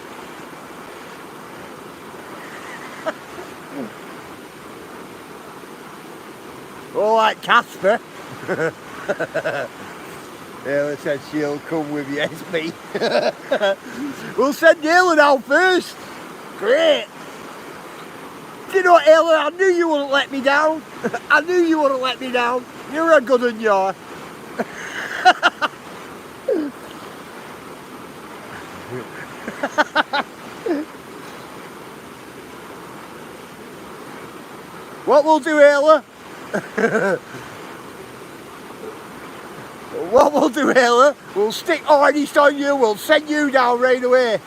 Oh, like Casper. Ella said she'll come with you, it's me. We'll send Ella down first. Great. Do you know what, Ella? I knew you wouldn't let me down. I knew you wouldn't let me down. You're a good one, you are. What we'll do, Ella? what we'll do, Ayla, we'll stick harness on you, we'll send you down right away.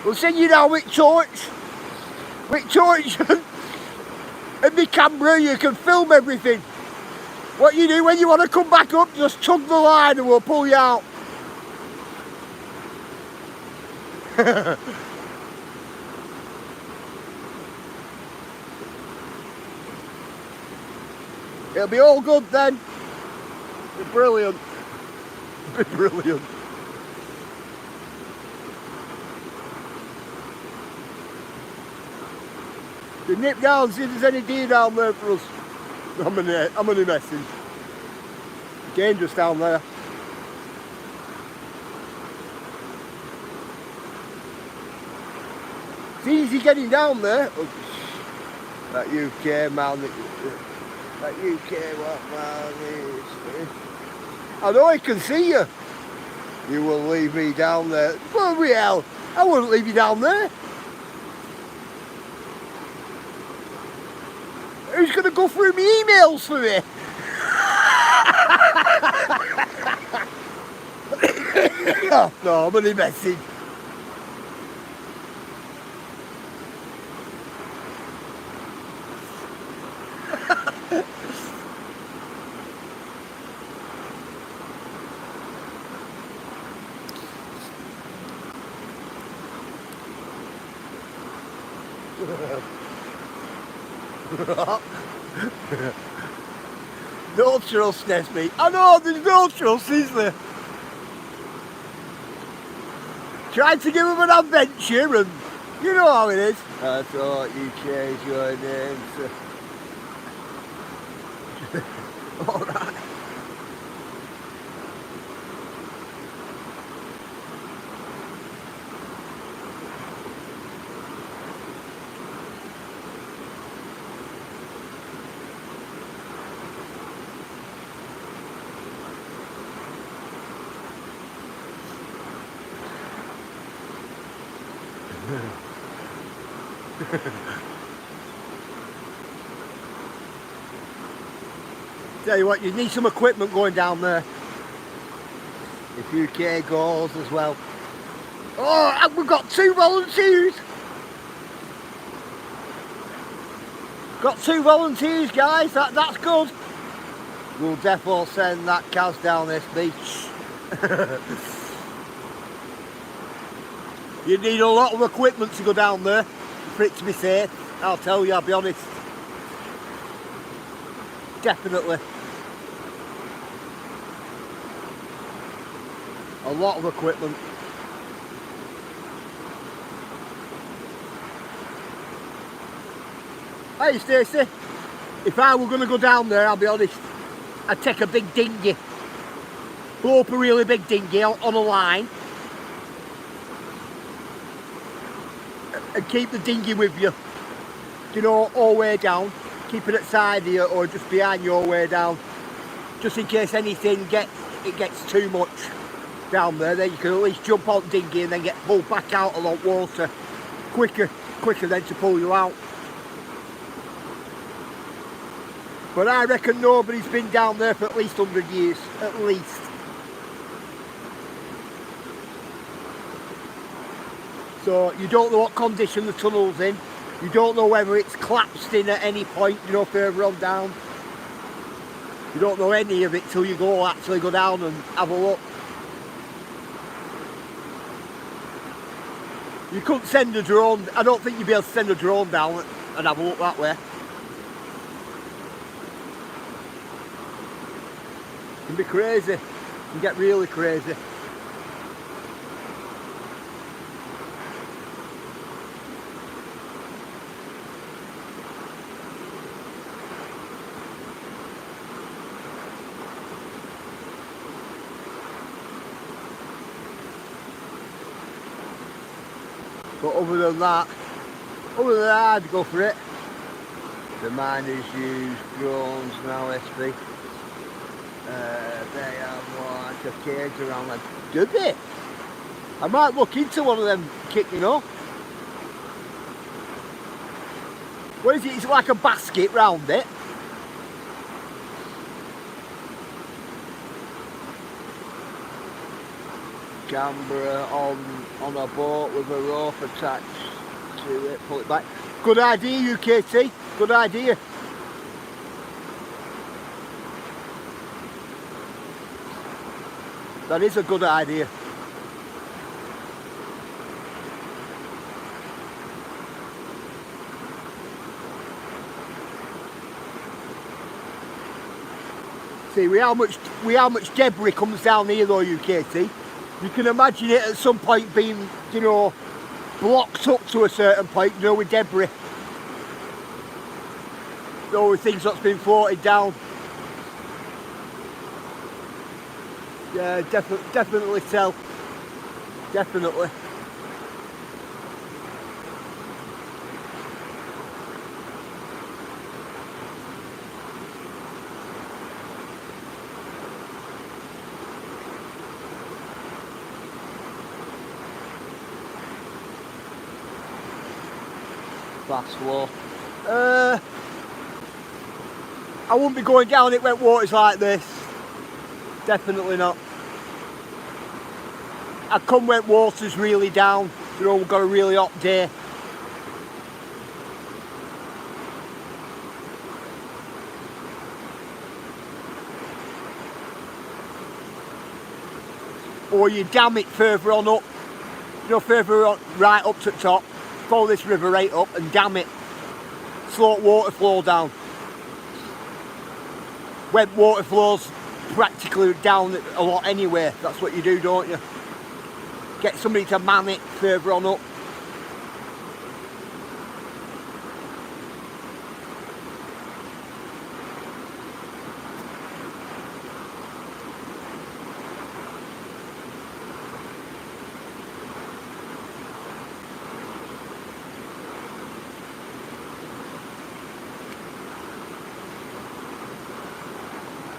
We'll send you down with torch and the camera, you can film everything. What you do when you want to come back up, just tug the line and we'll pull you out. It'll be all good then. It'll be brilliant. It'll be brilliant. The nip down, see if there's any deer down there for us. I'm only messing. Dangerous down there. It's easy getting down there. Oh, that UK man, that UK what man is. I know I can see you. You will leave me down there. Bloody hell, I wouldn't leave you down there. Who's going to go through my emails for me? Oh, no, I'm only messing. No trust, Nesby. I know, there's no trust, is there? Tried to give him an adventure and you know how it is. I thought you changed your name to... Alright. Tell you what, you need some equipment going down there. If UK goes as well. Oh, and we've got 2 volunteers. Got 2 volunteers, guys. That's good. We'll definitely send that Kaz down this beach. You need a lot of equipment to go down there for it to be safe. I'll tell you, I'll be honest. Definitely. A lot of equipment. Hey Stacey, if I were going to go down there, I'll be honest, I'd take a big dinghy. Blow up a really big dinghy on a line. And keep the dinghy with you, you know, all the way down. Keep it at side of you or just behind you all the way down. Just in case anything gets too much down there, then you can at least jump on the dinghy and then get pulled back out a lot water quicker than to pull you out. But I reckon nobody's been down there for at least 100 years, at least. So you don't know what condition the tunnel's in. You don't know whether it's collapsed in at any point, you know, further on down. You don't know any of it till you actually go down and have a look. You couldn't send a drone. I don't think you'd be able to send a drone down and have a look that way. It can be crazy. It can get really crazy. But other than that, I'd go for it. The miners use drones now, SB. They have like a cage around them. Do they? I might look into one of them kicking up. What is it? It's like a basket round it. Canberra on a boat with a rope attached to it, pull it back. Good idea, UKT, good idea. That is a good idea. See, we how much debris comes down here though, UKT. You can imagine it at some point being, you know, blocked up to a certain point, you know, with debris. You know, with things that's been floated down. Yeah, definitely tell. Definitely. Fast flow. I wouldn't be going down it wet waters like this. Definitely not. I'd come wet waters really down. You know, we've got a really hot day. Or you dam it further on up. You know, further on, right up to the top. Follow this river right up and dam it. Slow water flow down. Wet water flows practically down a lot anyway. That's what you do, don't you? Get somebody to man it further on up.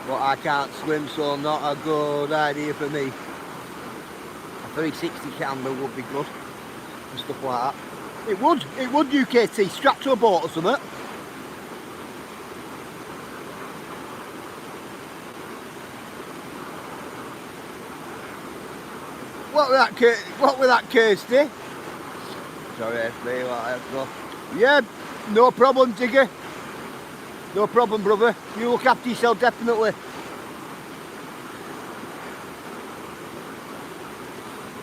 But I can't swim, so not a good idea for me. A 360 camera would be good, and stuff like that. It would UKT, strapped to a boat or something. What with that Kirsty? Sorry, FB, whatever. Yeah, no problem, Digger. No problem, brother. You look after yourself, definitely.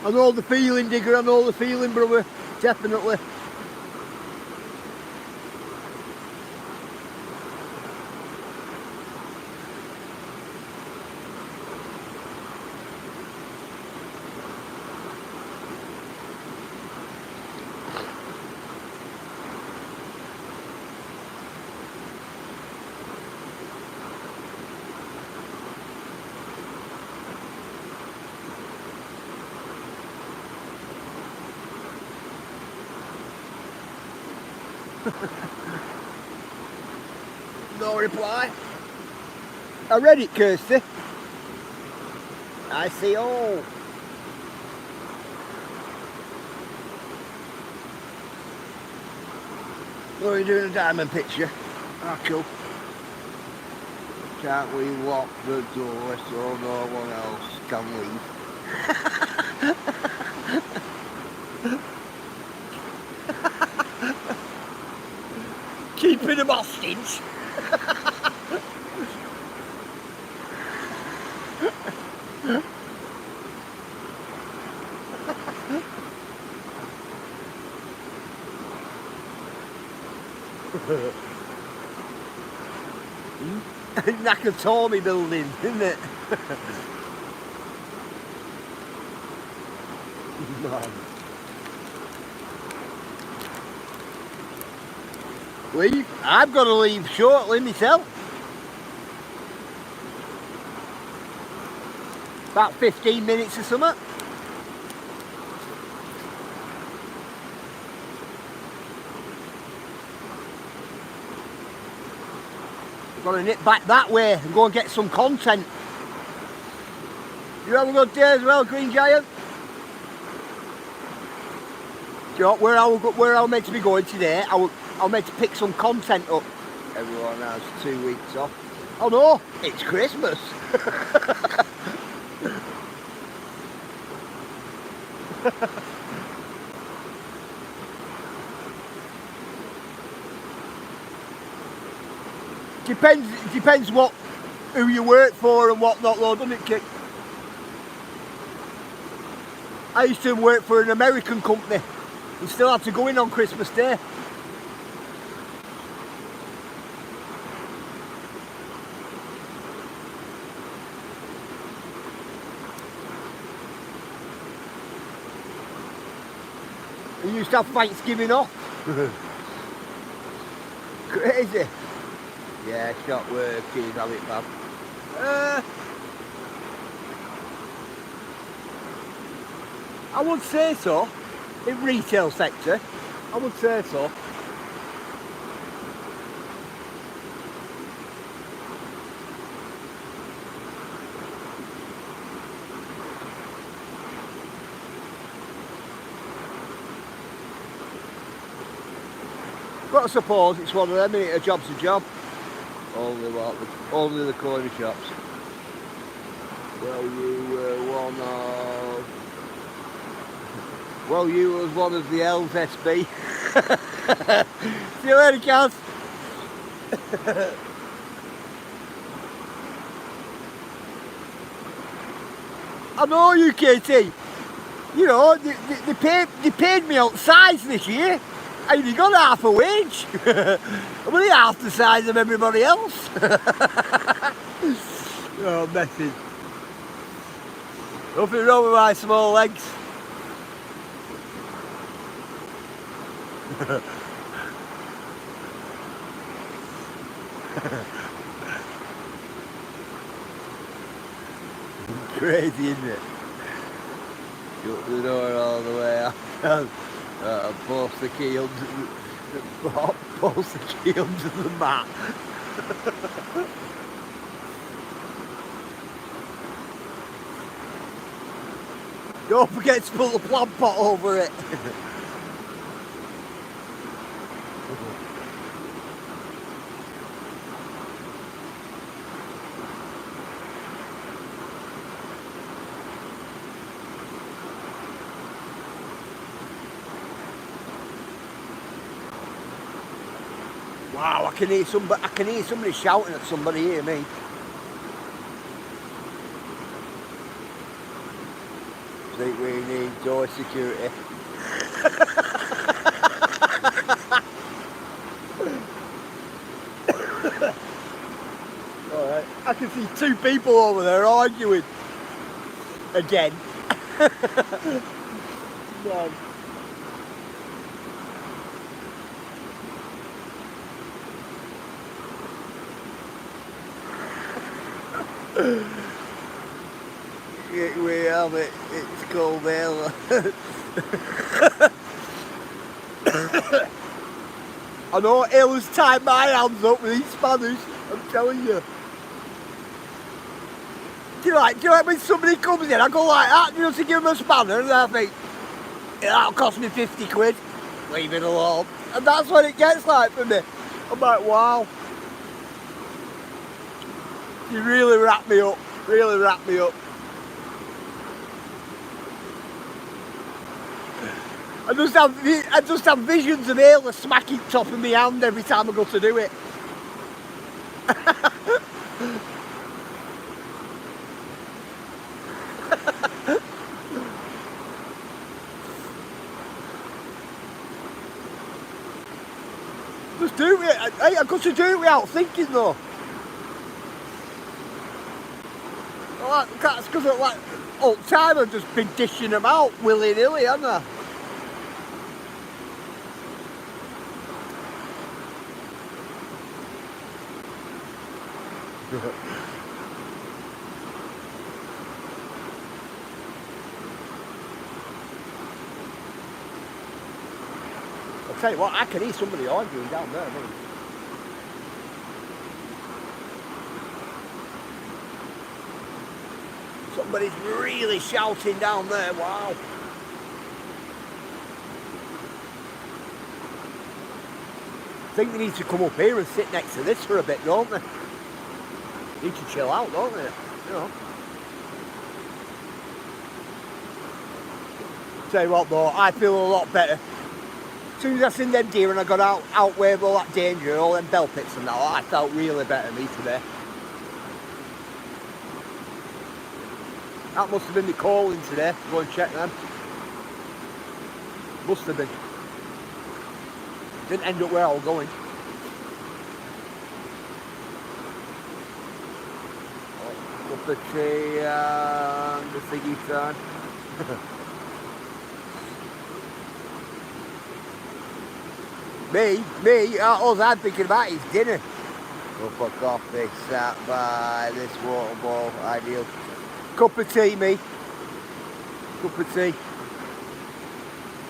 I know the feeling, Digger. I know the feeling, brother. Definitely. No reply. I read it, Kirsty. I see all. Oh, you're doing a diamond picture. Ah, cool. Can't we lock the door so no one else can leave? Keeping them hostage. Nakatomi building, isn't it? Man. Leave? I've got to leave shortly myself. About 15 minutes or something. Got to nip back that way and go and get some content. You have a good day as well, Green Giant. Do you know where I'm meant to be going today? I'm meant to pick some content up. Everyone has 2 weeks off. Oh no, it's Christmas. Depends who you work for and whatnot though, doesn't it, Kit? I used to work for an American company and still had to go in on Christmas Day. We used to have Thanksgiving off. Crazy. Yeah, it's not working, have it, man? I would say so. In retail sector, I would say so. But I suppose it's one of them, innit? A job's a job. Only the corner shops. Well, you were one of... Well, you was one of the elves, SB. See you later, Kaz. I know you, KT. You know, they paid me out size this year. I only got half a wage. I'm only half the size of everybody else. Oh, message. Nothing wrong with my small legs. Crazy, isn't it? Shut the door all the way up. Post the key under the mat. Don't forget to put the plant pot over it. Wow, I can hear somebody shouting at somebody here, me. I think we need door security. Alright, I can see two people over there arguing. Again. Man. We have it, it's called Ella. I know Ella's tied my hands up with these spanners, I'm telling you. Do you like when somebody comes in, I go like that, you know, to give them a spanner, and I think, that'll cost me 50 quid, leave it alone. And that's what it gets like for me. I'm like, wow. You really wrap me up, really wrap me up. I just have visions of Ayla smacking top of my hand every time I go to do it. Just do it. Hey, I've got to do it without thinking though. Well, that's because like all the time I've just been dishing them out willy-nilly, haven't I? I'll tell you what, I can hear somebody arguing down there, man. Somebody's really shouting down there, wow. I think they need to come up here and sit next to this for a bit, don't they? Need to chill out, don't they? You know. Tell you what though, I feel a lot better. As soon as I seen them deer and I got outweighed all that danger, all them bell pits and that, I felt really better me today. That must have been the calling today, to go and check them. Must have been. Didn't end up where I was going. Up the tree and the thingy turn. Me, all I'm thinking about is dinner. Cup of coffee sat by this water ball, ideal. Cup of tea, me. Cup of tea.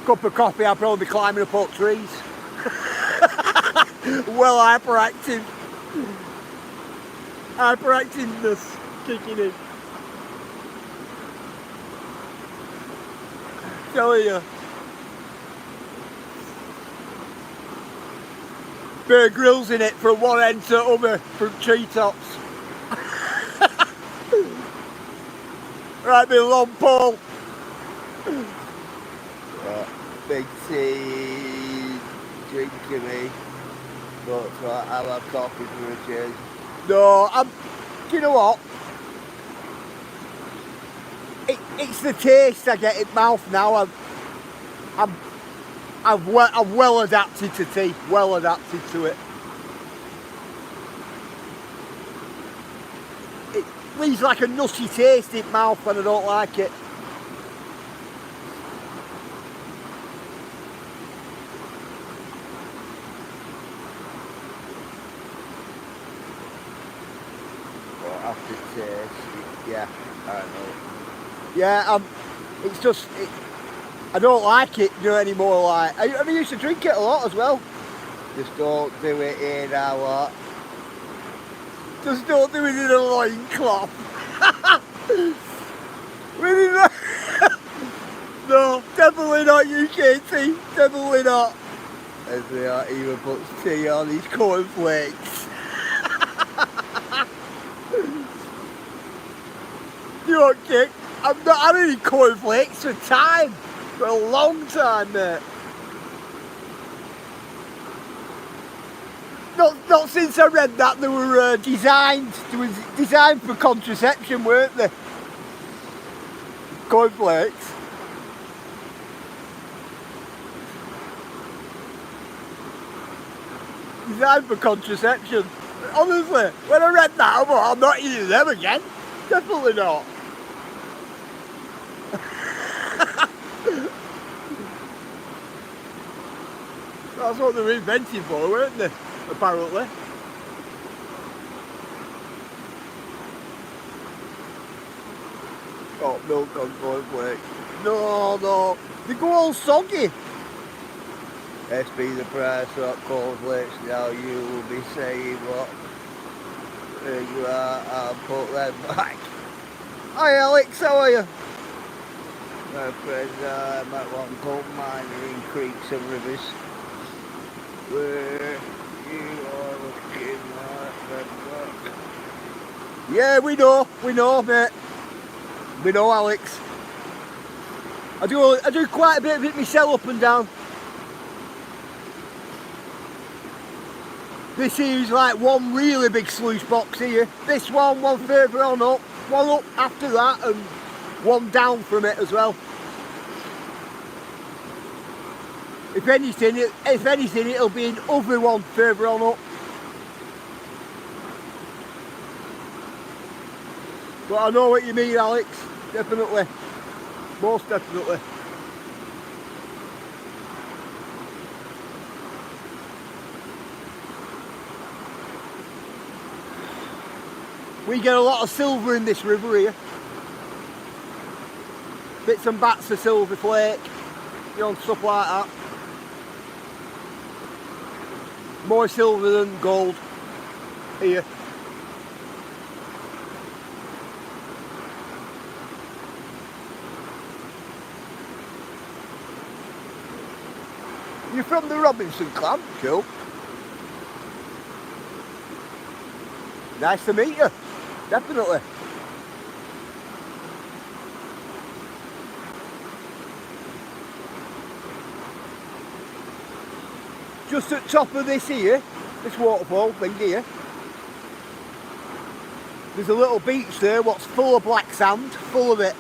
Cup of coffee, I'll probably be climbing up oak trees. Well, hyperactive. Hyperactiveness kicking in. Telling you. Bear Grylls in it from one end to other from treetops. Right, me long pole. Big tea, drinking me. But I'll have coffee for a change. No, do you know what? It's the taste I get in mouth now. I've well adapted to tea, well adapted to it. It leaves like a nutty taste in mouth and I don't like it. But after taste, yeah, I don't know. Yeah, it's just, I don't like it anymore. Like I used to drink it a lot as well. Just don't do it in a what? Just don't do it in a loincloth. No, definitely not UKT, definitely not. As we are even puts tea on his cornflakes. You know, Kick, I've not had any cornflakes for time. For a long time, mate. Not since I read that they were designed for contraception, weren't they? Cornflakes. Designed for contraception. Honestly, when I read that, I thought, I'm not eating them again. Definitely not. That's what they were invented for, weren't they? Apparently. Got milk on cornflakes. No. They go all soggy. SB the price of cornflakes, now you will be saying what? There you are, I'll put them back. Hi Alex, how are you? My friend, I might want to go mining in creeks and rivers. Where you are looking at them back. Yeah, we know, mate. We know, Alex. I do quite a bit of it myself up and down. This here is like one really big sluice box here. This one further on up, one up after that, and one down from it as well. If anything, it'll be another one further on up. But I know what you mean, Alex. Definitely. Most definitely. We get a lot of silver in this river here. Bits and bats of silver flake, you know, stuff like that. More silver than gold here. You're from the Robinson clan? Cool. Nice to meet you. Definitely. just at top of this here, this waterfall thing here, there's a little beach there what's full of black sand, full of it.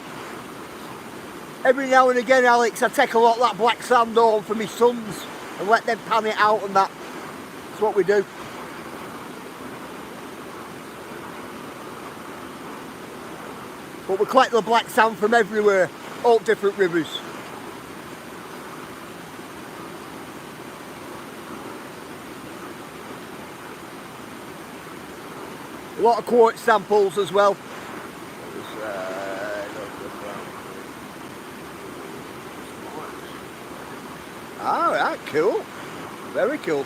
Every now and again, Alex, I take a lot of that black sand home for my sons and let them pan it out and that. That's what we do. But we collect the black sand from everywhere, all different rivers. A lot of quartz samples as well. Alright, cool. Very cool.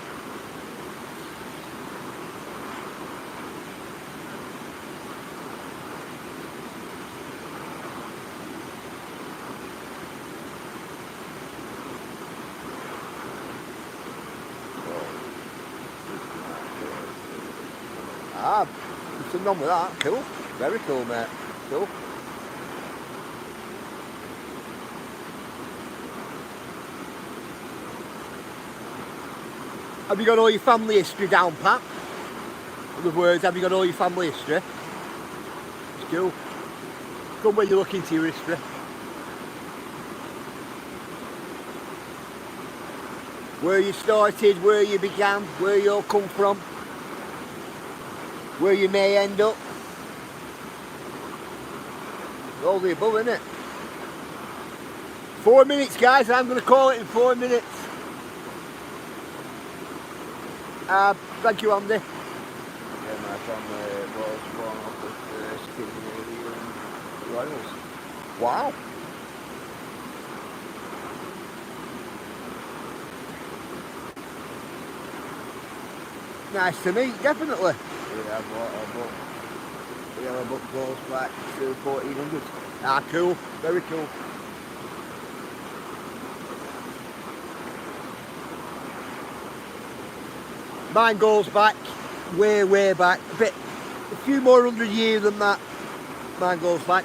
Nothing wrong with that. Cool. Very cool, mate. Cool. Have you got all your family history down pat? In other words, have you got all your family history? It's cool. Good when you look into your history. Where you started, where you began, where you all come from, where you may end up. All the above, innit? 4 minutes, guys. I'm going to call it in 4 minutes. Thank you, Andy. Yeah, my family was one of the first Canadian royals. Wow. Nice to meet, definitely. Yeah, a book goes back to 1400. Ah, cool. Very cool. Mine goes back way, way back. A few more 100 years than that. Mine goes back.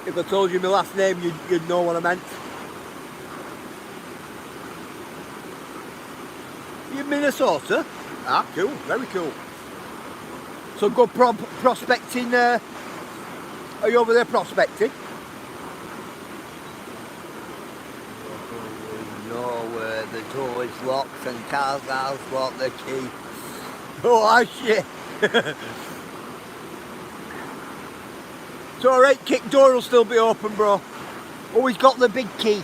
If I told you my last name, you'd know what I meant. You in Minnesota? Ah, cool. Very cool. So good prospecting. Are you over there prospecting? Where the door is locked and cars have got the key. Oh, shit. It's alright, kick door will still be open, bro. Always got the big key.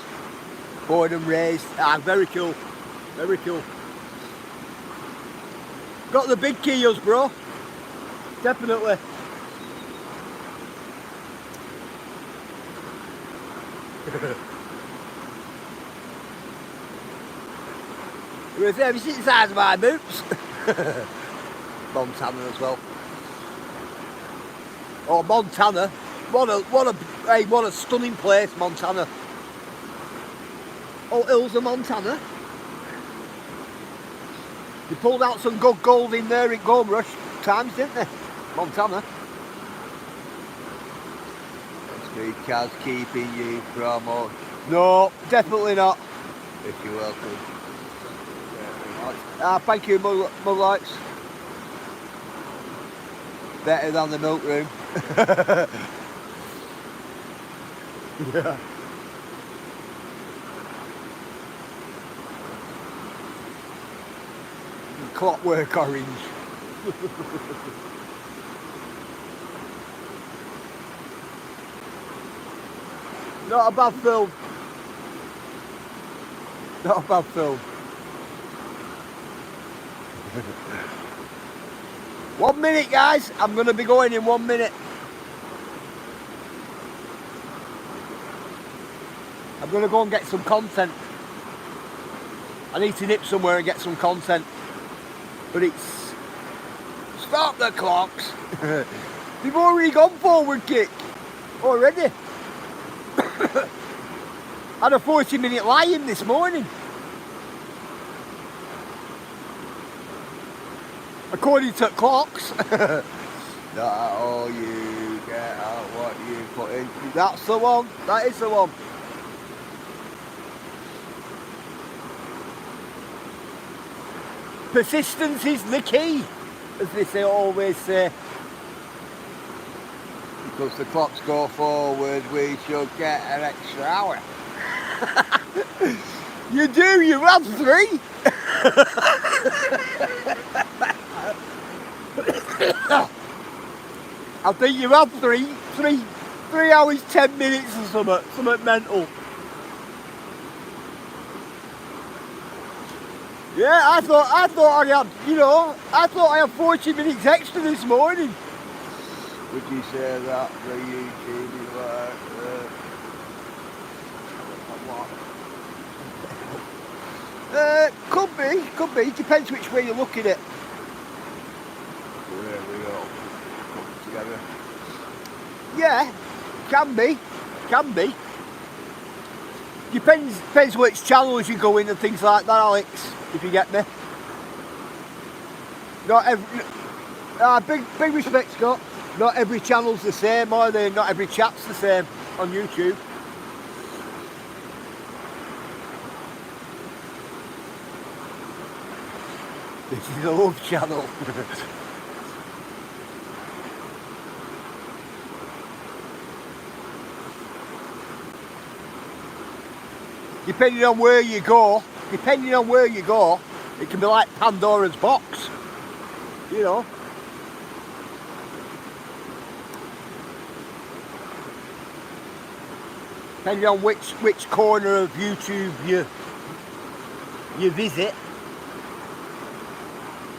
Born and raised. Ah, very cool. Very cool. Got the big key, us, bro. Definitely. Have you seen the size of my boots? Montana as well. Oh, Montana. What a stunning place, Montana. All hills of Montana. They pulled out some good gold in there in Gold Rush times, didn't they? Montana. Because keeping you from us. No, definitely not. If you're welcome. Thank you, Mug Lights. Better than the milk room. Yeah. Clockwork orange. Not a bad film. Not a bad film. 1 minute, guys. I'm going to be going in 1 minute. I'm going to go and get some content. I need to nip somewhere and get some content. But it's... Stop the clocks. They've already gone forward kick. Already. Had a 40-minute lie-in this morning. according to clocks. Not all you get out what you put in. That's the one. That is the one. Persistence is the key, as they always say. Because the clocks go forward, we should get an extra hour. You do, you have 3. I think you have 3 hours, 10 minutes or something mental. Yeah, I thought I had, you know, I thought I had 40 minutes extra this morning. Would you say that for YouTube is like Could be, depends which way you're looking at. where we all come together? Yeah, can be. Depends which channels you go in and things like that, Alex, if you get me. Not every, big respect, Scott. Not every channel's the same, are they? Not every chat's the same on YouTube. This is a love channel. Depending on where you go, it can be like Pandora's box, you know. Depending on which corner of YouTube you visit.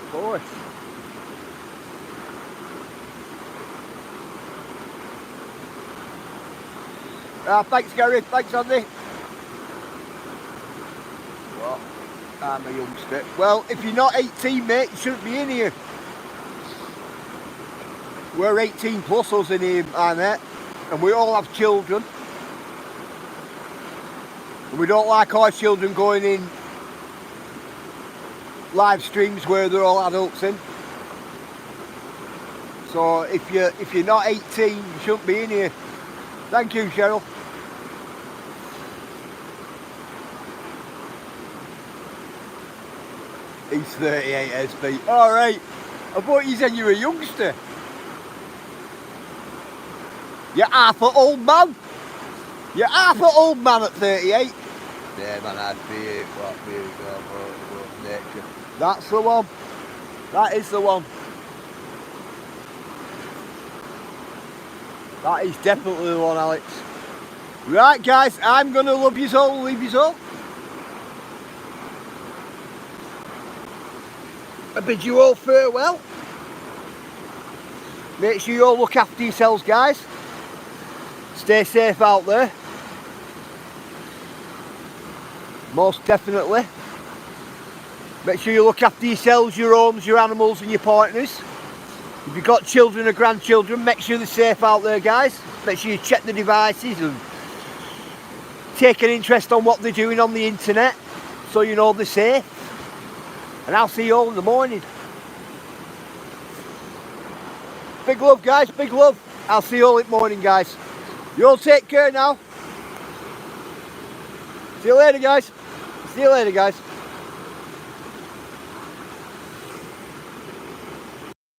Of course. Thanks Gary, thanks Andy. What? I'm a youngster. Well, if you're not 18, mate, you shouldn't be in here. We're 18 plus us in here, mate, and we all have children. And we don't like our children going in live streams where they're all adults in. So if you're not 18, you shouldn't be in here. Thank you, Cheryl. He's 38 SB. Alright. I thought you said you were a youngster. You're half an old man. You're half an old man at 38. Yeah, man, I'd be what we go for nature. That's the one. That is the one. That is definitely the one, Alex. Right, guys, I'm going to love you all, leave you all. I bid you all farewell. Make sure you all look after yourselves, guys. Stay safe out there. Most definitely. Make sure you look after yourselves, your homes, your animals and your partners. If you've got children or grandchildren, make sure they're safe out there, guys. Make sure you check the devices and take an interest on what they're doing on the internet so you know they're safe. And I'll see you all in the morning. Big love, guys, big love. I'll see you all in the morning, guys. You all take care now. See you later, guys. See you later, guys.